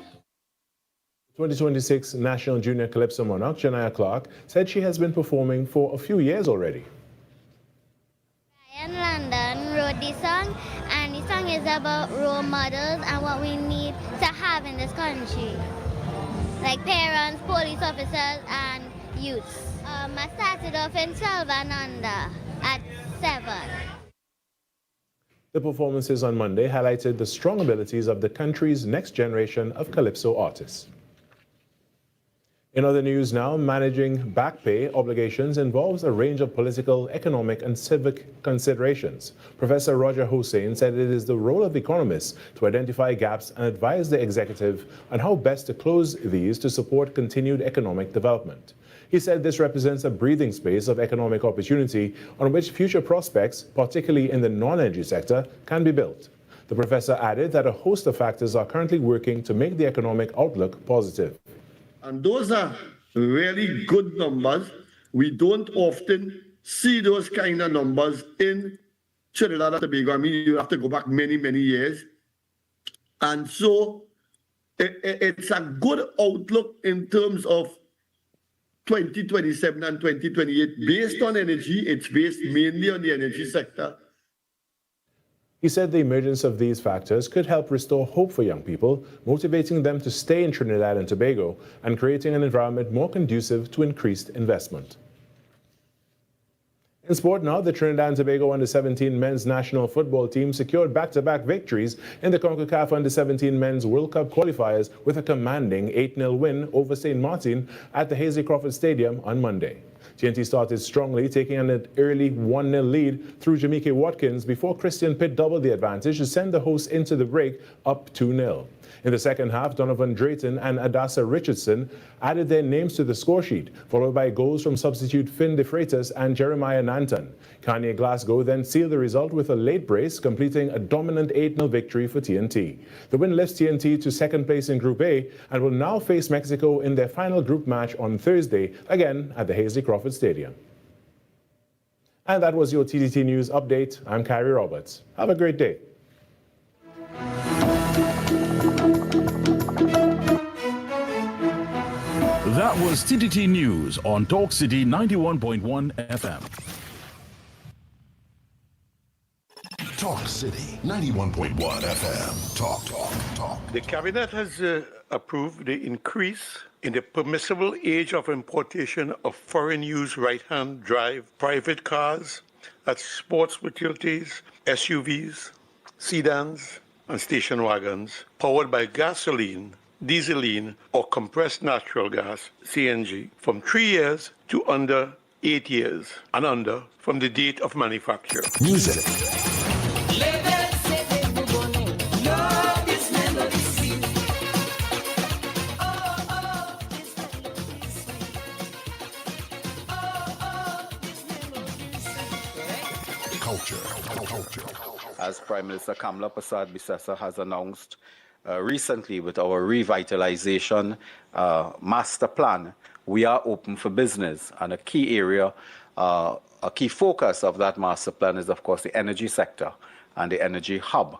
2026 National Junior Calypso Monarch, Janaya Clark, said she has been performing for a few years already. In London wrote this song, and the song is about role models and what we need to have in this country, like parents, police officers, and youths. I started off in 12 and under at 7. The performances on Monday highlighted the strong abilities of the country's next generation of calypso artists. In other news now, managing back pay obligations involves a range of political, economic, and civic considerations. Professor Roger Hossain said it is the role of economists to identify gaps and advise the executive on how best to close these to support continued economic development. He said this represents a breathing space of economic opportunity on which future prospects, particularly in the non-energy sector, can be built. The professor added that a host of factors are currently working to make the economic outlook positive. And those are really good numbers. We don't often see those kind of numbers in Trinidad and Tobago. I mean, you have to go back many, many years. And so it's a good outlook in terms of 2027 and 2028. Based on energy, it's based mainly on the energy sector. He said the emergence of these factors could help restore hope for young people, motivating them to stay in Trinidad and Tobago and creating an environment more conducive to increased investment. In sport now, the Trinidad and Tobago Under-17 men's national football team secured back-to-back victories in the CONCACAF Under-17 men's World Cup qualifiers with a commanding 8-0 win over St. Martin at the Hazley Crawford Stadium on Monday. TNT started strongly, taking an early 1-0 lead through Jamaica Watkins before Christian Pitt doubled the advantage to send the hosts into the break up 2-0. In the second half, Donovan Drayton and Adasa Richardson added their names to the scoresheet, followed by goals from substitute Finn De Freitas and Jeremiah Nanton. Kanye Glasgow then sealed the result with a late brace, completing a dominant 8-0 victory for TNT. The win lifts TNT to second place in Group A and will now face Mexico in their final group match on Thursday, again at the Hazley Crawford Stadium. And that was your TTT News Update. I'm Kyrie Roberts. Have a great day. That was TTT News on Talk City 91.1 FM. Talk City 91.1 FM. Talk. The cabinet has approved the increase in the permissible age of importation of foreign-use right-hand drive private cars, that's sports utilities, SUVs, sedans, and station wagons powered by gasoline, dieseline, or compressed natural gas, CNG, from 3 years to under 8 years, and under from the date of manufacture. Music. Culture. As Prime Minister Kamla Prasad Bisesa has announced recently with our revitalization master plan, we are open for business. And a key area, a key focus of that master plan is, of course, the energy sector and the energy hub.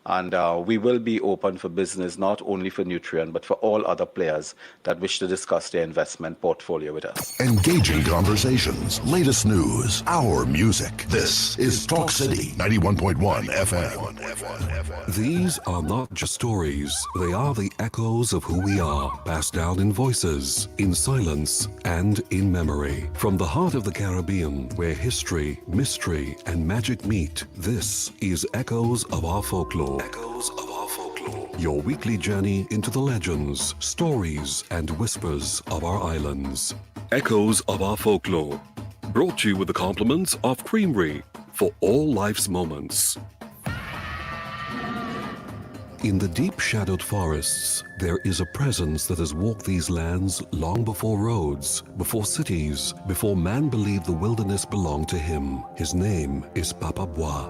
And we will be open for business, not only for Nutrien, but for all other players that wish to discuss their investment portfolio with us. Engaging conversations, latest news, our music. This is Talk City 91.1 FM. These are not just stories. They are the echoes of who we are, passed down in voices, in silence, and in memory. From the heart of the Caribbean, where history, mystery, and magic meet, this is Echoes of Our Folklore. Echoes of Our Folklore. Your weekly journey into the legends, stories, and whispers of our islands. Echoes of Our Folklore. Brought to you with the compliments of Creamery for all life's moments. In the deep shadowed forests, there is a presence that has walked these lands long before roads, before cities, before man believed the wilderness belonged to him. His name is Papa Bois.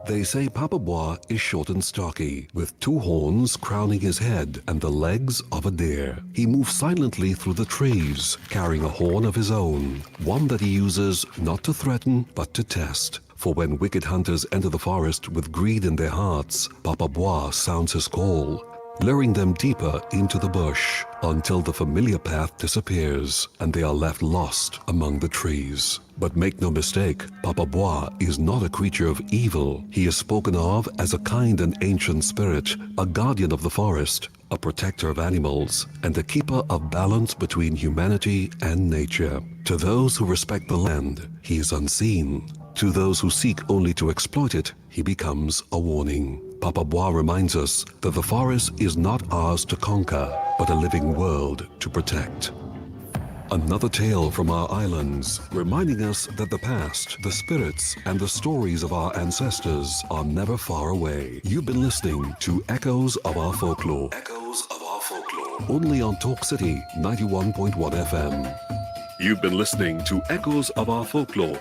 They say Papa Bois is short and stocky, with two horns crowning his head and the legs of a deer. He moves silently through the trees, carrying a horn of his own, one that he uses not to threaten, but to test. For when wicked hunters enter the forest with greed in their hearts, Papa Bois sounds his call, luring them deeper into the bush until the familiar path disappears and they are left lost among the trees. But make no mistake, Papa Bois is not a creature of evil. He is spoken of as a kind and ancient spirit, a guardian of the forest, a protector of animals, and a keeper of balance between humanity and nature. To those who respect the land, he is unseen. To those who seek only to exploit it, he becomes a warning. Papa Bois reminds us that the forest is not ours to conquer, but a living world to protect. Another tale from our islands, reminding us that the past, the spirits, and the stories of our ancestors are never far away. You've been listening to Echoes of Our Folklore. Echoes of Our Folklore. Only on Talk City 91.1 FM. You've been listening to Echoes of Our Folklore,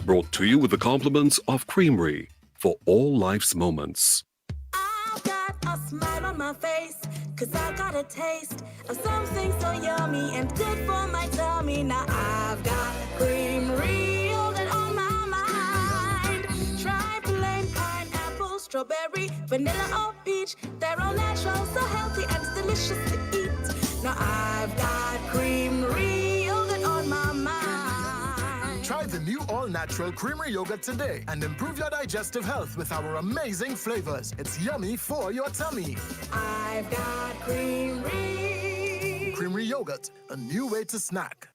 brought to you with the compliments of Creamery for all life's moments. I've got a smile on my face, 'cause I got a taste of something so yummy and good for my tummy. Now I've got Creamery yogurt on my mind. Try plain pineapple, strawberry, vanilla or peach. They're all natural, so healthy and delicious to eat. Now I've got Creamery yogurt on my mind. Try the new all-natural Creamery yogurt today and improve your digestive health with our amazing flavors. It's yummy for your tummy. I've got Creamery. Creamery yogurt, a new way to snack.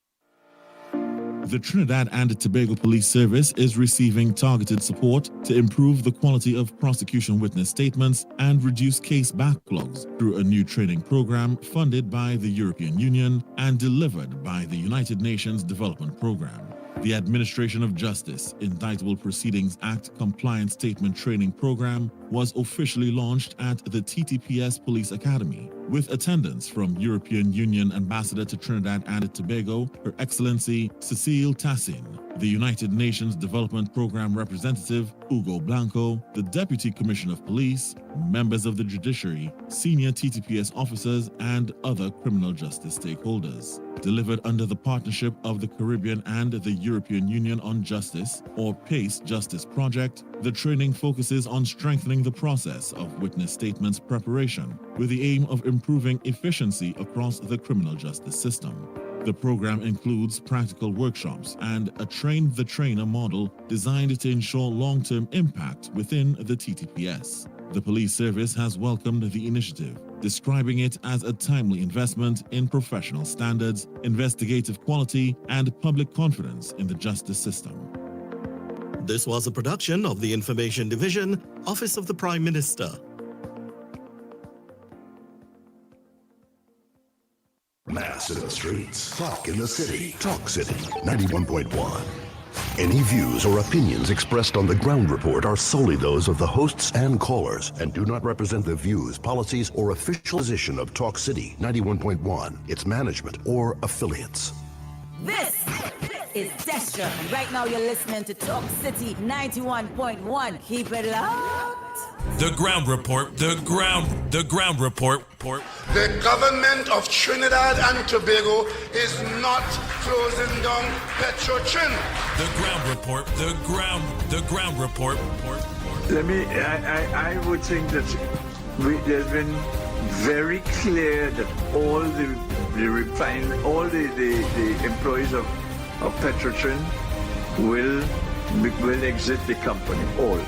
The Trinidad and Tobago Police Service is receiving targeted support to improve the quality of prosecution witness statements and reduce case backlogs through a new training program funded by the European Union and delivered by the United Nations Development Program. The Administration of Justice Indictable Proceedings Act Compliance Statement Training Program was officially launched at the TTPS Police Academy, with attendance from European Union Ambassador to Trinidad and Tobago, Her Excellency Cecile Tassin, the United Nations Development Program representative Hugo Blanco, the Deputy Commissioner of Police, members of the judiciary, senior TTPS officers, and other criminal justice stakeholders. Delivered under the partnership of the Caribbean and the European Union on Justice, or PACE Justice Project, the training focuses on strengthening the process of witness statements preparation with the aim of improving efficiency across the criminal justice system. The program includes practical workshops and a train-the-trainer model designed to ensure long-term impact within the TTPS. The police service has welcomed the initiative, describing it as a timely investment in professional standards, investigative quality, and public confidence in the justice system. This was a production of the Information Division, Office of the Prime Minister. Mass in the streets. Talk in the city. Talk City 91.1. Any views or opinions expressed on the Ground Report are solely those of the hosts and callers and do not represent the views, policies, or official position of Talk City 91.1, its management, or affiliates. This is Destra, and right now you're listening to Talk City 91.1. Keep it locked. The Ground Report, the Ground Report. The government of Trinidad and Tobago is not closing down Petrotrin. The Ground Report, the Ground Report. I would think that there's been very clear that all the employees of Petrotrin will exit the company. All.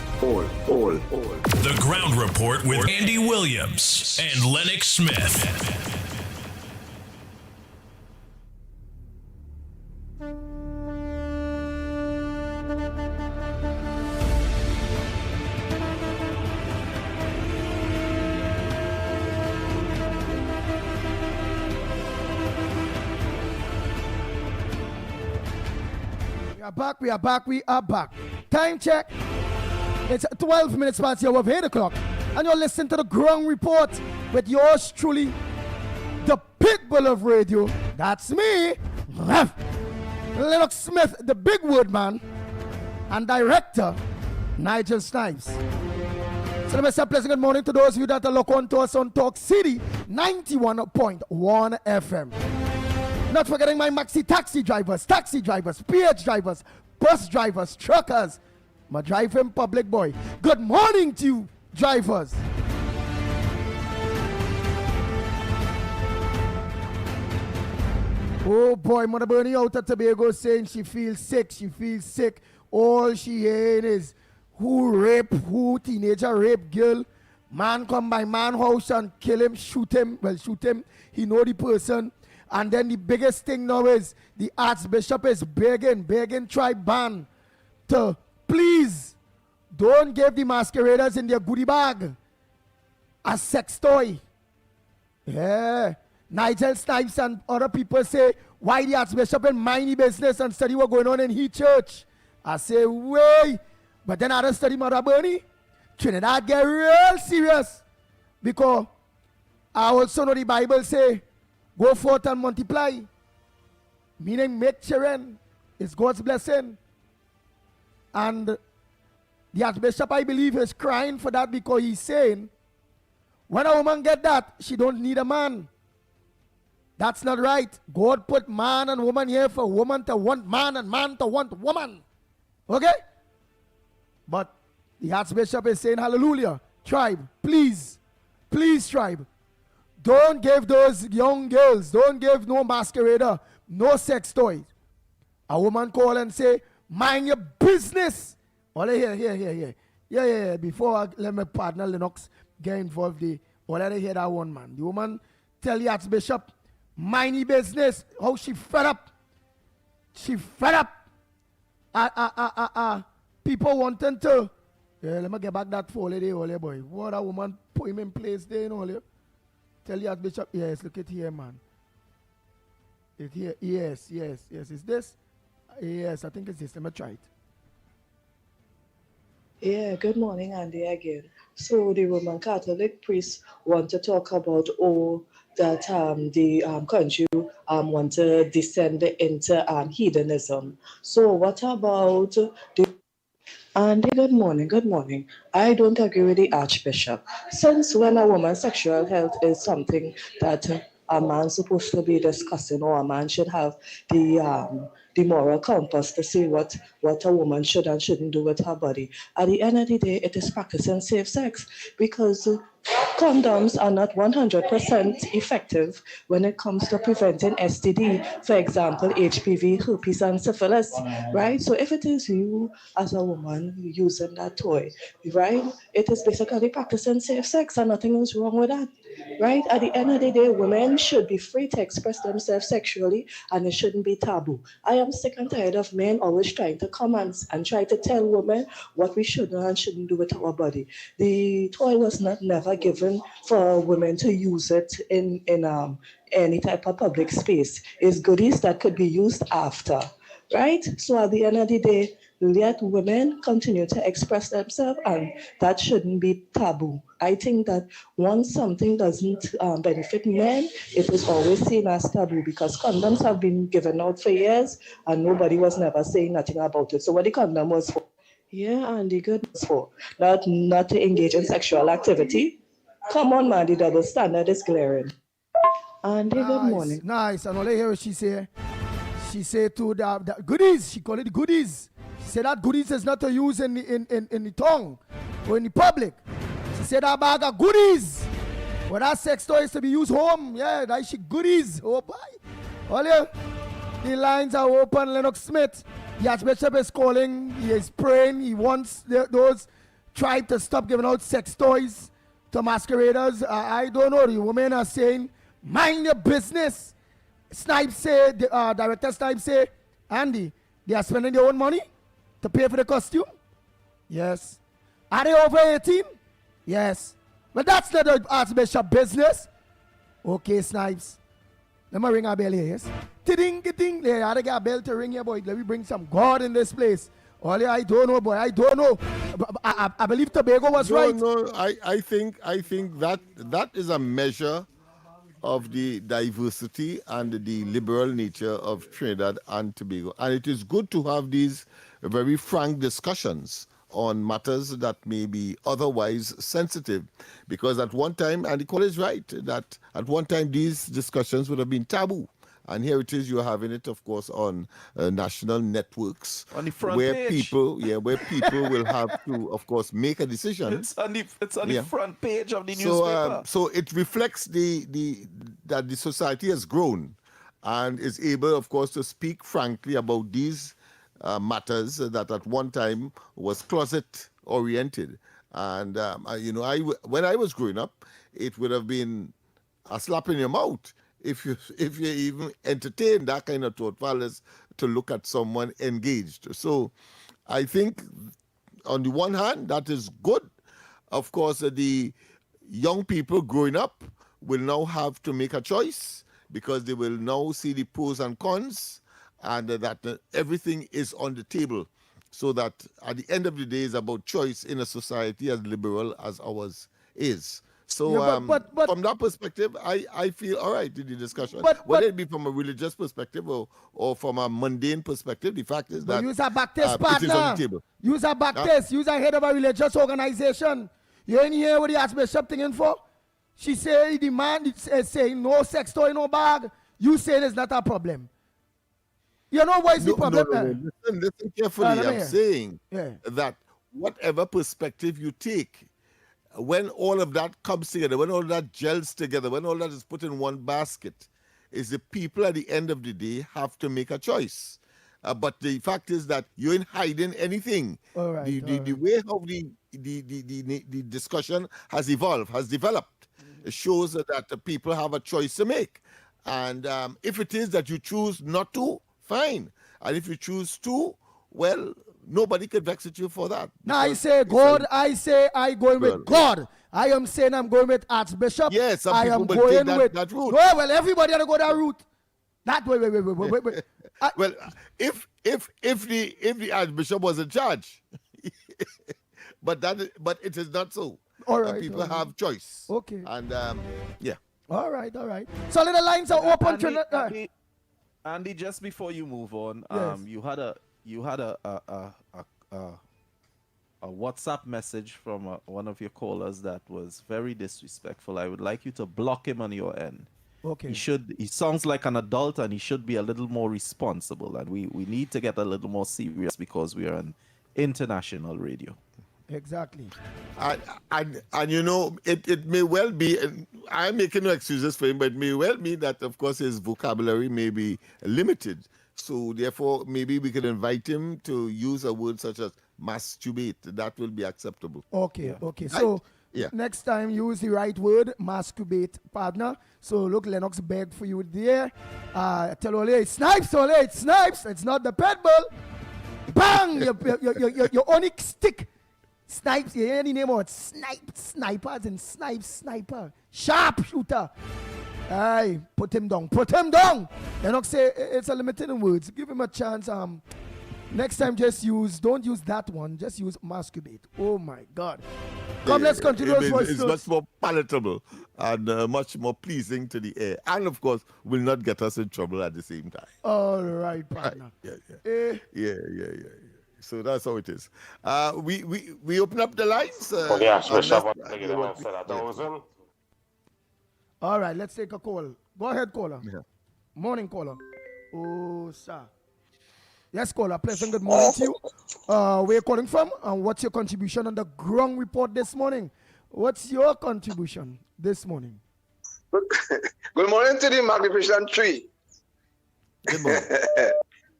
The Ground Report with Andy Williams and Lennox Smith. We are back. Time check. It's 12 minutes past the hour of 8 o'clock. And you're listening to the Ground Report with yours truly, the pitbull of radio. That's me, Lennox Smith, the big word man, and director, Nigel Snipes. So let me say a pleasant good morning to those of you that are locked on to us on Talk City 91.1 FM. Not forgetting my maxi taxi drivers, PH drivers, bus drivers, truckers, my driving public boy. Good morning to you, drivers. Oh boy, Mother Bernie out of Tobago saying she feels sick. All she hearing is who teenager rape girl. Man come by man house and kill him, shoot him. He know the person. And then the biggest thing now is the Archbishop is begging tribe band to please don't give the masqueraders in their goodie bag a sex toy. Yeah. Nigel Snipes and other people say, why the Archbishop in mind the business and study what going on in his church? I say, wait. But then I don't study Mother Bernie. Trinidad get real serious. Because I also know the Bible say, go forth and multiply. Meaning make children. It's God's blessing. And the Archbishop, I believe, is crying for that because he's saying, when a woman get that, she don't need a man. That's not right. God put man and woman here for woman to want man and man to want woman. Okay? But the Archbishop is saying, hallelujah. Tribe, please, tribe. Don't give those young girls, don't give no masquerader, no sex toys. A woman call and say, mind your business. All here. Yeah. Before I let my partner Lennox get involved, all I hear that one man. The woman tell the Archbishop, mind your business. How she fed up. People wanting to. Yeah, let me get back that folly there, boy. What a woman put him in place there, you know. Tell the Archbishop, yes, look at here, man. It here, yes. Is this? Yes, I think it's this. Let me try it. Yeah, good morning, Andy, again. So the Roman Catholic priests want to talk about that the country want to descend into hedonism. So what about the... Andy, good morning. I don't agree with the Archbishop. Since when a woman's sexual health is something that a man's supposed to be discussing, or a man should have the moral compass to see what a woman should and shouldn't do with her body. At the end of the day, it is practicing safe sex because condoms are not 100% effective when it comes to preventing STD, for example, HPV, herpes, and syphilis, right? So if it is you as a woman using that toy, right, it is basically practicing safe sex and nothing is wrong with that, right? At the end of the day, women should be free to express themselves sexually and it shouldn't be taboo. I am sick and tired of men always trying to come and try to tell women what we should and shouldn't do with our body. The toy was never given for women to use it in any type of public space. It's goodies that could be used after, right? So at the end of the day, let women continue to express themselves and that shouldn't be taboo. I think that once something doesn't benefit men, it is always seen as taboo because condoms have been given out for years and nobody was never saying nothing about it. So what the condom was for? Yeah, and the good was for not to engage in sexual activity. Come on, man, the double standard is glaring. And good morning. Nice. And all I hear she say to the goodies, she call it goodies. She said that goodies is not to use in the tongue or in the public. She said that bag of goodies. But that sex toy is to be used home. Yeah, that she goodies. Oh boy. All you, the lines are open. Lennox Smith, the Archbishop is calling. He is praying. He wants those tribe to stop giving out sex toys to masqueraders. I don't know. The women are saying, mind your business. Snipes say, Director Snipes say, Andy, they are spending their own money to pay for the costume? Yes. Are they over 18? Yes. But that's not the Archbishop business. Okay, Snipes. Let me ring a bell here, yes? Ting, ting. There, I got a bell to ring here, boy. Let me bring some God in this place. Only I don't know, boy. I don't know. I believe Tobago was right. No, I think that is a measure of the diversity and the liberal nature of Trinidad and Tobago. And it is good to have these very frank discussions on matters that may be otherwise sensitive. Because at one time, and the call is right, that at one time these discussions would have been taboo. And here it is, you're having it, of course, on national networks, on the front where page. people will have to, of course, make a decision. It's on the front page of the newspaper. So it reflects that the society has grown and is able, of course, to speak frankly about these matters that at one time was closet-oriented. And when I was growing up, it would have been a slap in your mouth if you even entertain that kind of thought, as to look at someone engaged. So I think on the one hand, that is good. Of course, the young people growing up will now have to make a choice because they will now see the pros and cons, and that everything is on the table, so that at the end of the day, it's about choice in a society as liberal as ours is. So but from that perspective, I feel all right in the discussion. Whether it be from a religious perspective or from a mundane perspective, the fact is that use a back test, it is on the table. Use a back test. Use a head of a religious organization. You ain't hear what the Archbishop thing for? She say the man is saying no sex toy, no bag. You saying it's not a problem. You know what is the problem? No. Listen carefully. I'm saying that whatever perspective you take, when all of that comes together, when all that gels together, when all that is put in one basket, is the people at the end of the day have to make a choice. But the fact is that you ain't hiding anything. All right, the way how the discussion has evolved, has developed, shows that the people have a choice to make. And if it is that you choose not to, fine. And if you choose to, well, nobody can vex at you for that. Now I say God, I say I going with God. I am saying I'm going with Archbishop. Yes, some I people am will going take with that route. No, well, everybody had to go that route. That way, wait. Well, if the Archbishop was in charge, but it is not so. All right, people have choice. Okay. And yeah. All right. So the lines are open. Andy, just before you move on, yes. you had a WhatsApp message from one of your callers that was very disrespectful. I would like you to block him on your end. Okay. He sounds like an adult and he should be a little more responsible, and we need to get a little more serious because we are on international radio. Exactly. And you know, it may well be, I'm making no excuses for him, but it may well be that, of course, his vocabulary may be limited. So therefore, maybe we can invite him to use a word such as masturbate. That will be acceptable. Okay. So next time, use the right word, masturbate, partner. So look, Lennox begged for you there. Tell Ole, it's snipes, Ole, it's snipes. It's not the pet bull. Bang! your onyx stick. Snipes, you hear any name of it? Snipers and sniper. Sharp shooter. Aye, put him down. Lennox say it's a limited in words. Give him a chance. Next time, don't use that one. Just use masturbate. Oh my God. Come, let's continue. It's much more palatable and much more pleasing to the ear. And of course, will not get us in trouble at the same time. All right, partner. Yeah. So that's how it is. We open up the lines. All right, let's take a call. Go ahead, caller. Yeah. Morning, caller. Oh, sir. Yes, caller. Pleasant good morning to you. Where you calling from? And what's your contribution on the ground report this morning? What's your contribution this morning? Good morning to the Magnificent Tree. Good morning.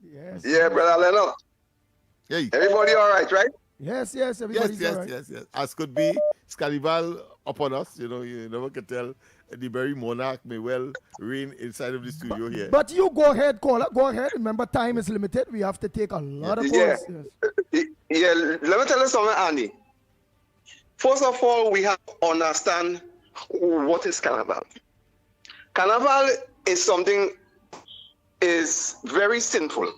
Yes. Yeah, Brother Lennox. Hey. Everybody all right, right? Yes, everybody's all right. Yes. As could be, Scalival upon us. You know, you never can tell. The very monarch may well reign inside of the studio here. But you go ahead, caller. Go ahead. Remember, time is limited. We have to take a lot of calls. Yeah, let me tell you something, Andy. First of all, we have to understand what is Carnival. Carnival is very sinful,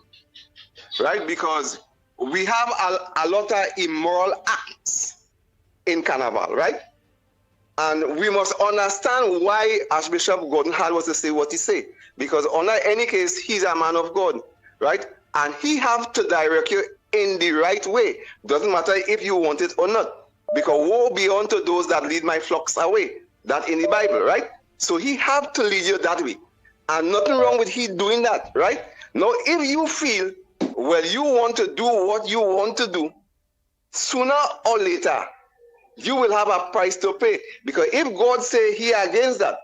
right? Because we have a lot of immoral acts in Carnival, right? And we must understand why Archbishop Gordon Hall was to say what he said. Because under any case, he's a man of God, right? And he have to direct you in the right way. Doesn't matter if you want it or not. Because woe be unto those that lead my flocks away. That in the Bible, right? So he have to lead you that way. And nothing wrong with he doing that, right? Now, if you feel, well, you want to do what you want to do, sooner or later, you will have a price to pay. Because if God say he against that,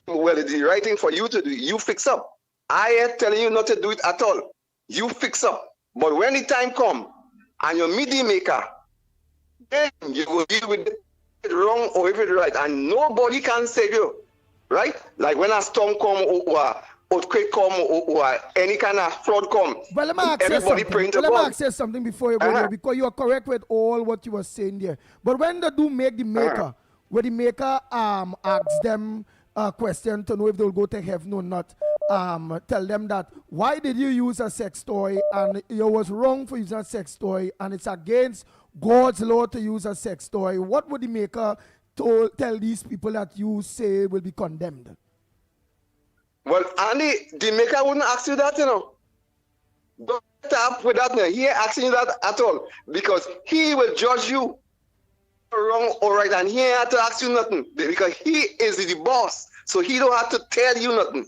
well, it's the right thing for you to do. You fix up. I am telling you not to do it at all. You fix up. But when the time come and you meet the maker, then you will deal with it wrong or if it's right. And nobody can save you, right? Like when a storm come or earthquake come or any kind of flood come, but let me ask everybody praying to God. Let me ask you something before you go there, because you are correct with all what you were saying there. But when they do make the maker, where the maker asks them a question to know if they'll go to heaven or not, tell them that, why did you use a sex toy and it was wrong for using a sex toy and it's against God's law to use a sex toy? What would the maker tell these people that you say will be condemned? Well, Andy, the maker wouldn't ask you that, you know. Don't start with that. He ain't asking you that at all. Because he will judge you wrong or right. And he ain't have to ask you nothing. Because he is the boss. So he don't have to tell you nothing.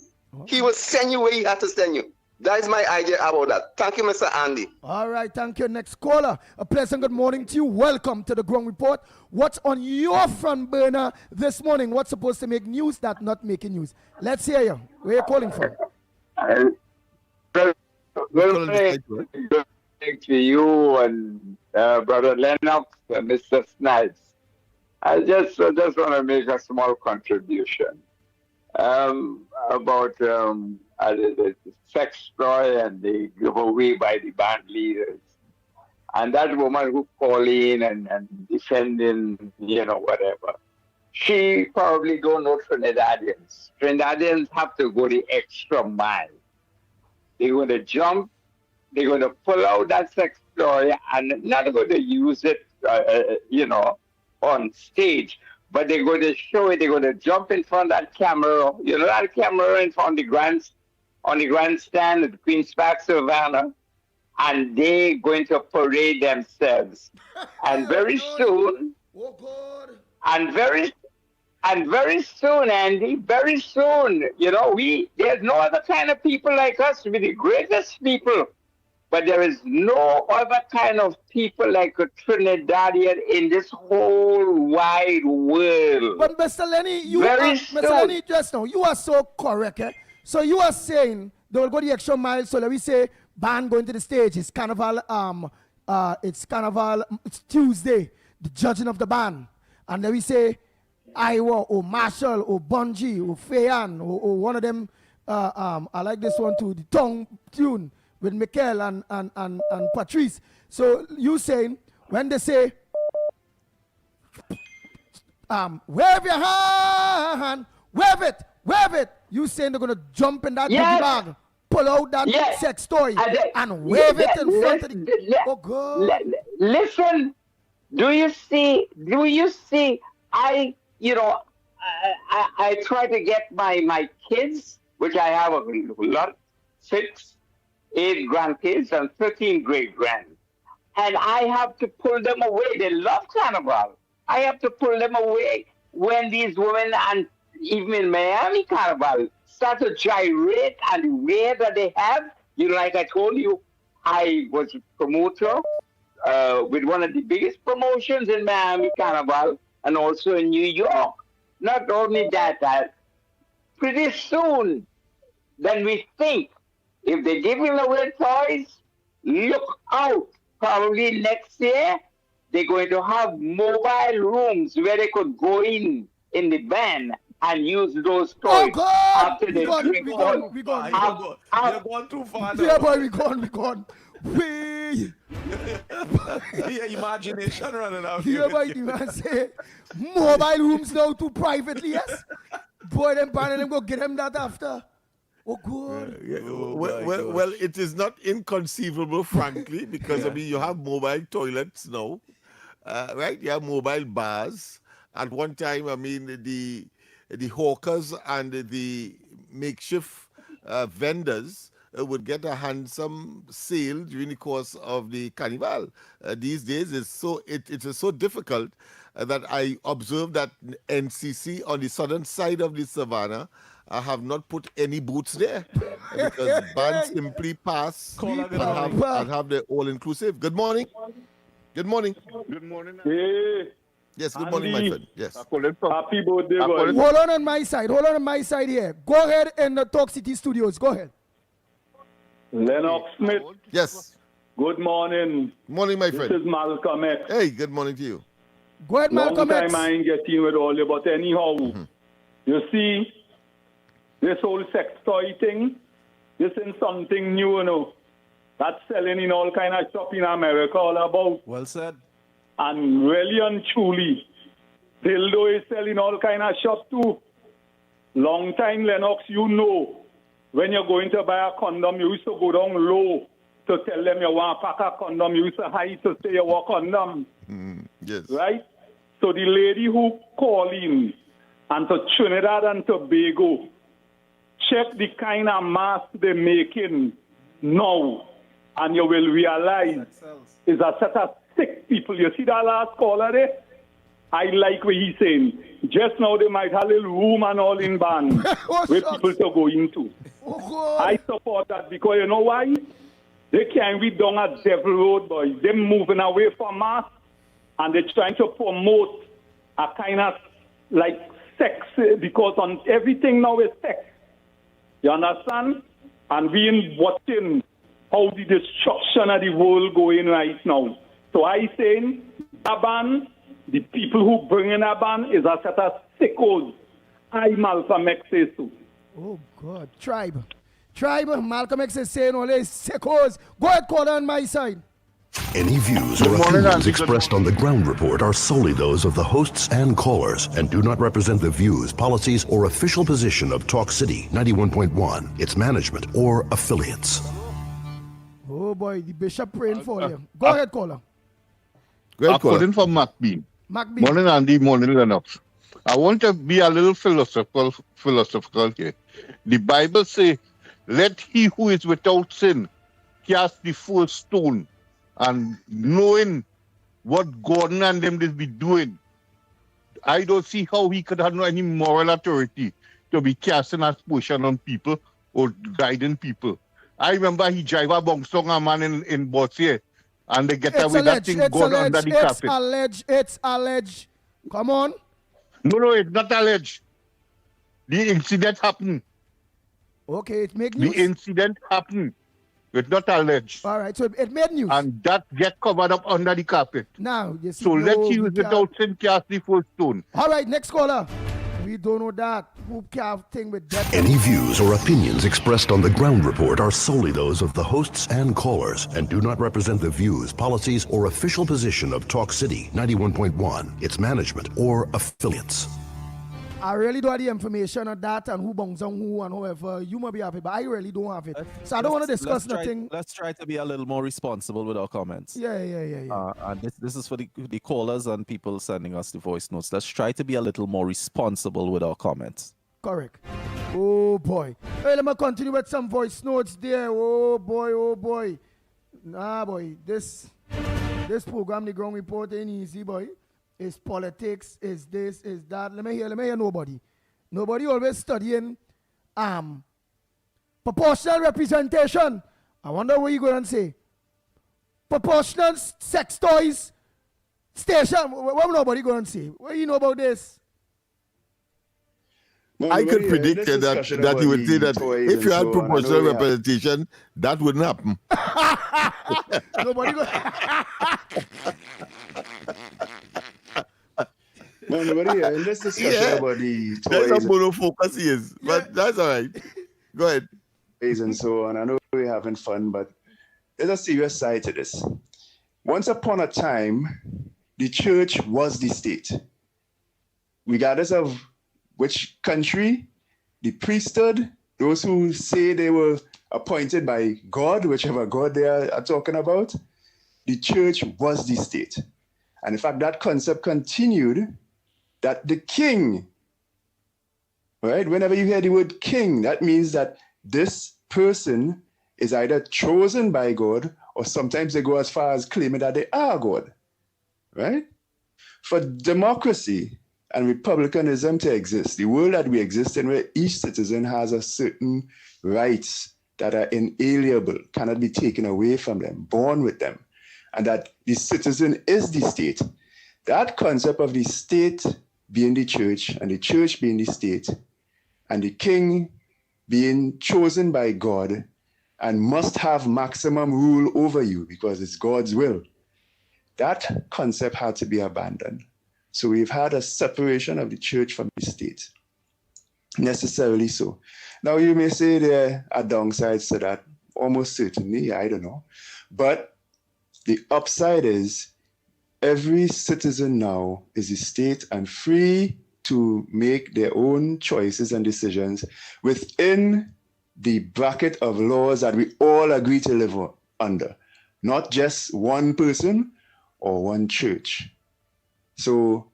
He will send you where he has to send you. That is my idea about that. Thank you, Mr. Andy. All right, thank you. Next caller. A pleasant good morning to you. Welcome to the Ground Report. What's on your front burner this morning? What's supposed to make news that not making news? Let's hear you. Where are you calling from? Good morning to you and Brother Lennox and Mr. Snipes. I just want to make a small contribution about the sex toy and the giveaway by the band leaders. And that woman who called in and defending, whatever. She probably don't know Trinidadians. Trinidadians have to go the extra mile. They're going to jump, they're going to pull out that sex toy and not going to use it, on stage. But they're going to show it, they're going to jump in front of that camera, that camera in front of the grandstand at Queen's Park, Savannah, and they're going to parade themselves. And very soon, and very soon, Andy, very soon, there's no other kind of people like us. We're the greatest people. But there is no other kind of people like a Trinidadian in this whole wide world. But Mr. Lenny, Mr. Lenny, just now, you are so correct. Eh? So you are saying they will go the extra mile. So let me say, band going to the stage. It's carnival. It's Tuesday. The judging of the band, and then we say, Iowa or Marshall or Bungie or Fayan or one of them. I like this one too. The tongue tune with Mikel and Patrice. So you saying when they say wave your hand, wave it, you saying they're gonna jump in that bag, pull out that sex toy and wave it in front of the oh God. Listen, do you see I try to get my kids, which I have a lot, 6, 8 grandkids and 13 great-grands. And I have to pull them away. They love Carnival. I have to pull them away when these women, and even in Miami Carnival, start to gyrate and the way that they have. Like I told you, I was a promoter with one of the biggest promotions in Miami Carnival and also in New York. Not only that, pretty soon, then we think, if they're giving away toys, look out. Probably next year, they're going to have mobile rooms where they could go in the van and use those toys. After they drink. You're going too far now. Yeah, boy, we gone. Yeah, imagination running out. Yeah, boy, the man say, mobile rooms now too privately, yes? Boy, them pan them go get them that after. Oh, good. Well, it is not inconceivable, frankly, because I mean, you have mobile toilets now, right? You have mobile bars. At one time, I mean, the hawkers and the makeshift vendors would get a handsome sale during the course of the carnival. These days, it is so difficult that I observed that NCC on the southern side of the savannah have not put any booths there because bands simply pass and have the all-inclusive. Good morning. Good morning. Good morning. Hey. Yes, good morning, my friend. Yes. Happy birthday, boy. Hold on my side. Hold on my side here. Go ahead in the Talk City Studios. Go ahead. Lennox Smith. Yes. Good morning. Morning, my friend. This is Malcolm X. Hey, good morning to you. Go ahead, Malcolm X. Long time I ain't getting with all you, but anyhow, you see, this whole sex toy thing, this is something new, you know. That's selling in all kind of shop in America all about. Well said. And really and truly, dildo is selling all kind of shop too. Long time, Lennox, you know, when you're going to buy a condom, you used to go down low to tell them you want to pack a condom. You used to high to say you want a condom. Yes. Right? So the lady who called in and to Trinidad and Tobago, check the kind of mask they're making now, and you will realize it's a set of sick people. You see that last caller there? I like what he's saying. Just now they might have a little room and all in band with people to go into. I support that because you know why? They can't be down at Devil Road, boys. They're moving away from mass and they're trying to promote a kind of like sex because on everything now is sex. You understand? And being watching how the destruction of the world going right now. So I saying that ban, the people who bring in a ban is a set of sickos. I Malcolm X says so. Oh God, tribe. Malcolm X is saying all these sickos. Go ahead, call on my side. Any views or opinions expressed on the ground report are solely those of the hosts and callers and do not represent the views, policies, or official position of Talk City 91.1, its management, or affiliates. Oh boy, the bishop praying for you. Go ahead, caller. According for MacBean. Morning, Andy. Morning, Lennox. I want to be a little philosophical here. The Bible says, let he who is without sin cast the first stone. And knowing what Gordon and them will be doing, I don't see how he could have no any moral authority to be casting aspersion on people or guiding people. I remember he drive a bongsong a man in Bossier and they get away that thing going under the carpet. It's alleged. Come on. No, it's not alleged. The incident happened. Okay, it made news. The incident happened. It's not alleged. All right, so it made news. And that get covered up under the carpet. Now, you see, so let's use without sin cast the first stone. All right, next caller. We don't know that. Who carve thing with that? Any views or opinions expressed on the ground report are solely those of the hosts and callers and do not represent the views, policies, or official position of Talk City 91.1, its management, or affiliates. I really don't have the information on that and who bongs on who and whoever. You might be happy, but I really don't have it. So I don't want to discuss nothing. Let's try to be a little more responsible with our comments. Yeah. And this is for the callers and people sending us the voice notes. Let's try to be a little more responsible with our comments. Correct. Oh boy. Hey, let me continue with some voice notes there. Oh boy. Nah, boy. This program, the ground report, ain't easy, boy. It's politics, is this, is that. Let me hear nobody. Nobody always studying proportional representation. I wonder what you're going to say. Proportional sex toys station. What nobody going to say? What do you know about this? Well, I could predict that he would say that if you had proportional representation, that wouldn't happen. Nobody No, nobody in this discussion about the toys. That's how monofocus he is, but that's all right. Go ahead. And so on. I know we're having fun, but there's a serious side to this. Once upon a time, the church was the state. Regardless of which country, the priesthood those who say they were appointed by God, whichever God they are talking about, the church was the state. And in fact, that concept continued, that the king, right? Whenever you hear the word king, that means that this person is either chosen by God, or sometimes they go as far as claiming that they are God, right? For democracy and republicanism to exist, the world that we exist in, where each citizen has a certain rights that are inalienable, cannot be taken away from them, born with them, and that the citizen is the state. That concept of the state being the church, and the church being the state, and the king being chosen by God and must have maximum rule over you because it's God's will, that concept had to be abandoned. So we've had a separation of the church from the state, necessarily so. Now you may say there are downsides to that, almost certainly, I don't know. But the upside is every citizen now is a state and free to make their own choices and decisions within the bracket of laws that we all agree to live under, not just one person or one church. So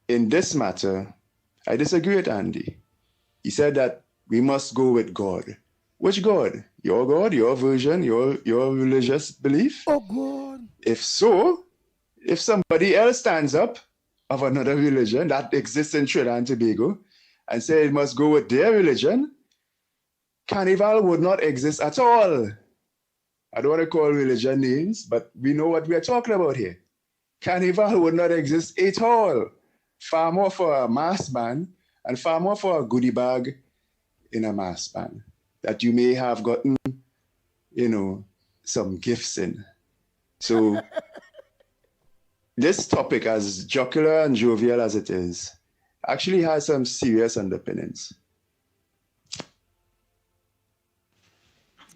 in this matter, I disagree with Andy. He said that we must go with God. Which God? Your God, your version, your religious belief? Oh, God. If so, if somebody else stands up of another religion that exists in Trinidad and Tobago and say it must go with their religion, Carnival would not exist at all. I don't want to call religion names, but we know what we are talking about here. Carnival would not exist at all. Far more for a mass band and far more for a goodie bag in a mass band that you may have gotten, some gifts in. So this topic, as jocular and jovial as it is, actually has some serious underpinnings.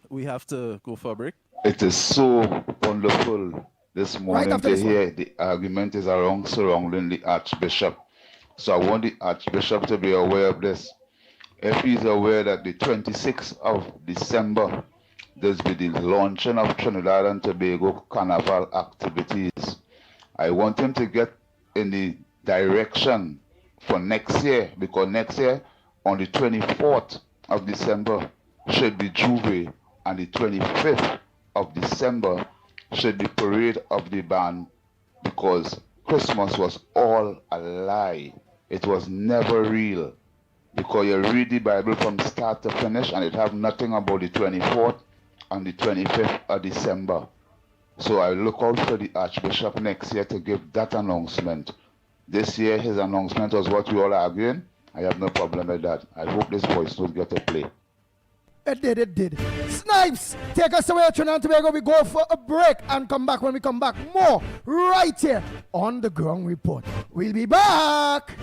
We have to go for a break. It is so wonderful this morning to hear the argument is surrounding the Archbishop. So I want the Archbishop to be aware of this. If he's aware that the 26th of December, there's been the launching of Trinidad and Tobago Carnival activities, I want him to get in the direction for next year, because next year, on the 24th of December, should be Jubilee, and the 25th of December should be Parade of the Band, because Christmas was all a lie. It was never real, because you read the Bible from start to finish and it have nothing about the 24th and the 25th of December. So I look out for the Archbishop next year to give that announcement. This year his announcement was what we all are arguing. I have no problem with that. I hope this voice will get a play. It did. Snipes, take us away, Trinidad and Tobago. We go for a break and come back. When we come back, more right here on The Ground Report. We'll be back.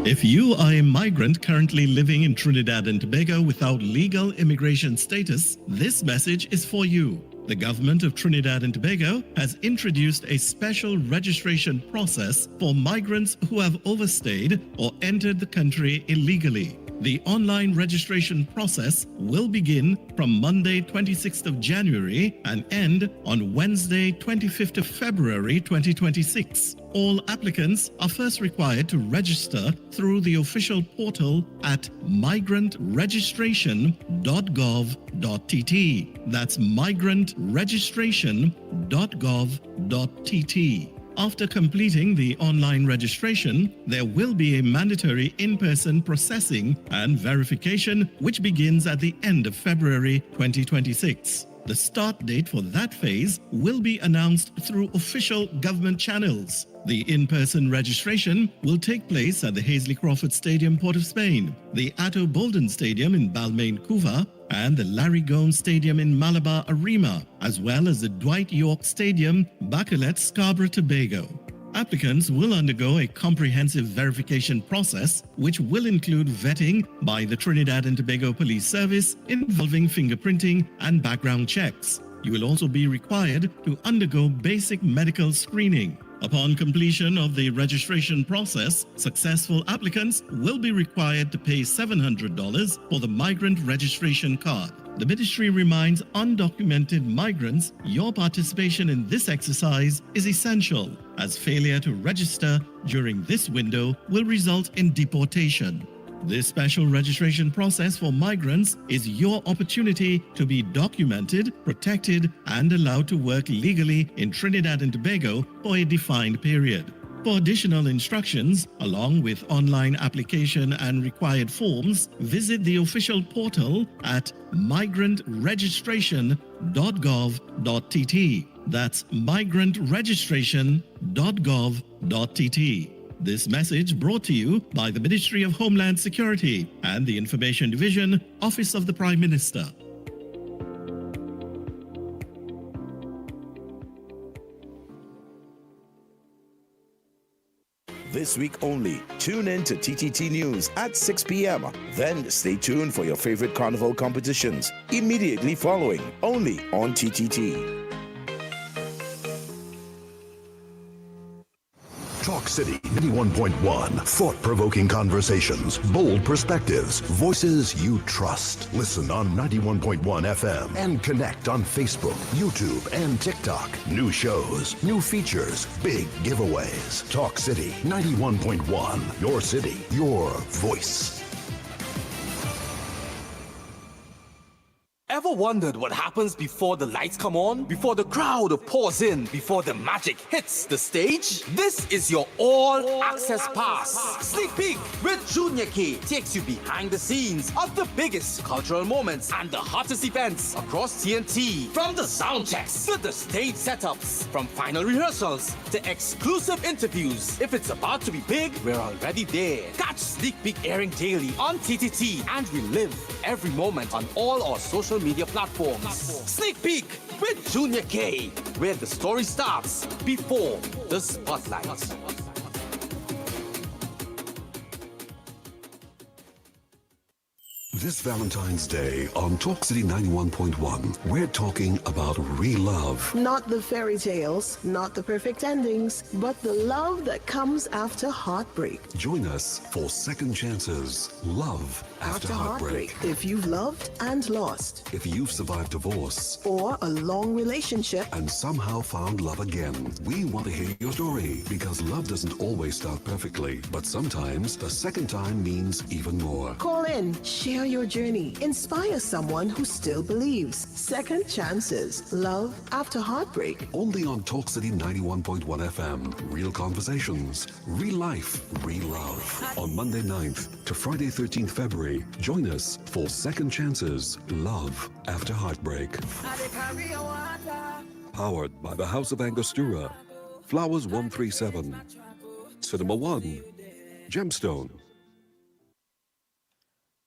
If you are a migrant currently living in Trinidad and Tobago without legal immigration status, this message is for you. The government of Trinidad and Tobago has introduced a special registration process for migrants who have overstayed or entered the country illegally. The online registration process will begin from Monday 26th of January and end on Wednesday 25th of February 2026. All applicants are first required to register through the official portal at migrantregistration.gov.tt. That's migrantregistration.gov.tt. After completing the online registration, there will be a mandatory in-person processing and verification which begins at the end of February 2026. The start date for that phase will be announced through official government channels. The in-person registration will take place at the Hazley Crawford Stadium, Port of Spain, the Atto Bolden Stadium in Balmain, Couva, and the Larry Gomes Stadium in Malabar, Arima, as well as the Dwight York Stadium, Bacalet, Scarborough, Tobago. Applicants will undergo a comprehensive verification process, which will include vetting by the Trinidad and Tobago Police Service involving fingerprinting and background checks. You will also be required to undergo basic medical screening. Upon completion of the registration process, successful applicants will be required to pay $700 for the migrant registration card. The ministry reminds undocumented migrants your participation in this exercise is essential, as failure to register during this window will result in deportation. This special registration process for migrants is your opportunity to be documented, protected, and allowed to work legally in Trinidad and Tobago for a defined period. For additional instructions, along with online application and required forms, visit the official portal at migrantregistration.gov.tt. That's migrantregistration.gov.tt. This message brought to you by the Ministry of Homeland Security and the Information Division, Office of the Prime Minister. This week only, tune in to TTT News at 6 p.m. Then stay tuned for your favorite carnival competitions immediately following, only on TTT. Talk City 91.1. Thought-provoking conversations, bold perspectives, voices you trust. Listen on 91.1 FM and connect on Facebook, YouTube, and TikTok. New shows, new features, big giveaways. Talk City 91.1. Your city, your voice. Ever wondered what happens before the lights come on? Before the crowd pours in? Before the magic hits the stage? This is your all-access pass. Sneak Peek with Junior K takes you behind the scenes of the biggest cultural moments and the hottest events across TNT. From the sound checks to the stage setups, from final rehearsals to exclusive interviews. If it's about to be big, we're already there. Catch Sneak Peek airing daily on TTT and relive every moment on all our social media platforms. Sneak Peek with Junior K, where the story starts before the spotlight. This Valentine's Day on Talk City 91.1, we're talking about real love. Not the fairy tales, not the perfect endings, but the love that comes after heartbreak. Join us for Second Chances, Love After Heartbreak. If you've loved and lost. If you've survived divorce. Or a long relationship. And somehow found love again. We want to hear your story, because love doesn't always start perfectly, but sometimes the second time means even more. Call in, share your journey, inspire someone who still believes. Second Chances, Love After Heartbreak. Only on Talk City 91.1 FM. Real conversations, real life, real love. On Monday 9th to Friday 13th February, join us for Second Chances, Love After Heartbreak. Powered by the House of Angostura, Flowers 137, Cinema 1, Gemstone.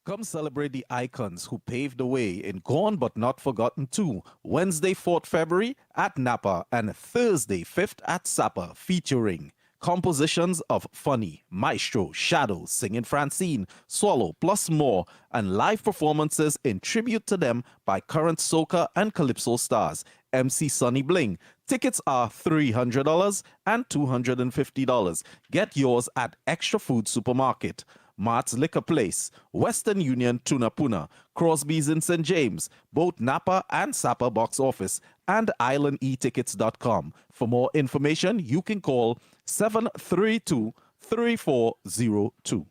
Come celebrate the icons who paved the way in Gone But Not Forgotten 2, Wednesday 4th February at Napa and Thursday 5th at Sapa, featuring compositions of Funny, Maestro, Shadow, Singing Francine, Swallow, plus more, and live performances in tribute to them by current soca and calypso stars. MC Sonny Bling. Tickets are $300 and $250. Get yours at Extra Food Supermarket, Mart's Liquor Place, Western Union Tunapuna, Crosby's in St. James, both Napa and Sapa box office, and islandetickets.com. For more information, you can call 732-3402.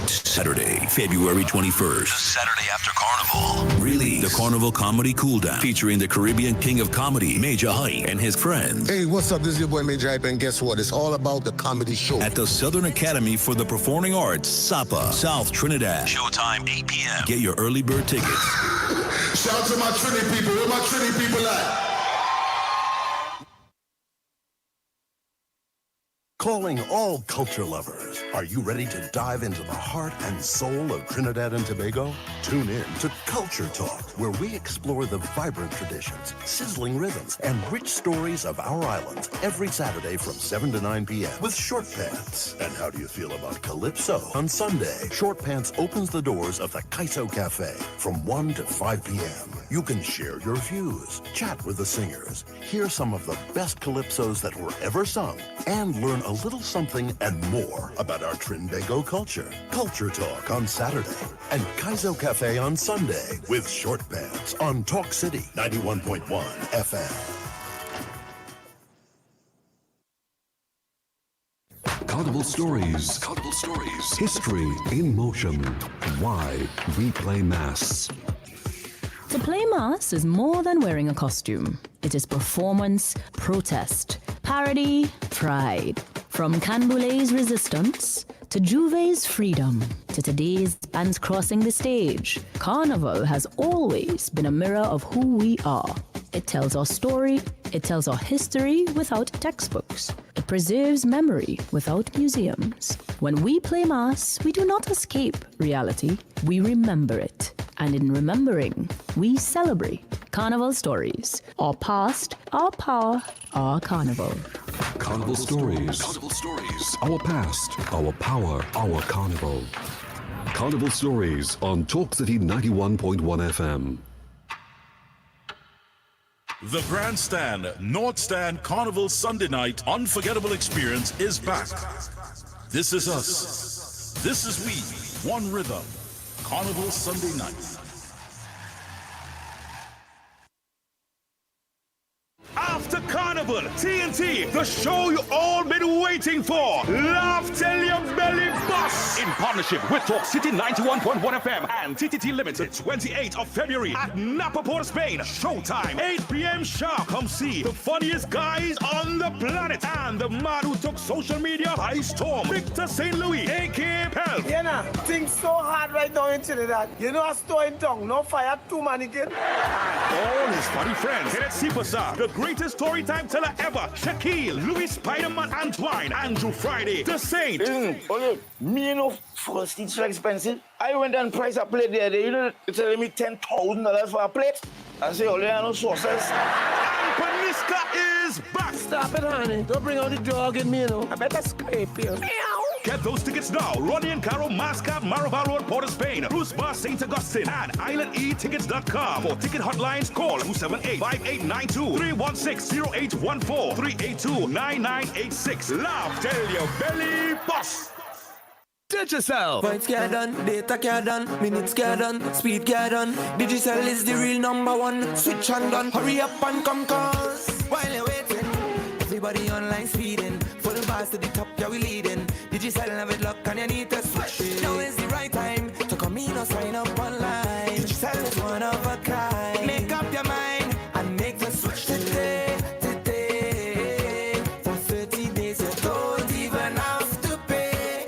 Saturday, February 21st. The Saturday after Carnival. Release the Carnival Comedy Cool Down, featuring the Caribbean King of Comedy, Major Hype, and his friends. Hey, what's up? This is your boy Major Hype, and guess what? It's all about the comedy show. At the Southern Academy for the Performing Arts, Sapa, South Trinidad. Showtime, 8 p.m. Get your early bird tickets. Shout out to my Trinity people. Where my Trinity people at? Calling all culture lovers. Are you ready to dive into the heart and soul of Trinidad and Tobago? Tune in to Culture Talk, where we explore the vibrant traditions, sizzling rhythms, and rich stories of our islands every Saturday from 7 to 9 p.m. with Short Pants. And how do you feel about Calypso? On Sunday, Short Pants opens the doors of the Kaiso Cafe from 1 to 5 p.m. You can share your views, chat with the singers, hear some of the best calypsos that were ever sung, and learn a little something and more about our Trinbago culture. Culture Talk on Saturday and Kaizo Cafe on Sunday with Short Pants on Talk City 91.1 FM. Carnival Stories. Carnival Stories. History in motion. Why we play mass. To play mass is more than wearing a costume. It is performance, protest, parody, pride. From Canboulez's resistance to Juve's freedom to today's bands crossing the stage, Carnival has always been a mirror of who we are. It tells our story, it tells our history without textbooks. It preserves memory without museums. When we play mass, we do not escape reality, we remember it. And in remembering, we celebrate Carnival stories. Our past, our power, our carnival. Carnival Stories. Carnival Stories. Our past, our power, our carnival. Carnival Stories on Talk City 91.1 FM. The Grandstand North Stand Carnival Sunday night unforgettable experience is back. This is us. This is we. One rhythm. Carnival Sunday night. After Carnival, TNT, the show you all been waiting for. Laugh till your belly bust. In partnership with Talk City 91.1 FM and TTT Limited, 28th of February at Napa, Port Spain. Showtime, 8 p.m. sharp. Come see the funniest guys on the planet and the man who took social media by storm, Victor St. Louis, a.k.a. Pelp. Yeah, nah, things so hard right now in Trinidad. You know, a store in town, no fire, 2 man again. All his funny friends, Kenneth Sipasa, the greatest storytime teller ever, Shaquille, Louis Spider-Man Antoine, Andrew Friday, The Saint. Okay, me you know, first it's so expensive. I went and priced a plate there. You know, they're telling me $10,000 for a plate. I say, oh, there are no sauces. And Paniska is back. Stop it, honey. Don't bring out the dog in me, you know. I better scrape you. Get those tickets now. Ronnie and Caro, Mascap, Marava Road, Port of Spain, Bruce Bar, St. Augustine, and islandetickets.com. For ticket hotlines, call 278-5892, 316-0814, 382-9986. Laugh till your belly bust. Touch yourself. Points get done, data get done, minutes get done, speed get done. Digital is the real number one. Switch and done, hurry up and come cause. While you're waiting, everybody online speeding. Full bars to the top, yeah we leading. Digital have it luck and you need to switch it. Now is the right time to come in or sign up online. Digital is one of a kind. Make up your mind and make the switch today. For 30 days you don't even have to pay.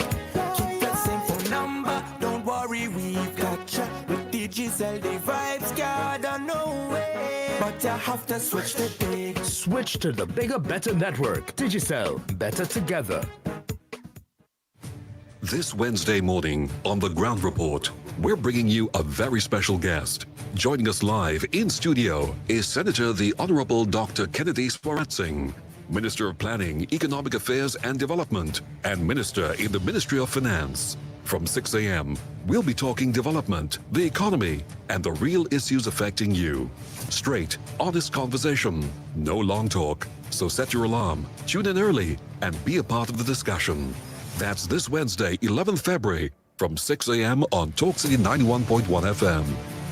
Keep the same phone number, don't worry, we've got you. With Digicel, the vibes got no way. But you have to switch today. Switch to the bigger, better network. Digicel, better together. This Wednesday morning on The Ground Report, we're bringing you a very special guest. Joining us live in studio is Senator the Honorable Dr. Kennedy Swaratsing, Minister of Planning, Economic Affairs and Development, and Minister in the Ministry of Finance. From 6 a.m., we'll be talking development, the economy, and the real issues affecting you. Straight, honest conversation, no long talk. So set your alarm, tune in early, and be a part of the discussion. That's this Wednesday, 11th February, from 6 a.m. on Talk City 91.1 FM.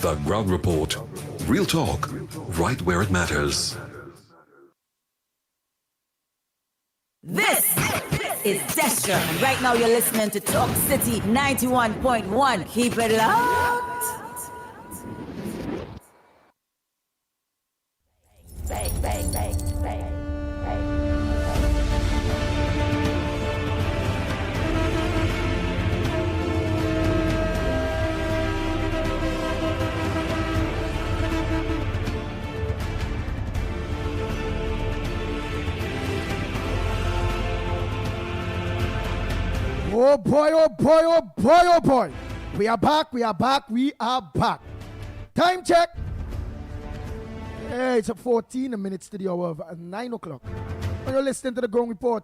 The Ground Report. Real talk, right where it matters. This is Destra. Right now you're listening to Talk City 91.1. Keep it locked. Bang, bang, bang, bang. Oh boy, oh boy, oh boy, oh boy. We are back, we are back, we are back. Time check. Hey, it's 14 minutes to the hour of 9 o'clock. When you're listening to the Ground Report,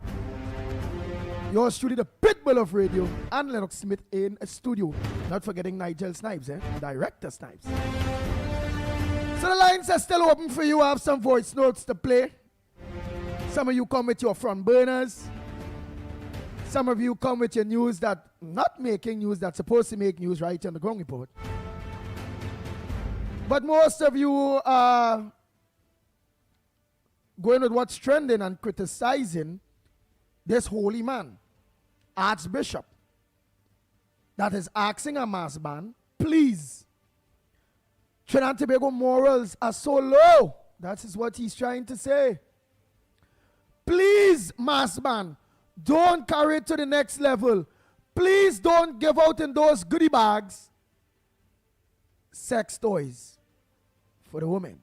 yours truly, the pitbull of radio, and Lennox Smith in a studio. Not forgetting Nigel Snipes, Director Snipes. So the lines are still open for you. I have some voice notes to play. Some of you come with your front burners. Some of you come with your news that not making news, that's supposed to make news right on the ground report. But most of you are going with what's trending and criticizing this holy man, Archbishop, that is asking a mass ban, please. Trinidad and Tobago morals are so low. That is what he's trying to say. Please, mass ban, don't carry it to the next level. Please don't give out in those goodie bags sex toys for the women.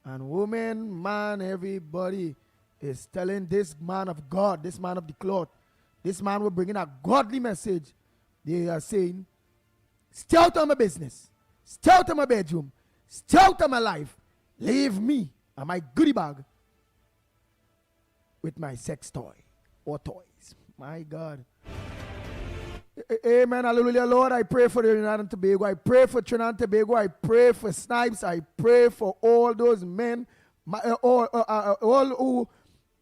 And women, man, everybody is telling this man of God, this man of the cloth, this man will bring in a godly message. They are saying, stay out of my business. Stay out of my bedroom. Stay out of my life. Leave me and my goodie bag with my sex toy or toys. My God. Amen. Hallelujah. Lord, I pray for Trinidad and Tobago. I pray for Trinidad and Tobago. I pray for Snipes. I pray for all those men, all who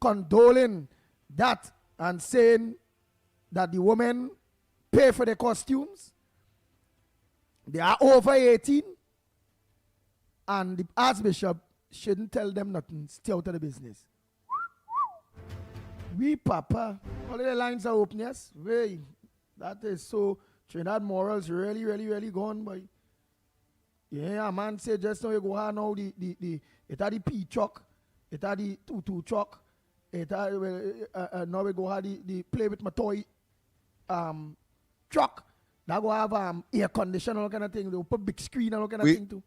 condoling that and saying that the women pay for their costumes. They are over 18. And the Archbishop shouldn't tell them nothing. Stay out of the business. We, Papa. All the lines are open, yes? Way. That is so. Trinidad morals really, really, really gone, boy. Yeah, a man say just now you go on now it had the P truck, it had the 2 truck, it had now we go have the play with my toy truck. That go have air conditioner all kind of thing. They put big screen and all kind of thing too.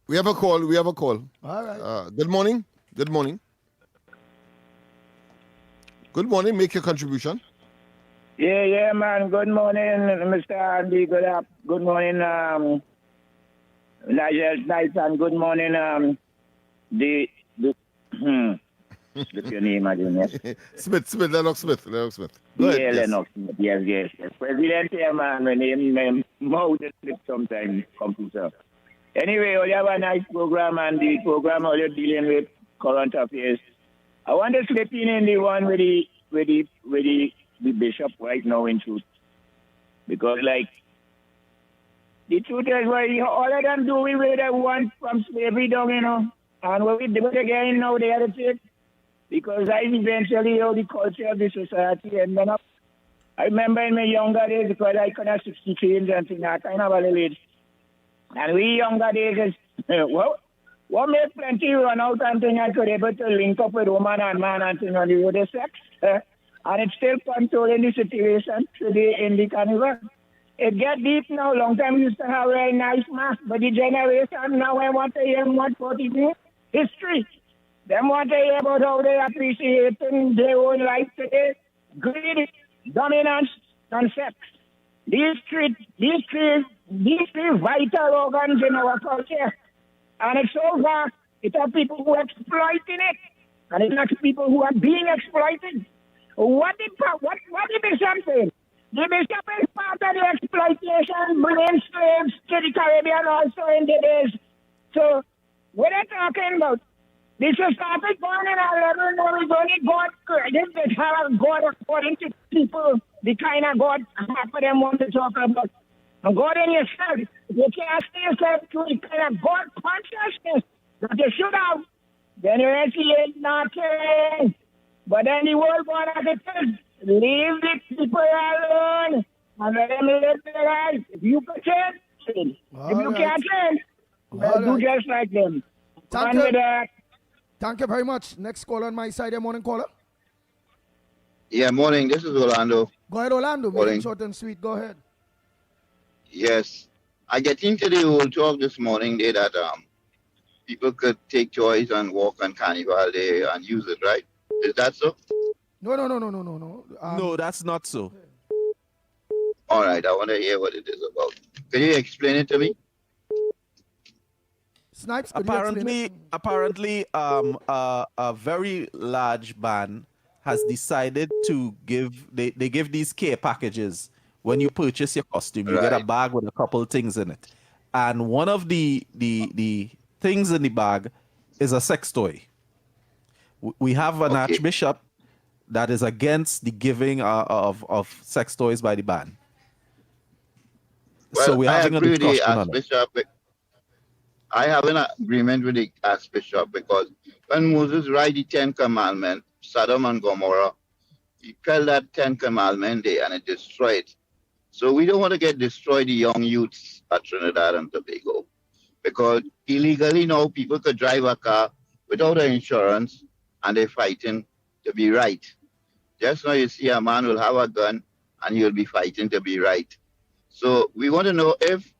We have a call. We have a call. All right. Good morning. Good morning. Good morning. Make your contribution. Yeah, man. Good morning, Mr. Andy. Good morning, Nigel Snipes, and good morning, what's your name again? Yes? Smith, Lennox Smith. Go ahead, Lennox Smith. Yes. President here, man. My name mouth slip sometimes, computer. Anyway, you have a nice program, and the program you're dealing with current affairs. I want to slip in the one with the bishop right now in truth. Because, like, the truth is, all of them do we really want from slavery down, you know. And what we do it again now, they are the truth. Because I eventually know the culture of the society and then up. I remember in my younger days, because I kind of 63 and things, I kind of a little age. And we younger days is, well, what made plenty run out and things and could able to link up with woman and man and things on the road of sex. And it's still controlling the situation today in the carnival. It get deep now. Long time we used to have a very nice mass, but the generation now I want to hear what it is. History. Them want to hear about how they appreciate their own life today. Greed, dominance, and sex. These three vital organs in our culture. And it's so vast. It are people who are exploiting it. And it's not people who are being exploited. What did the bishop say? The bishop is part of the exploitation, bringing slaves to the Caribbean also in the days. So, what are they talking about? This is started going in our level, now it's only God, this have God according to people, the kind of God half of them want to talk about. And God in yourself, you can't see yourself to the kind of God consciousness that you should have, then you see it nothing. But then the world going as it is, leave the people alone and let them live their life. If you can change, if you can't change, do just like them. Thank you very much. Next caller on my side, morning caller. Yeah, morning. This is Orlando. Go ahead, Orlando. Morning. Short and sweet. Go ahead. Yes. I get into the whole talk this morning there that people could take toys and walk on Carnival Day and use it, right? Is that so? No. No, that's not so. All right. I want to hear what it is about. Can you explain it to me? Snipes, apparently, a very large band has decided to give they give these care packages when you purchase your costume. You get a bag with a couple things in it, and one of the things in the bag is a sex toy. We have an archbishop that is against the giving of sex toys by the band. Well, So we're I having a agree with the discussion on it. Archbishop. I have an agreement with the Archbishop because when Moses write the Ten Commandments, Sodom and Gomorrah, he fell that Ten Commandment there and it destroyed. So we don't want to get destroyed the young youths at Trinidad and Tobago because illegally now people could drive a car without an insurance and they're fighting to be right. Just now you see a man will have a gun and he'll be fighting to be right. So we want to know if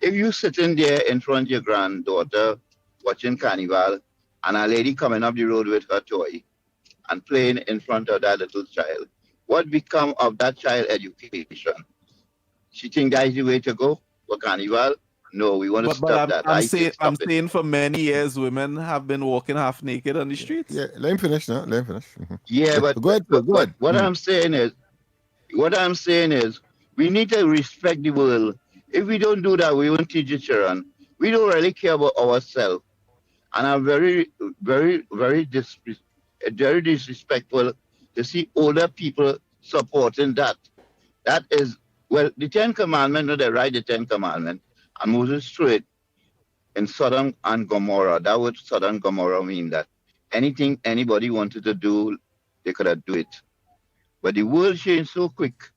you're sitting there in front of your granddaughter watching Carnival and a lady coming up the road with her toy and playing in front of that little child, what become of that child education? She think that is the way to go for Carnival? No, we want to stop that. I'm saying for many years women have been walking half naked on the streets. Yeah, let him finish now. Let him finish. Yeah, but go ahead. What I'm saying is we need to respect the world. If we don't do that, we won't teach the children. We don't really care about ourselves. And I'm very, very, very disrespectful to see older people supporting that. That is, well, the Ten Commandments, they write the Ten Commandments, and Moses threw it in Sodom and Gomorrah. That would Sodom and Gomorrah mean that anything anybody wanted to do, they could have do it. But the world changed so quick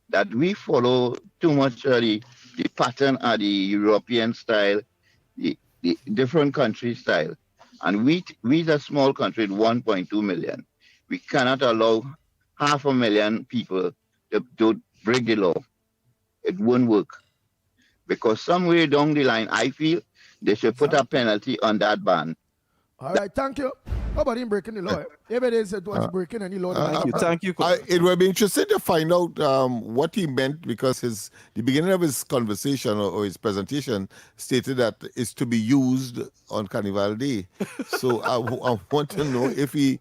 that we follow too much the pattern of the European style, the different country style. And we are a small country with 1.2 million. We cannot allow 500,000 people to break the law. It won't work. Because somewhere down the line, I feel they should put a penalty on that ban. All right, thank you. How about him breaking the law? If it is, it was breaking any law. Thank you. It would be interesting to find out what he meant because the beginning of his conversation or his presentation stated that it's to be used on Carnival Day. So I want to know if he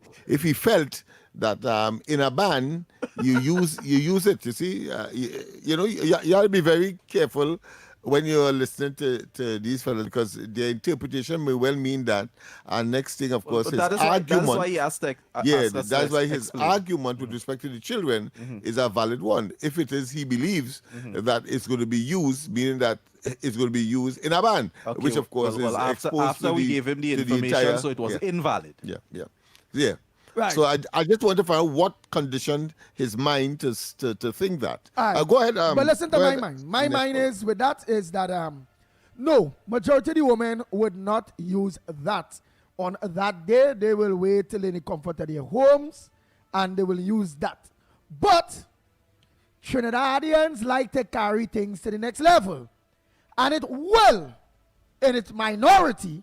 felt that in a ban you use it. You see, you have to be very careful when you're listening to these fellows, because their interpretation may well mean that. And next thing, of course, his argument. That's why he asked that's why his argument with respect to the children is a valid one. If it is, he believes that it's going to be used, meaning that it's going to be used in a ban, which of course is exposed after we gave him the information, so it was invalid. Yeah. Right. So I just want to find out what conditioned his mind to think that. Go ahead. But listen to my mind. My mind is with that is that no, majority of the women would not use that on that day. They will wait till in the comfort of their homes and they will use that. But Trinidadians like to carry things to the next level, and it will, in its minority,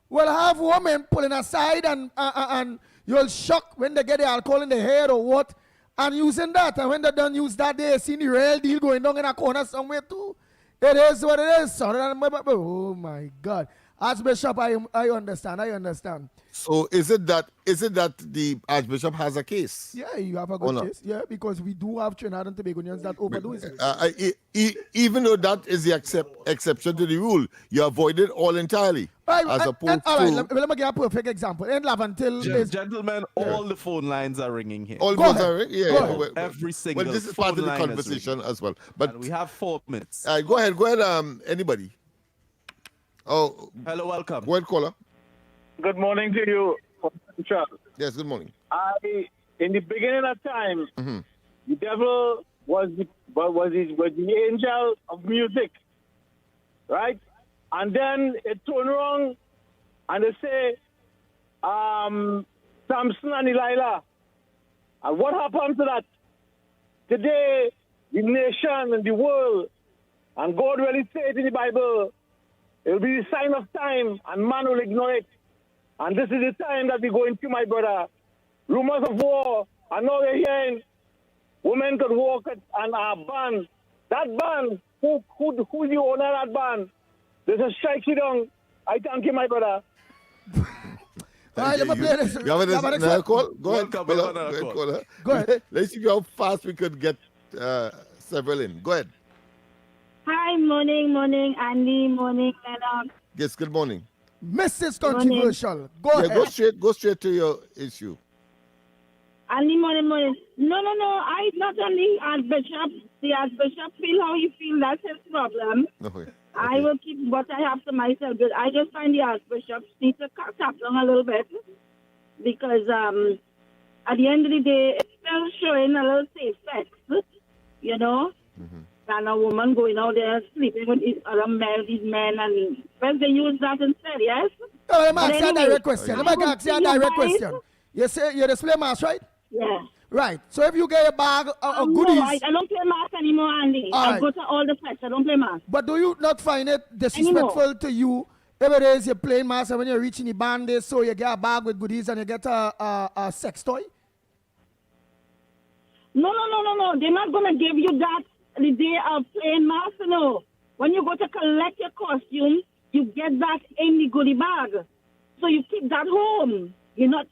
will have women pulling aside and you'll shock when they get the alcohol in their head or what, and using that. And when they don't use that, they see the real deal going down in a corner somewhere too. It is what it is. Oh my God. Archbishop, I understand. So is it that the Archbishop has a case? Yeah, you have a good case. Yeah, because we do have Trinidad and Tobagonians that overdo it. Even though that is the exception to the rule, you avoid it all entirely. Right, let me give a perfect example. In Lavantil, gentlemen, all the phone lines are ringing here. All phones are ringing. Yeah. Every single. Well, this is part of the conversation as well. But and we have 4 minutes. Go ahead. Anybody? Oh, hello, welcome. Go ahead, caller. Good morning to you, Charles. Yes, good morning. In the beginning of time, the devil was the angel of music, right? And then it turned around and they say, Samson and Delilah. And what happened to that? Today, the nation and the world, and God really said in the Bible, it will be the sign of time, and man will ignore it. And this is the time that we're going through, my brother. Rumors of war, and now we're hearing women could walk and a band. That band, who's the owner of that band? There's a strike you down. I thank you, my brother. All right, let me play this. You have another call? Go ahead. Go ahead. Let's see how fast we could get several in. Go ahead. Hi, Hi, morning, Andy, morning, Lennox. Yes, good morning. Mrs. Controversial, go ahead. Go straight to your issue. Andy, morning. No. I not only Archbishop. The Archbishop feel how he feel. That's his problem. Okay. I will keep what I have to myself. But I just find the Archbishop needs to tap down a little bit because at the end of the day, it's still showing a little safe sex, you know. And a woman going out there sleeping with these other men, and well, they use that instead, yes? No, let me ask you a direct question. You say you're the display mass, right? Yeah. Right. So if you get a bag of goodies... No, I don't play mass anymore, Andy. I go to all the fest. I don't play mass. But do you not find it disrespectful to you every day you're playing mass and when you're reaching the band day, so you get a bag with goodies and you get a sex toy? No. They're not going to give you that the day of playing mass, no. When you go to collect your costume, you get that in the goodie bag. So you keep that home. You're not...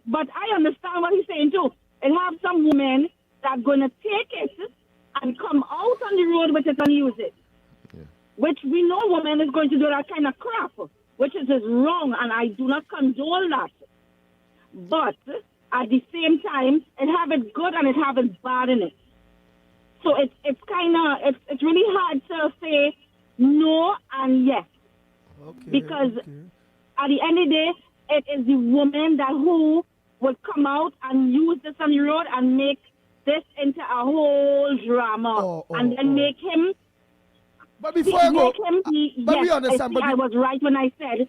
but I understand what he's saying too. And have some women that are going to take it and come out on the road with it and use it. Yeah. Which we know women is going to do that kind of crap, which is wrong, and I do not condone that. But at the same time, it have it good and it have it bad in it. So it's kind of, it's really hard to say no and yes. Okay, because at the end of the day, it is the woman that who would come out and use this on the road and make this into a whole drama. And then make him... But before I go... But we understand. I was right when I said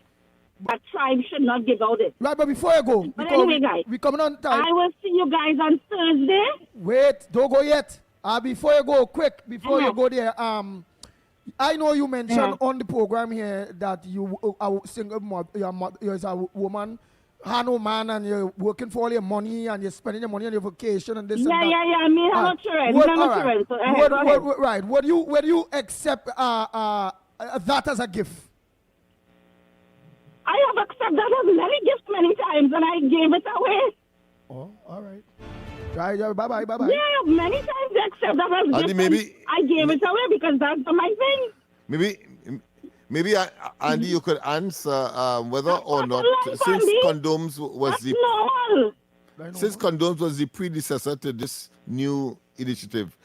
that tribe should not give out it. Right, but before I go... But anyway, guys, we coming on time. I will see you guys on Thursday. Wait, don't go yet. Before you go, quick, before you go there, I know you mentioned on the program here that you are single mother, you're a woman, had no man, and you're working for all your money, and you're spending your money on your vacation and this and that. Yeah. Me, I'm not sure. Right. Would you accept that as a gift? I have accepted that as many gifts many times, and I gave it away. Oh, all right. Right, bye-bye. Yeah, many times I accept that as gift. Maybe I gave it away because that's my thing. Maybe Andy, you could answer whether or not, since condoms was the predecessor to this new initiative.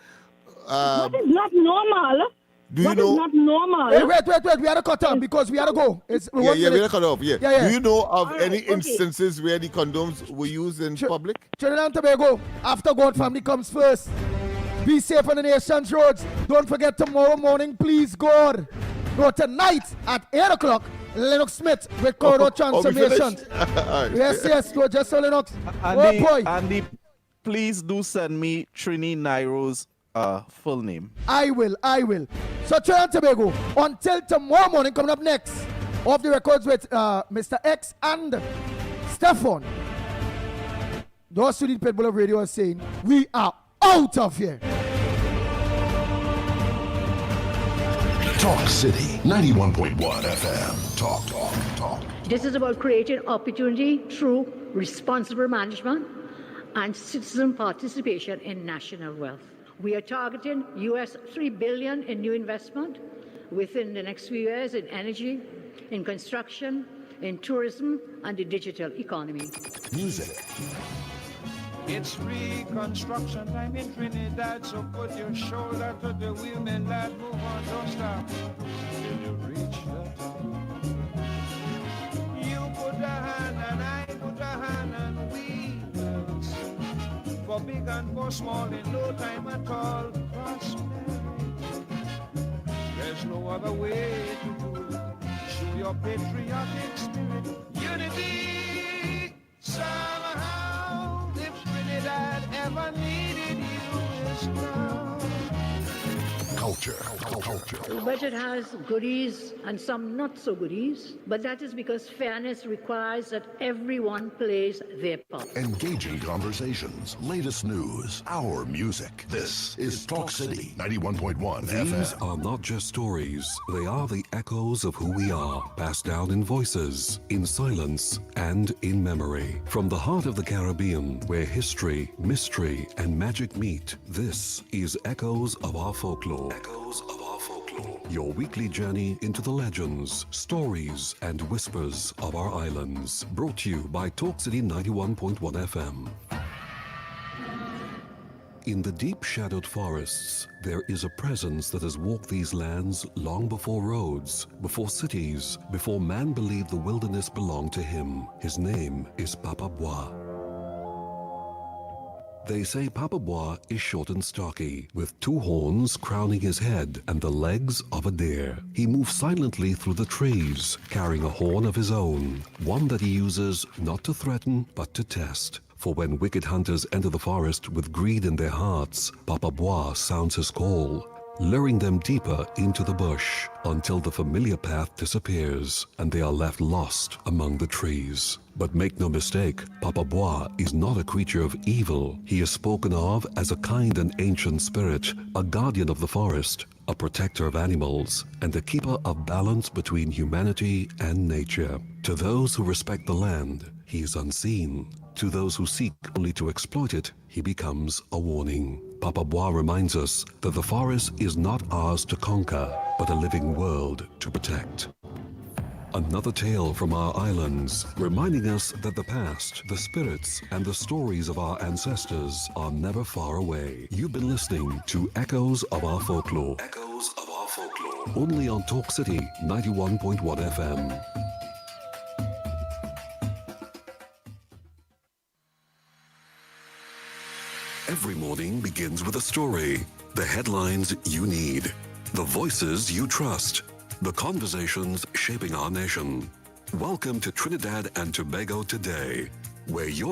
What is not normal? Do you know? Not normal. Hey, wait. We had to cut off because we had to go. We had to cut off. Yeah. Do you know of any instances where the condoms were used in public? Trinidad and Tobago, after God family comes first. Be safe on the nation's roads. Don't forget tomorrow morning, please God. No, tonight at 8 o'clock, Lennox Smith with Corridor Transformations. Yes. No, just so Lennox. Andy, boy. Andy, please do send me Trini Nairo's full name. I will. So Trinidad and Tobago, until tomorrow morning, coming up next, off the records with Mr. X and Stefan. Those two people of radio are saying, we are out of here. Talk City 91.1 FM. Talk. This is about creating opportunity through responsible management and citizen participation in national wealth. We are targeting US $3 billion in new investment within the next few years in energy, in construction, in tourism, and the digital economy. Music. It's reconstruction time in Trinidad, so put your shoulder to the wheel, man, lad, move on, don't stop till you reach the top. You put a hand and I put a hand and we will sing. For big and for small in no time at all, prosperity. There's no other way to do it. Show your patriotic spirit, unity, somehow. If Trinidad ever needed you, it's now. Culture. The budget has goodies and some not so goodies, but that is because fairness requires that everyone plays their part. Engaging conversations, latest news, our music. This is Talk City 91.1 FM. These are not just stories. They are the echoes of who we are, passed down in voices, in silence, and in memory. From the heart of the Caribbean, where history, mystery, and magic meet, this is Echoes of Our Folklore. Echoes of Our Folklore. Your weekly journey into the legends, stories, and whispers of our islands. Brought to you by Talk City 91.1 FM. In the deep shadowed forests, there is a presence that has walked these lands long before roads, before cities, before man believed the wilderness belonged to him. His name is Papa Bois. They say Papa Bois is short and stocky, with two horns crowning his head and the legs of a deer. He moves silently through the trees, carrying a horn of his own, one that he uses not to threaten, but to test. For when wicked hunters enter the forest with greed in their hearts, Papa Bois sounds his call, luring them deeper into the bush until the familiar path disappears and they are left lost among the trees. But make no mistake, Papa Bois is not a creature of evil. He is spoken of as a kind and ancient spirit, a guardian of the forest, a protector of animals, and a keeper of balance between humanity and nature. To those who respect the land, he is unseen. To those who seek only to exploit it, he becomes a warning. Papa Bois reminds us that the forest is not ours to conquer, but a living world to protect. Another tale from our islands, reminding us that the past, the spirits, and the stories of our ancestors are never far away. You've been listening to Echoes of Our Folklore. Echoes of Our Folklore. Only on Talk City 91.1 FM. Every morning begins with a story. The headlines you need. The voices you trust. The conversations shaping our nation. Welcome to Trinidad and Tobago Today, where your